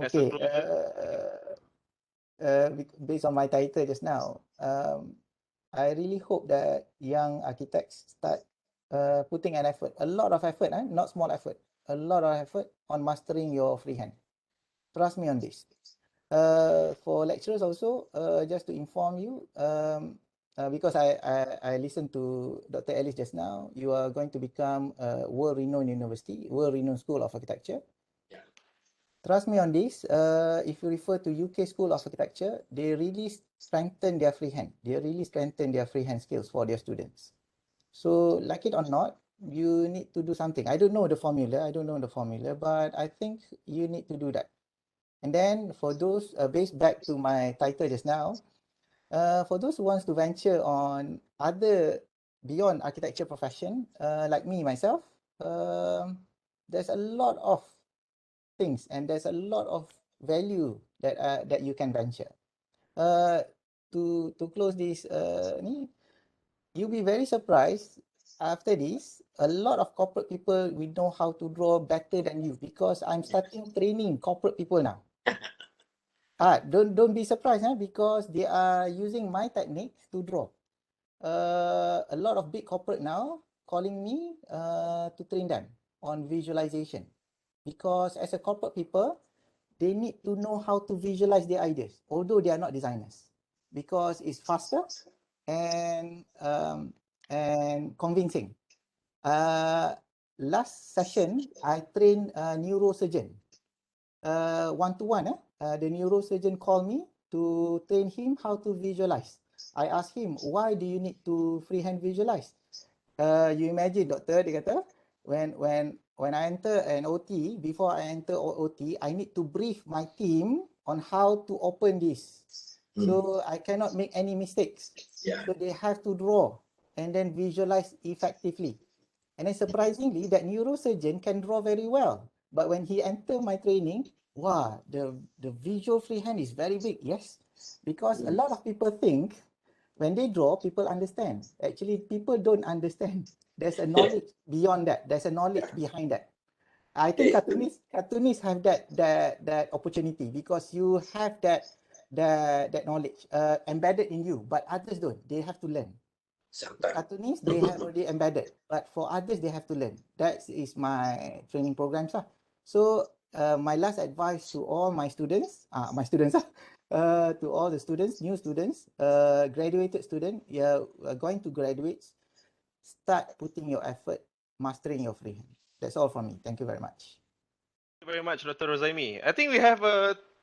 Okay. Based on my title just now, I really hope that young architects start putting an effort, a lot of effort, not small effort, a lot of effort on mastering your freehand. Trust me on this. For lecturers also, just to inform you, because I listened to Dr. Alice just now, you are going to become a world-renowned university, world-renowned school of architecture. Yeah. Trust me on this. If you refer to UK School of Architecture, they really strengthen their freehand. They really strengthen their freehand skills for their students. So, like it or not, you need to do something. I don't know the formula, but I think you need to do that. And then for those, based back to my title just now, for those who wants to venture on other beyond architecture profession, like me myself, there's a lot of things and there's a lot of value that you can venture. To close this, you'll be very surprised after this. A lot of corporate people will know how to draw better than you, because I'm starting training corporate people now. Don't be surprised, because they are using my techniques to draw. A lot of big corporate now calling me to train them on visualization, because as a corporate people, they need to know how to visualize their ideas, although they are not designers, because it's faster and convincing. Last session, I trained a neurosurgeon, one-to-one. The neurosurgeon called me to train him how to visualize. I asked him, why do you need to freehand visualize? You imagine, doctor, dia kata, when I enter an OT, before I enter OT, I need to brief my team on how to open this. So I cannot make any mistakes. Yeah. So they have to draw and then visualize effectively. And then surprisingly, that neurosurgeon can draw very well. But when he entered my training, wow, the visual freehand is very big. Yes, because a lot of people think when they draw, people understand. Actually, people don't understand. There's a knowledge beyond that. There's a knowledge behind that. I think cartoonists have that opportunity, because you have that knowledge embedded in you, but others don't. They have to learn. Sometimes. Cartoonists, they have already embedded, but for others, they have to learn. That is my training programs. So my last advice to all my students, to all the students, new students, graduated students, going to graduate, start putting your effort, mastering your freehand. That's all from me. Thank you very much. Thank you very much, Dr. Ruzami. I think we have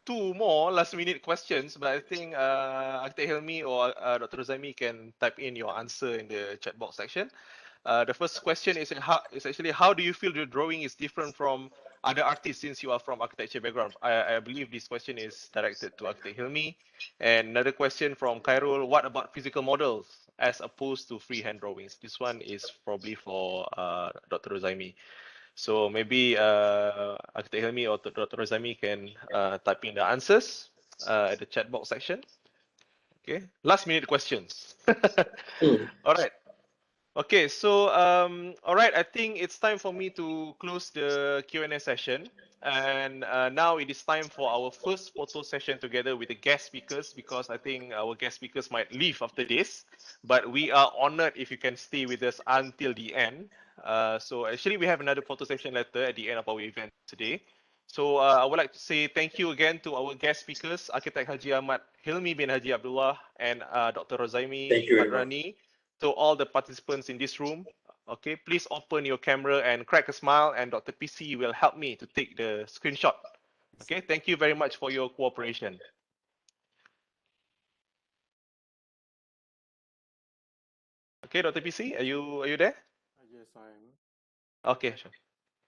two more last-minute questions, but I think Architect Helmi or Dr. Ruzami can type in your answer in the chat box section. The first question is actually, how do you feel your drawing is different from other artists, since you are from architecture background? I believe this question is directed to Architect Hilmi. And another question from Khairul, what about physical models as opposed to freehand drawings? This one is probably for Dr. Rozaimi. So maybe Architect Hilmi or Dr. Rozaimi can type in the answers at the chat box section. Okay, last minute questions. All right. Okay, so all right, I think it's time for me to close the Q&A session. And now it is time for our first photo session together with the guest speakers, because I think our guest speakers might leave after this. But we are honored if you can stay with us until the end. So actually, we have another photo session later at the end of our event today. So I would like to say thank you again to our guest speakers, Architect Haji Ahmad Hilmi bin Haji Abdullah and Dr. Rozaimi Madrani. To all the participants in this room, okay, please open your camera and crack a smile, and Dr. PC will help me to take the screenshot. Okay, thank you very much for your cooperation. Okay, Dr. PC, are you there? Yes, I am. Okay, sure.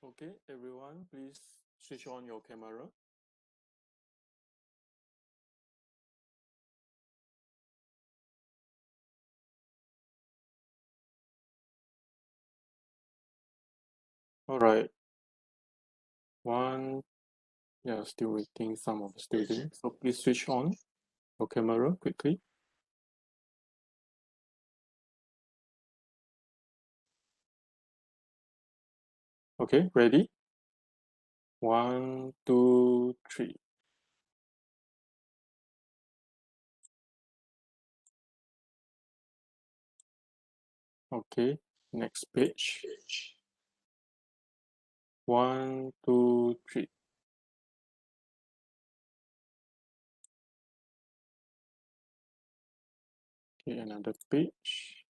Okay, everyone, please switch on your camera. All right. Still waiting some of the students. So please switch on your camera quickly. Okay, ready? 1, 2, 3. Okay, next page. 1, 2, 3. Okay, another page.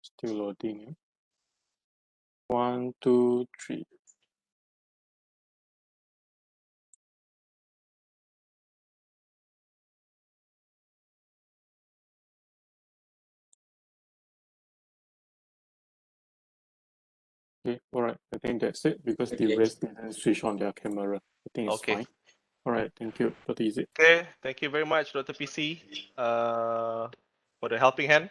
Still loading. Eh? 1, 2, 3. Okay, all right. I think that's it because the rest didn't switch on their camera. I think it's fine. All right, thank you. Dr. Izzet. Okay, thank you very much, Dr. PC, for the helping hand.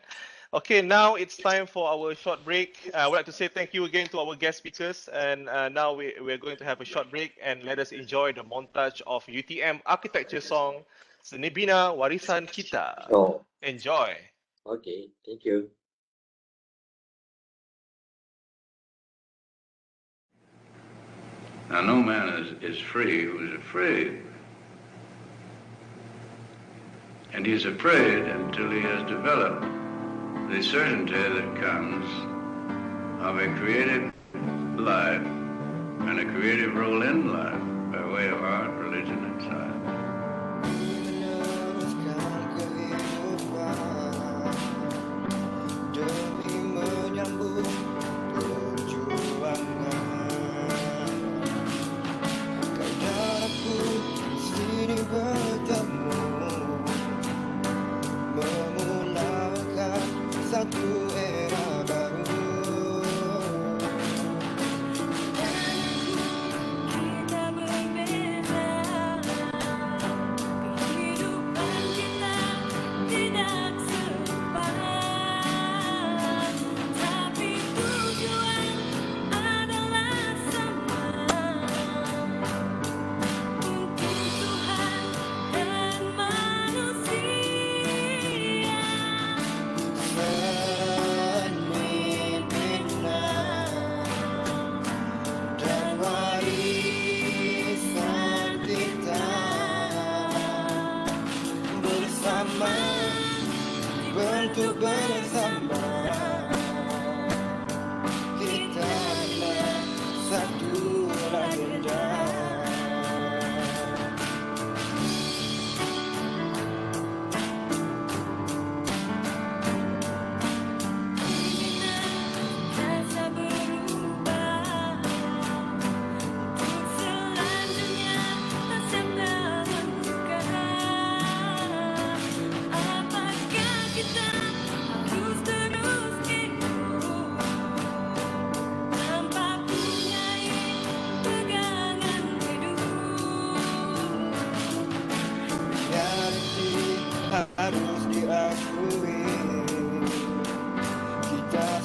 Okay, now it's time for our short break. I would like to say thank you again to our guest speakers. And now we're going to have a short break, and let us enjoy the montage of UTM architecture song, Senibina Warisan Kita. Oh. Enjoy. Okay, thank you. Now, no man is free who is afraid. And he's afraid until he has developed the certainty that comes of a creative life and a creative role in life by way of art, religion, and science.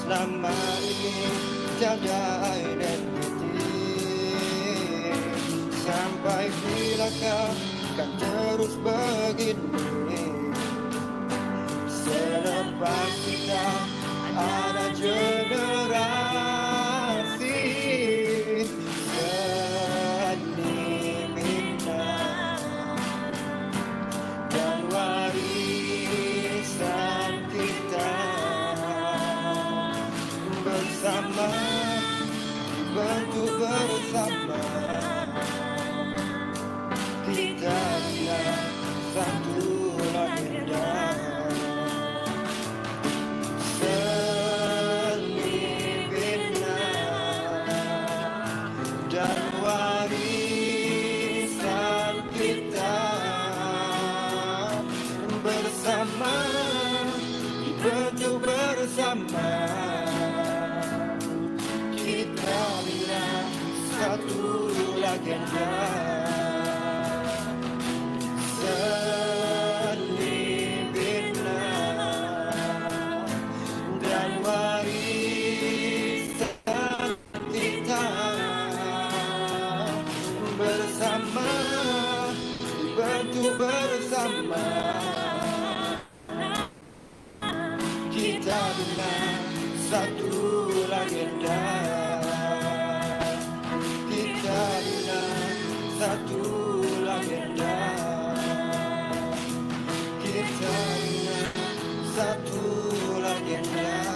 selama ini tiada identiti. Sampai bilakah kan terus begini? Selepas kita ada generasi seni minat dan warisan kita bersama, dibantu bersama. Kita adalah satu legenda seni bina dan warisan kita bersama, dibantu bersama. Kita adalah satu legenda seni bina dan warisan kita bersama, dibantu bersama. Kita adalah satu legenda. Kita adalah satu legenda. Kita adalah satu legenda.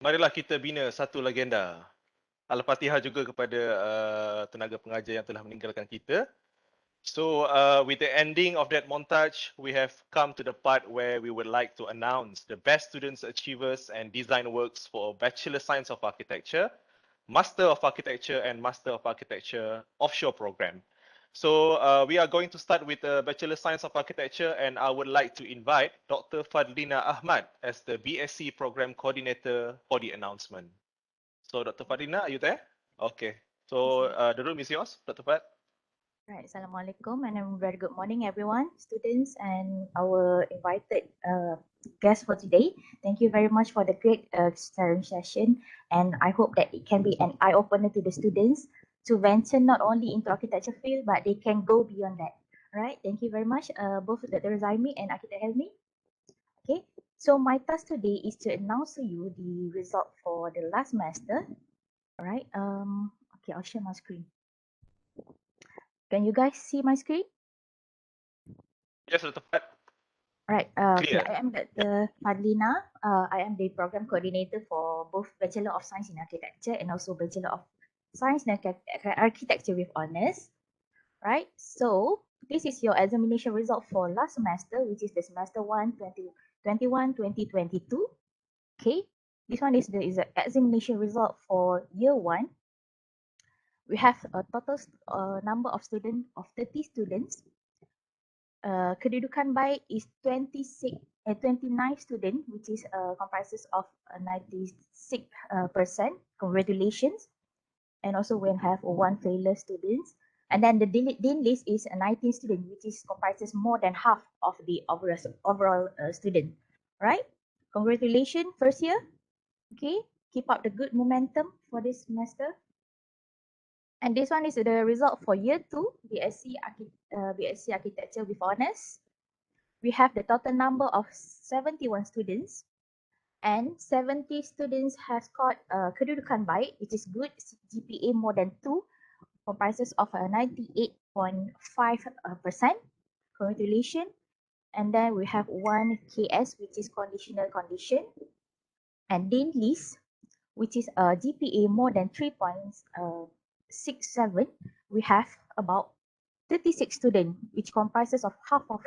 Marilah kita bina satu legenda. Al-Fatihah juga kepada tenaga pengajar yang telah meninggalkan kita. So with the ending of that montage, we have come to the part where we would like to announce the best students, achievers and design works for Bachelor Science of Architecture, Master of Architecture and Master of Architecture offshore program. So we are going to start with the Bachelor Science of Architecture, and I would like to invite Dr. Fadlina Ahmad as the BSc Program Coordinator for the announcement. So Dr. Fadlina, are you there? Okay. So the room is yours, Dr. Fad. Right, Assalamualaikum and a very good morning everyone, students and our invited guests for today. Thank you very much for the great sharing session, and I hope that it can be an eye-opener to the students to venture not only into architecture field, but they can go beyond that. Right, thank you very much, both Dr. Ruzaimi and Architect Helmi. Okay, so my task today is to announce to you the result for the last semester. All right, okay, I'll share my screen. Can you guys see my screen? Yes, Dr. Fad. Right. Okay, I am Dr. Fadlina. I am the program coordinator for both Bachelor of Science in Architecture and also Bachelor of Science in Architecture with Honours. Right. So this is your examination result for last semester, which is the semester 1, 2021-2022. Okay. This one is the examination result for year 1. We have a total number of students of 30 students. Kedudukan baik is 29 students, which is comprises of 96%. Congratulations. And also we have 1 failure students. And then the dean list is 19 students, which is comprises more than half of the overall student. Right? Congratulations, first year. Okay, keep up the good momentum for this semester. And this one is the result for year 2, BSc Architecture with Honours. We have the total number of 71 students, and 70 students have scored kedudukan baik, which is good, GPA more than 2, comprises of 98.5%. Congratulations. And then we have 1 KS, which is conditional condition, and dean list, which is a GPA more than 3.67. We have about 36 students, which comprises of half of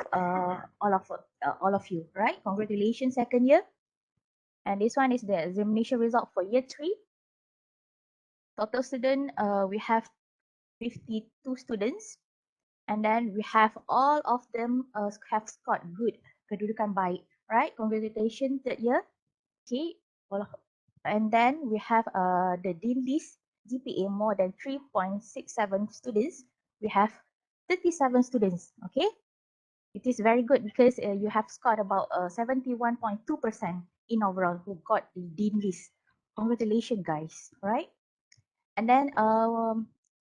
all of you, right? Congratulations, second year. And this one is the examination result for year 3. Total student, we have 52 students, and then we have all of them have scored good, kedudukan baik, right? Congratulations, third year. Okay, and then we have the dean list GPA more than 3.67 students. We have 37 students. Okay, it is very good because you have scored about 71.2% in overall who got the dean list. Congratulations, guys. Right, and then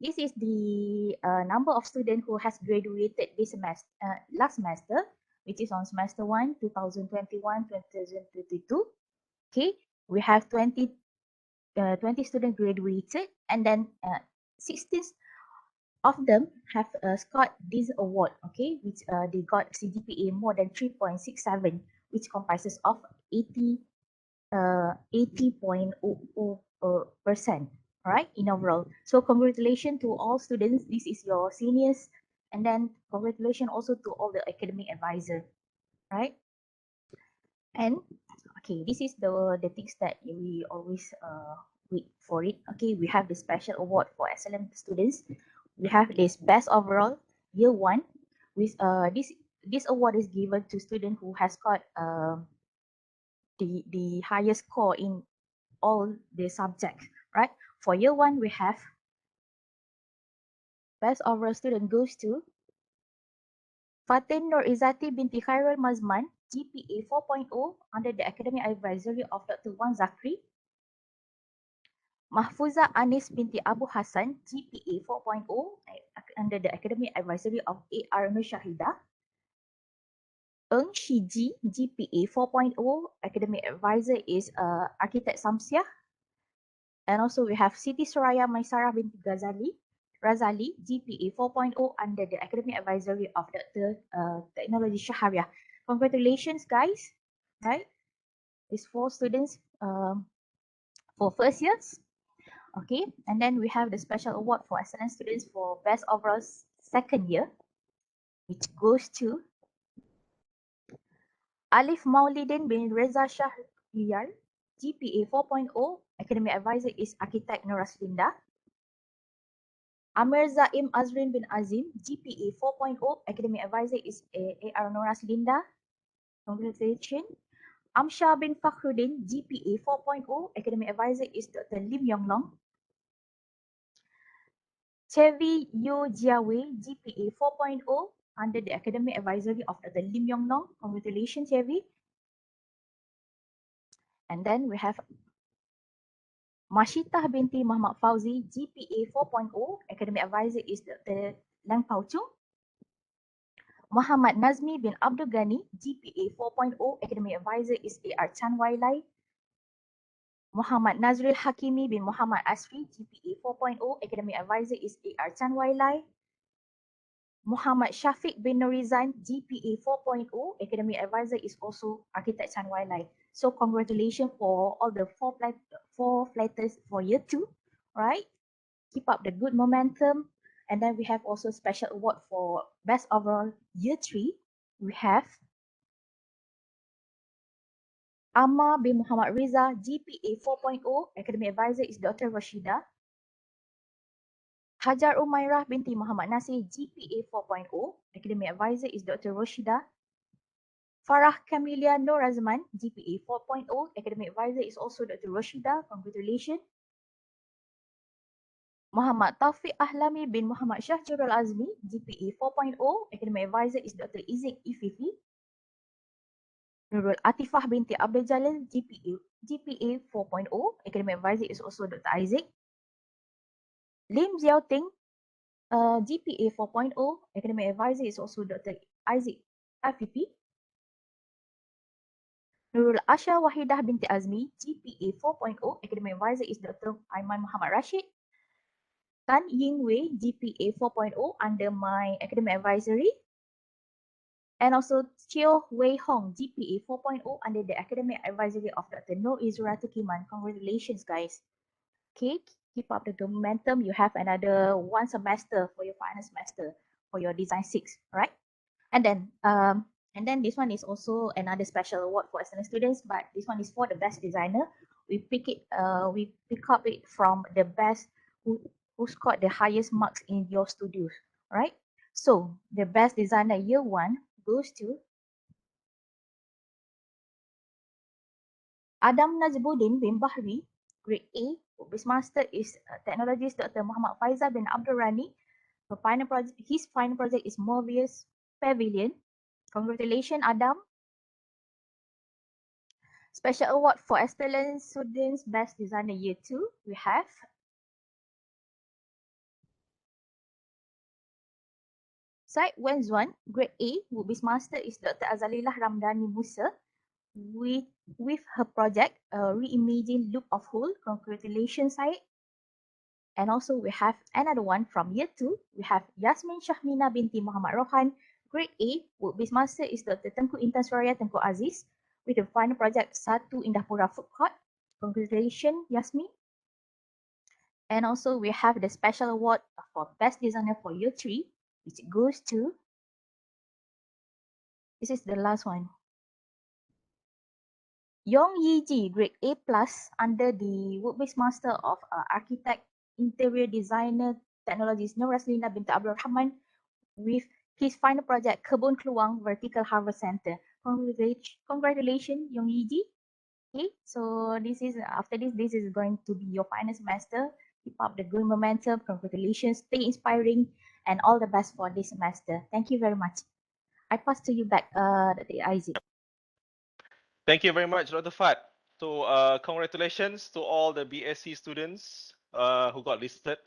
this is the number of students who has graduated this semester, last semester, which is on semester 1, 2021-2022. Okay, we have 20 students graduated, and then 16 of them have scored this award, okay, which they got CGPA more than 3.67, which comprises of 80.00%, right, in overall. So congratulations to all students. This is your seniors, and then congratulations also to all the academic advisor, right? And okay, this is the things that we always wait for it. Okay, we have the special award for excellent students. We have this best overall year 1, with this award is given to student who has got the highest score in all the subjects, right? For year 1, we have best overall student goes to Fatin Nur Izzati binti Khairul Mazman, GPA 4.0 under the academic advisory of Dr. Wan Zakri. Mahfuza Anis binti Abu Hassan, GPA 4.0 under the academic advisory of AR Nur Shahida. Eng Shiji, GPA 4.0, academic advisor is Architect Samsiah. And also we have Siti Suraya Maisarah binti Razali, GPA 4.0 under the academic advisory of Dr. Technology Shahariah. Congratulations, guys, right? These 4 students for first years. Okay, and then we have the special award for excellent students for best overall second year, which goes to Alif Maulidin bin Reza Shahriyar, GPA 4.0, academic advisor is Architect Noraslinda. Amir Zaim Azrin bin Azim, GPA 4.0, academic advisor is AR Noraslinda. Congratulations. Amsha bin Fakhruddin, GPA 4.0, academic advisor is Dr. Lim Yonglong. 𝐏𝐫𝐬𝐤𝐢, GPA 4.0 under the academic advisory of Dr. Lim Yonglong. Congratulations, 𝐏𝐫𝐬. And then we have Mashitah binti Muhammad Fauzi, GPA 4.0, academic advisor is Dr. Lang Pao Chung. Muhammad Nazmi bin Abdul Ghani, GPA 4.0, academic advisor is AR Chan Wai Lai. Muhammad Nazrul Hakimi bin Muhammad Asri, GPA 4.0, academic advisor is AR Chan Wai Lai. Muhammad Shafiq bin Nurizan, GPA 4.0, academic advisor is also Architect Chan Wai Lai. So congratulations for all the four flighters for year 2, right? Keep up the good momentum. And then we have also special award for best overall year 3. We have Amma bin Muhammad Riza, GPA 4.0, academic advisor is Dr. Rashida. Hajar Umairah binti Muhammad Nasir, GPA 4.0, academic advisor is Dr. Rashida. Farah Kamilia Nur Azman, GPA 4.0, academic advisor is also Dr. Rashida. Congratulations. Muhammad Taufiq Ahlami bin Muhammad Shahjurul Azmi, GPA 4.0, academic advisor is Dr. 𝐻𝐫𝒂𝒃. Nurul Atifah binti Abdul Jalil, GPA 4.0, academic advisor is also Dr. 𝐈𝒧𝒏𝒄𝒊. Lim Xiao Ting, GPA 4.0, academic advisor is also Dr. 𝐈𝒧𝒂𝒃. Nurul Asha Wahidah binti Azmi, GPA 4.0, academic advisor is Dr. Aiman Muhammad Rashid. Tan Ying Wei, GPA 4.0 under my academic advisory. And also Cheo Wei Hong, GPA 4.0 under the academic advisory of Dr. Noor Izuratul Kiman. Congratulations, guys. Okay, keep up the momentum. You have another 1 semester for your final semester. for your design 6, right? And then this one is also another special award for excellent students, but this one is for the best designer. We pick up it from the best who scored the highest marks in your studios, right? So the best designer year 1 goes to Adam Nazbuddin bin Bahri, grade A. His master is technologist Dr. Muhammad Faizal bin Abdul Rani. His final project is Mobius Pavilion. Congratulations, Adam. Special award for excellent students, best designer year 2. We have Said Wenzwan, grade A. His master is Dr. Azalilah Ramdhani Musa. With her project, Reimagine Loop of Hole. Congratulations, Said. And also we have another one from year 2. We have Yasmin Shahmina binti Muhammad Rohan, grade A. His master is Dr. Tengku Intan Suraya Tengku Aziz. With the final project, Satu Indahpura Food Court. Congratulations, Yasmin. And also we have the special award for best designer for year 3, which goes to, this is the last one, 𝐎𝐞𝐳, grade A+, under the work-based master of architect, interior designer, technologist Nur Raslina bint Abdul Rahman, with his final project, Kebun Keluang Vertical Harvest Center. Congratulations, 𝐎𝐞𝐳. Okay, so this is, after this is going to be your final semester. Keep up the good momentum. Congratulations, stay inspiring, and all the best for this semester. Thank you very much. I pass to you back, Dr. Isaac. Thank you very much, Dr. Fat. So congratulations to all the BSc students who got listed.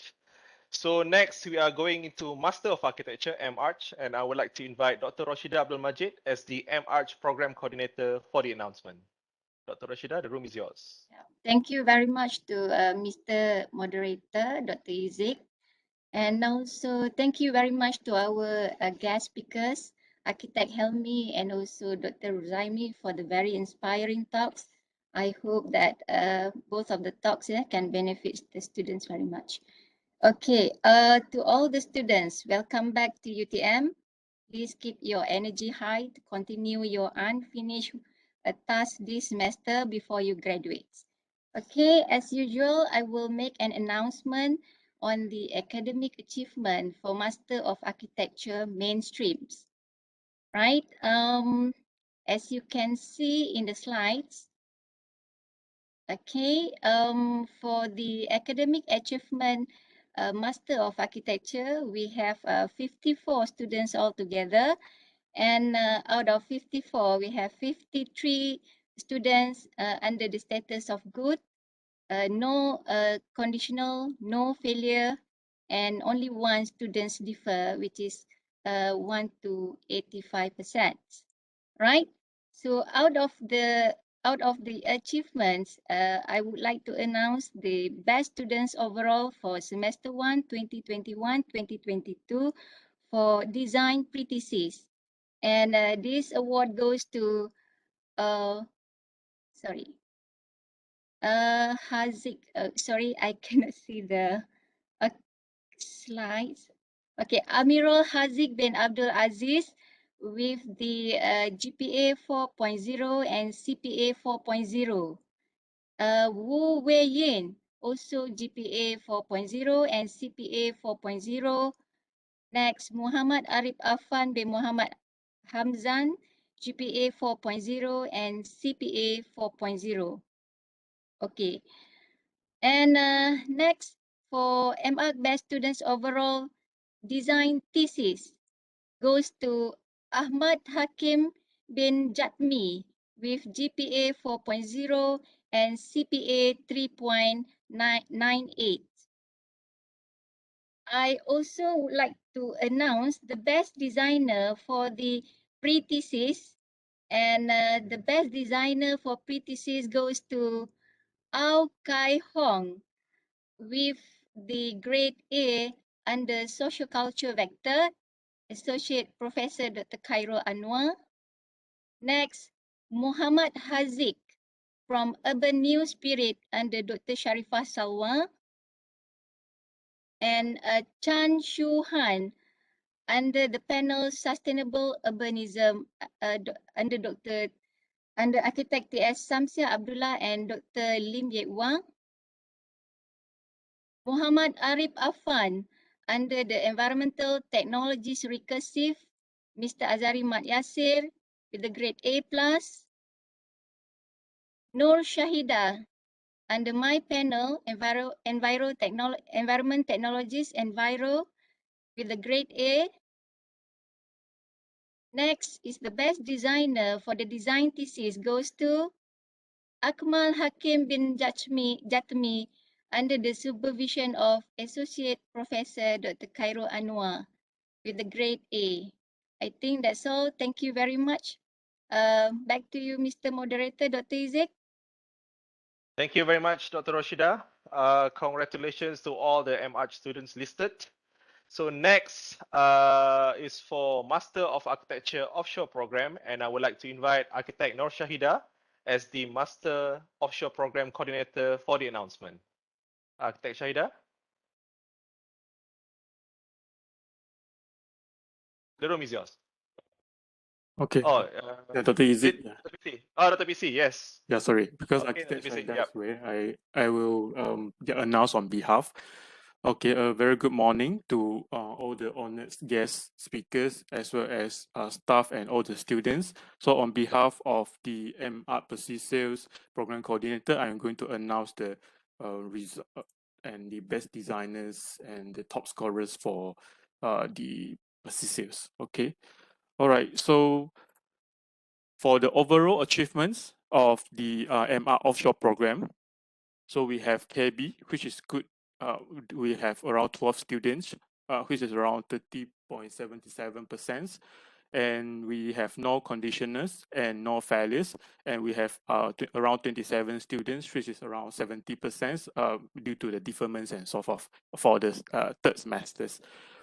So next we are going into Master of Architecture, M.Arch, and I would like to invite Dr. Rashida Abdul Majid as the M.Arch Program Coordinator for the announcement. Dr. Rashida, the room is yours. Thank you very much to Mr. Moderator, Dr. Isaac. And also thank you very much to our guest speakers, Architect Helmi and also Dr. Ruzaimi, for the very inspiring talks. I hope that both of the talks can benefit the students very much. Okay, to all the students, welcome back to UTM. Please keep your energy high to continue your unfinished task this semester before you graduate. Okay, as usual, I will make an announcement on the academic achievement for Master of Architecture mainstreams. Right? As you can see in the slides, okay, for the academic achievement Master of Architecture, we have 54 students altogether, and out of 54, we have 53 students under the status of good, no conditional, no failure, and only one students differ, which is 1 to 85%. Right? So out of the achievements, I would like to announce the best students overall for semester 1, 2021-2022 for design pre-thesis. And this award goes to, Haziq. Sorry, I cannot see the slides. Okay, Amirul Haziq bin Abdul Aziz with the GPA 4.0 and CPA 4.0. Wu Wei Yin, also GPA 4.0 and CPA 4.0. Next, Muhammad Arif Afan bin Muhammad Hamzan, GPA 4.0 and CPA 4.0. Okay. And next, for M.Arch Best Students Overall Design Thesis goes to Ahmad Hakim bin Jatmi with GPA 4.0 and CPA 3.98. I also would like to announce the best designer for the pre-thesis, and the best designer for pre-thesis goes to Ao Kai Hong with the grade A under Social Culture Vector, Associate Professor Dr. Khairul Anwar. Next, Muhammad Haziq from Urban New Spirit under Dr. Sharifah Salwa. And Chan Shu Han under the panel Sustainable Urbanism under Architect T.S. Samsia Abdullah and Dr. Lim Yek Wang. Muhammad Arif Afan under the Environmental Technologies Recursive, Mr. Azari Mat Yasir with the grade A+. Nur Shahida under my panel, Environment Technologies, Enviro with the grade A. Next is the best designer for the design thesis goes to Akmal Hakim bin Jatmi under the supervision of Associate Professor Dr. Khairul Anwar with the grade A. I think that's all. Thank you very much. Back to you, Mr. Moderator, Dr. Izzek. Thank you very much, Dr. Roshida. Congratulations to all the MArch students listed. So next is for Master of Architecture Offshore Program, and I would like to invite Architect Nur Shahida as the Master Offshore Program Coordinator for the announcement. Architect Shahida? The room is yours. Okay. Oh, yeah, Dr. Izzek. Dr. PC. Oh, Dr. PC, yes. Yeah, sorry, because Okay, Architect Dr. PC, Shahida yep. is away, I will announce on behalf. Okay, a very good morning to all the honoured guest speakers as well as staff and all the students. So on behalf of the 𝒂𝒏𝒂𝒃 Sales Program Coordinator, I'm going to announce the result and the best designers and the top scorers for the sales. Okay, all right. So for the overall achievements of the MR offshore program, so we have KB, which is good. We have around 12 students, which is around 30.77%. And we have no conditioners and no failures. And we have around 27 students, which is around 70% due to the deferments and so forth for the third semesters.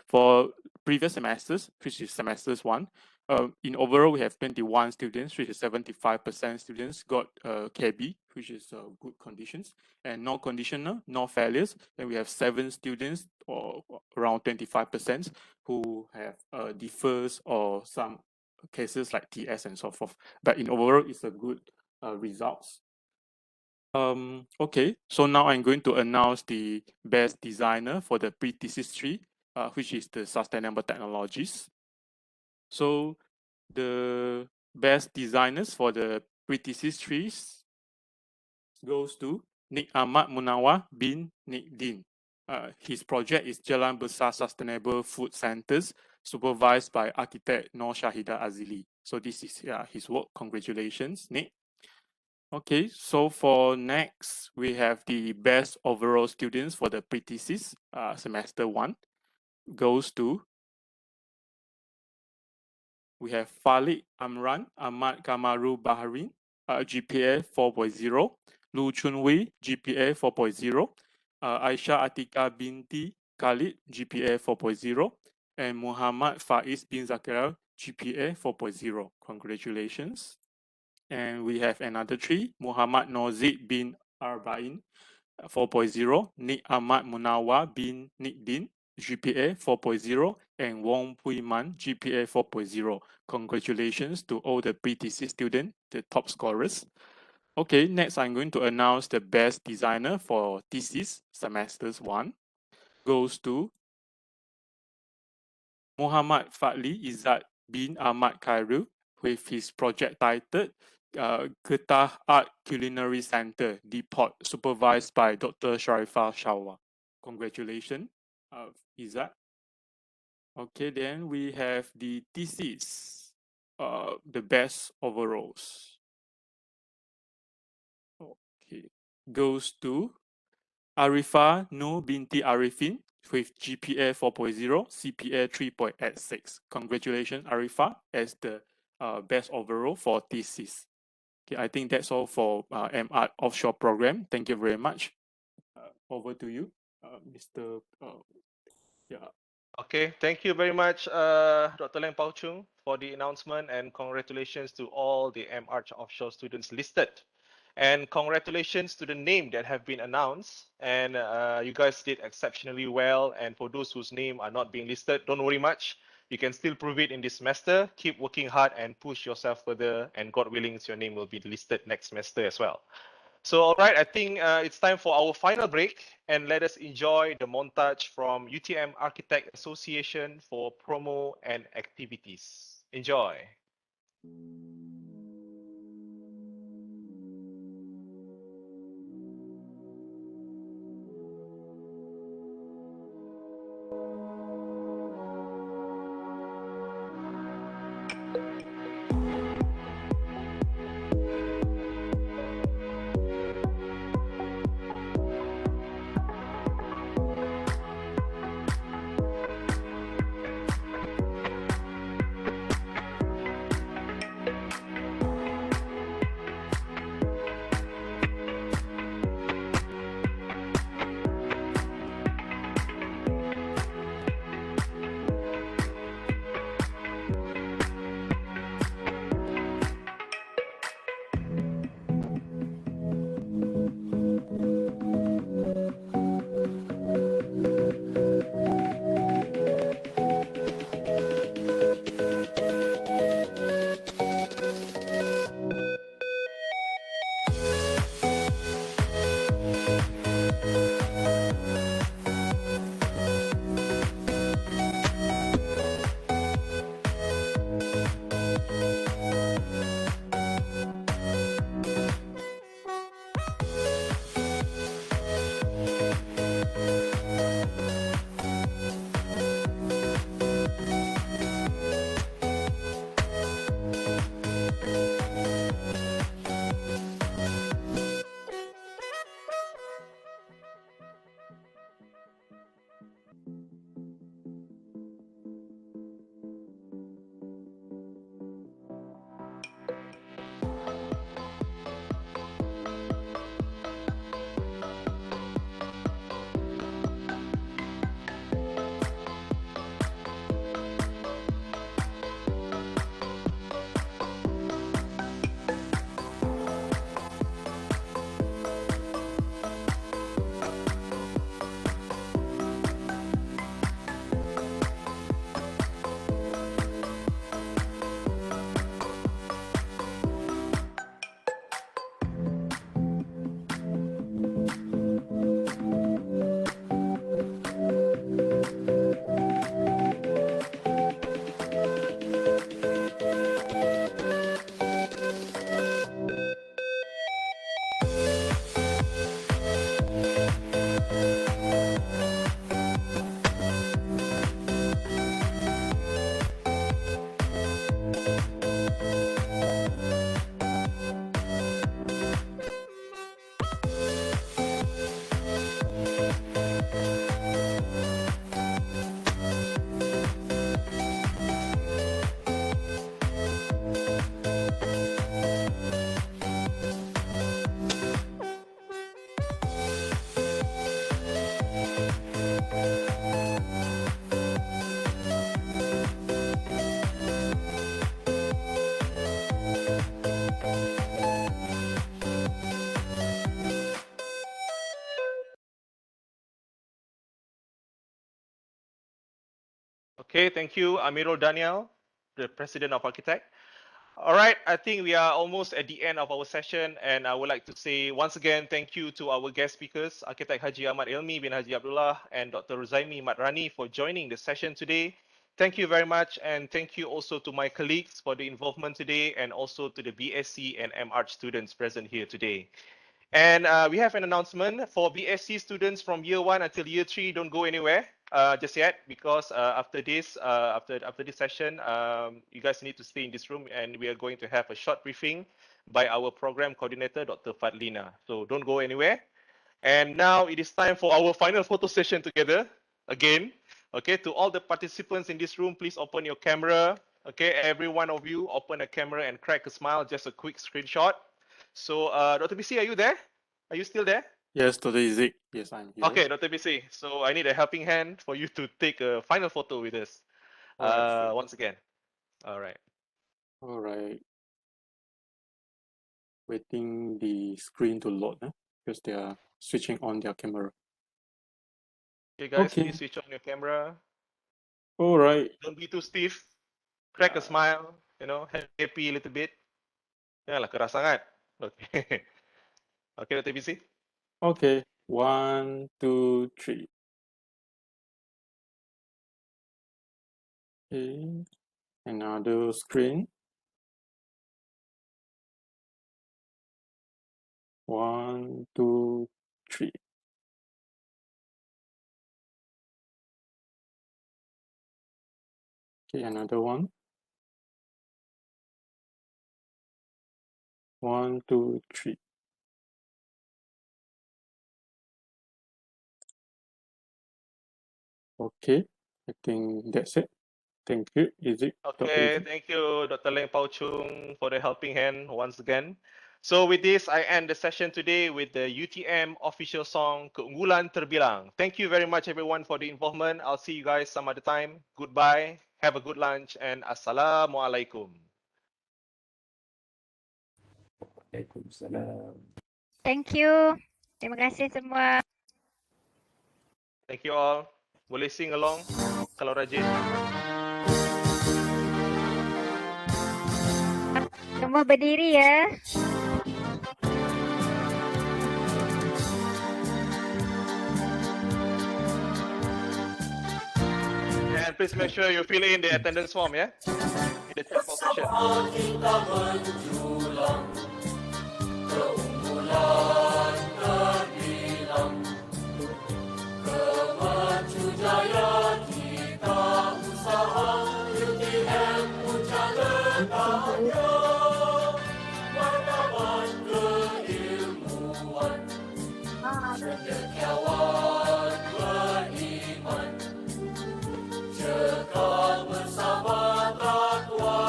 For previous semesters, which is semesters 1, in overall, we have 21 students, which is 75% students got KB, which is good conditions, and no conditioner, no failures. And we have 7 students, or around 25%, who have defers or some cases like TS and so forth. But in overall, it's a good results. Okay, so now I'm going to announce the best designer for the pre-thesis 3, which is the sustainable technologies. So the best designers for the pre-thesis 3 goes to Nik Ahmad Munawar bin Nik Din. His project is Jalan Besar Sustainable Food Centers, supervised by architect Nur Shahida Azili. So this is his work. Congratulations, Nick. Okay, so for next, we have the best overall students for the pre-thesis semester 1 goes to, we have Falik Amran Ahmad Kamaru Baharin, GPA 4.0, Lu Chunwei, GPA 4.0, Aisyah Atika binti Khalid, GPA 4.0, and Muhammad Faiz bin Zakir, GPA 4.0. Congratulations. And we have another 3, Muhammad Nozid bin Arba'in, 4.0, Nik Ahmad Munawar bin Nik Din, GPA 4.0, and Wong Pui Man, GPA 4.0. Congratulations to all the pre-thesis students, the top scorers. Okay, next I'm going to announce the best designer for thesis semesters 1 goes to Muhammad Fadli Izzat bin Ahmad Khairul with his project titled Kedah Art Culinary Center, Depot, supervised by Dr. Sharifah Shawwa. Congratulations, Izzat. Okay, then we have the thesis, the best overalls. Okay, goes to Arifah Nur binti Arifin with GPA 4.0, CPA 3.86. Congratulations, Arifah, as the best overall for thesis. Okay, I think that's all for MArch offshore program. Thank you very much. Over to you, Mr. Yeah. Okay, thank you very much, Dr. Leng Pao Chung, for the announcement, and congratulations to all the MArch offshore students listed. And congratulations to the name that have been announced. And you guys did exceptionally well. And for those whose name are not being listed, don't worry much. You can still prove it in this semester. Keep working hard and push yourself further, and God willing, your name will be listed next semester as well. So, all right, I think it's time for our final break, and let us enjoy the montage from UTM Architect Association for promo and activities. Enjoy. Okay, thank you, Amirul Daniel, the President of Architect. All right, I think we are almost at the end of our session, and I would like to say once again thank you to our guest speakers, Architect Haji Ahmad Ilmi bin Haji Abdullah and Dr. Ruzaimi Matrani for joining the session today. Thank you very much, and thank you also to my colleagues for the involvement today, and also to the BSc and MArch students present here today. And we have an announcement for BSc students from year 1 until year 3. Don't go anywhere just yet, because after this session, you guys need to stay in this room, and we are going to have a short briefing by our program coordinator, Dr. Fadlina. So don't go anywhere. And now it is time for our final photo session together again. Okay, to all the participants in this room, please open your camera. Okay, every one of you open a camera and crack a smile, just a quick screenshot. So, Dr. BC, are you there? Are you still there? Yes, Dr. Isaac. Yes, I'm here. Okay, Dr. BC. So I need a helping hand for you to take a final photo with us. All right, sure. Once again. All right. All right. Waiting the screen to load, because they are switching on their camera. Okay, guys, Okay. please switch on your camera. All right. Don't be too stiff. Crack a smile, you know, happy a little bit. Janganlah keras sangat. Okay. Okay, Dr. BC. Okay. 1, 2, 3. Okay. Another screen. 1, 2, 3. Okay, another one. 1, 2, 3. Okay, I think that's it. Thank you. Dr. Okay, Izzy. thank you, Dr. Leng Pao Chung, for the helping hand once again. So with this, I end the session today with the UTM official song, Keunggulan Terbilang. Thank you very much, everyone, for the involvement. I'll see you guys some other time. Goodbye, have a good lunch, and Assalamualaikum. Waalaikumsalam. Thank you. Terima kasih semua. Thank you all. Boleh sing along kalau rajin. Semua berdiri ya. And please make sure you fill in the attendance form, yeah? In the chat box section. Kita menjulang keunggulan terbilang, kemaju jaya kita usaha UTM puncak letaknya, martabat keilmuan, cendekiawan beriman, cekal bersama takwa,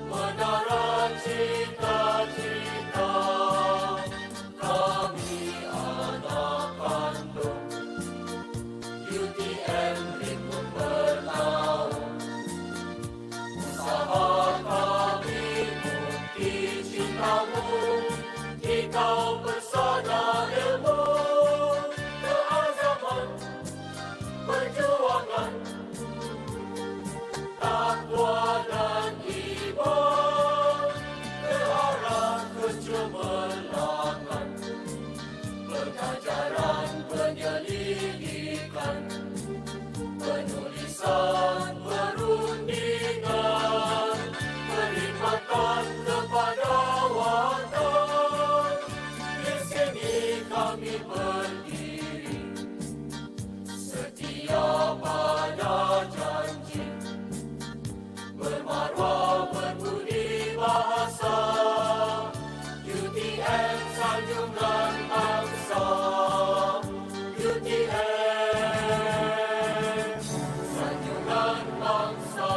menara cita-cita, kami anak kandung UTM Ripun bernaung, usaha kami bukti cintamu, kikau persada ilmu, keazaman, perjuangan, takwa dan iman, ke arah kecemerlangan, pengajaran penyelidikan, penulisan perundingan, perkhidmatan kepada watan, di sini kami berdiri, setia pada janji, bermaruah berbudi bahasa, UTM sanjungan bangsa, UTM sanjungan bangsa.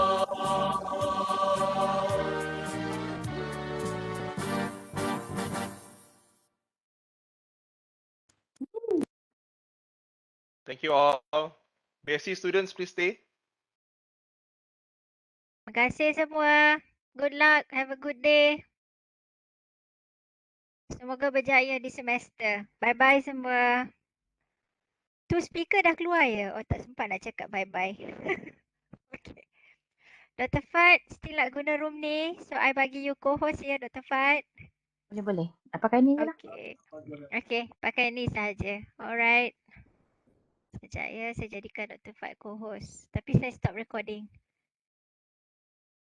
Thank you all. BSc students, please stay. Terima kasih semua. Good luck. Have a good day. Semoga berjaya di semester. Bye-bye semua. Tu speaker dah keluar ya? Oh, tak sempat nak cakap bye-bye. Okay. Dr. Fat, still nak guna room ni. So, I bagi you co-host ya, Dr. Fat. Boleh. Nak pakai ni je lah. Okay. Okay, pakai ni saja. Alright. Sekejap ya, saya jadikan Dr. Fat co-host. Tapi saya stop recording.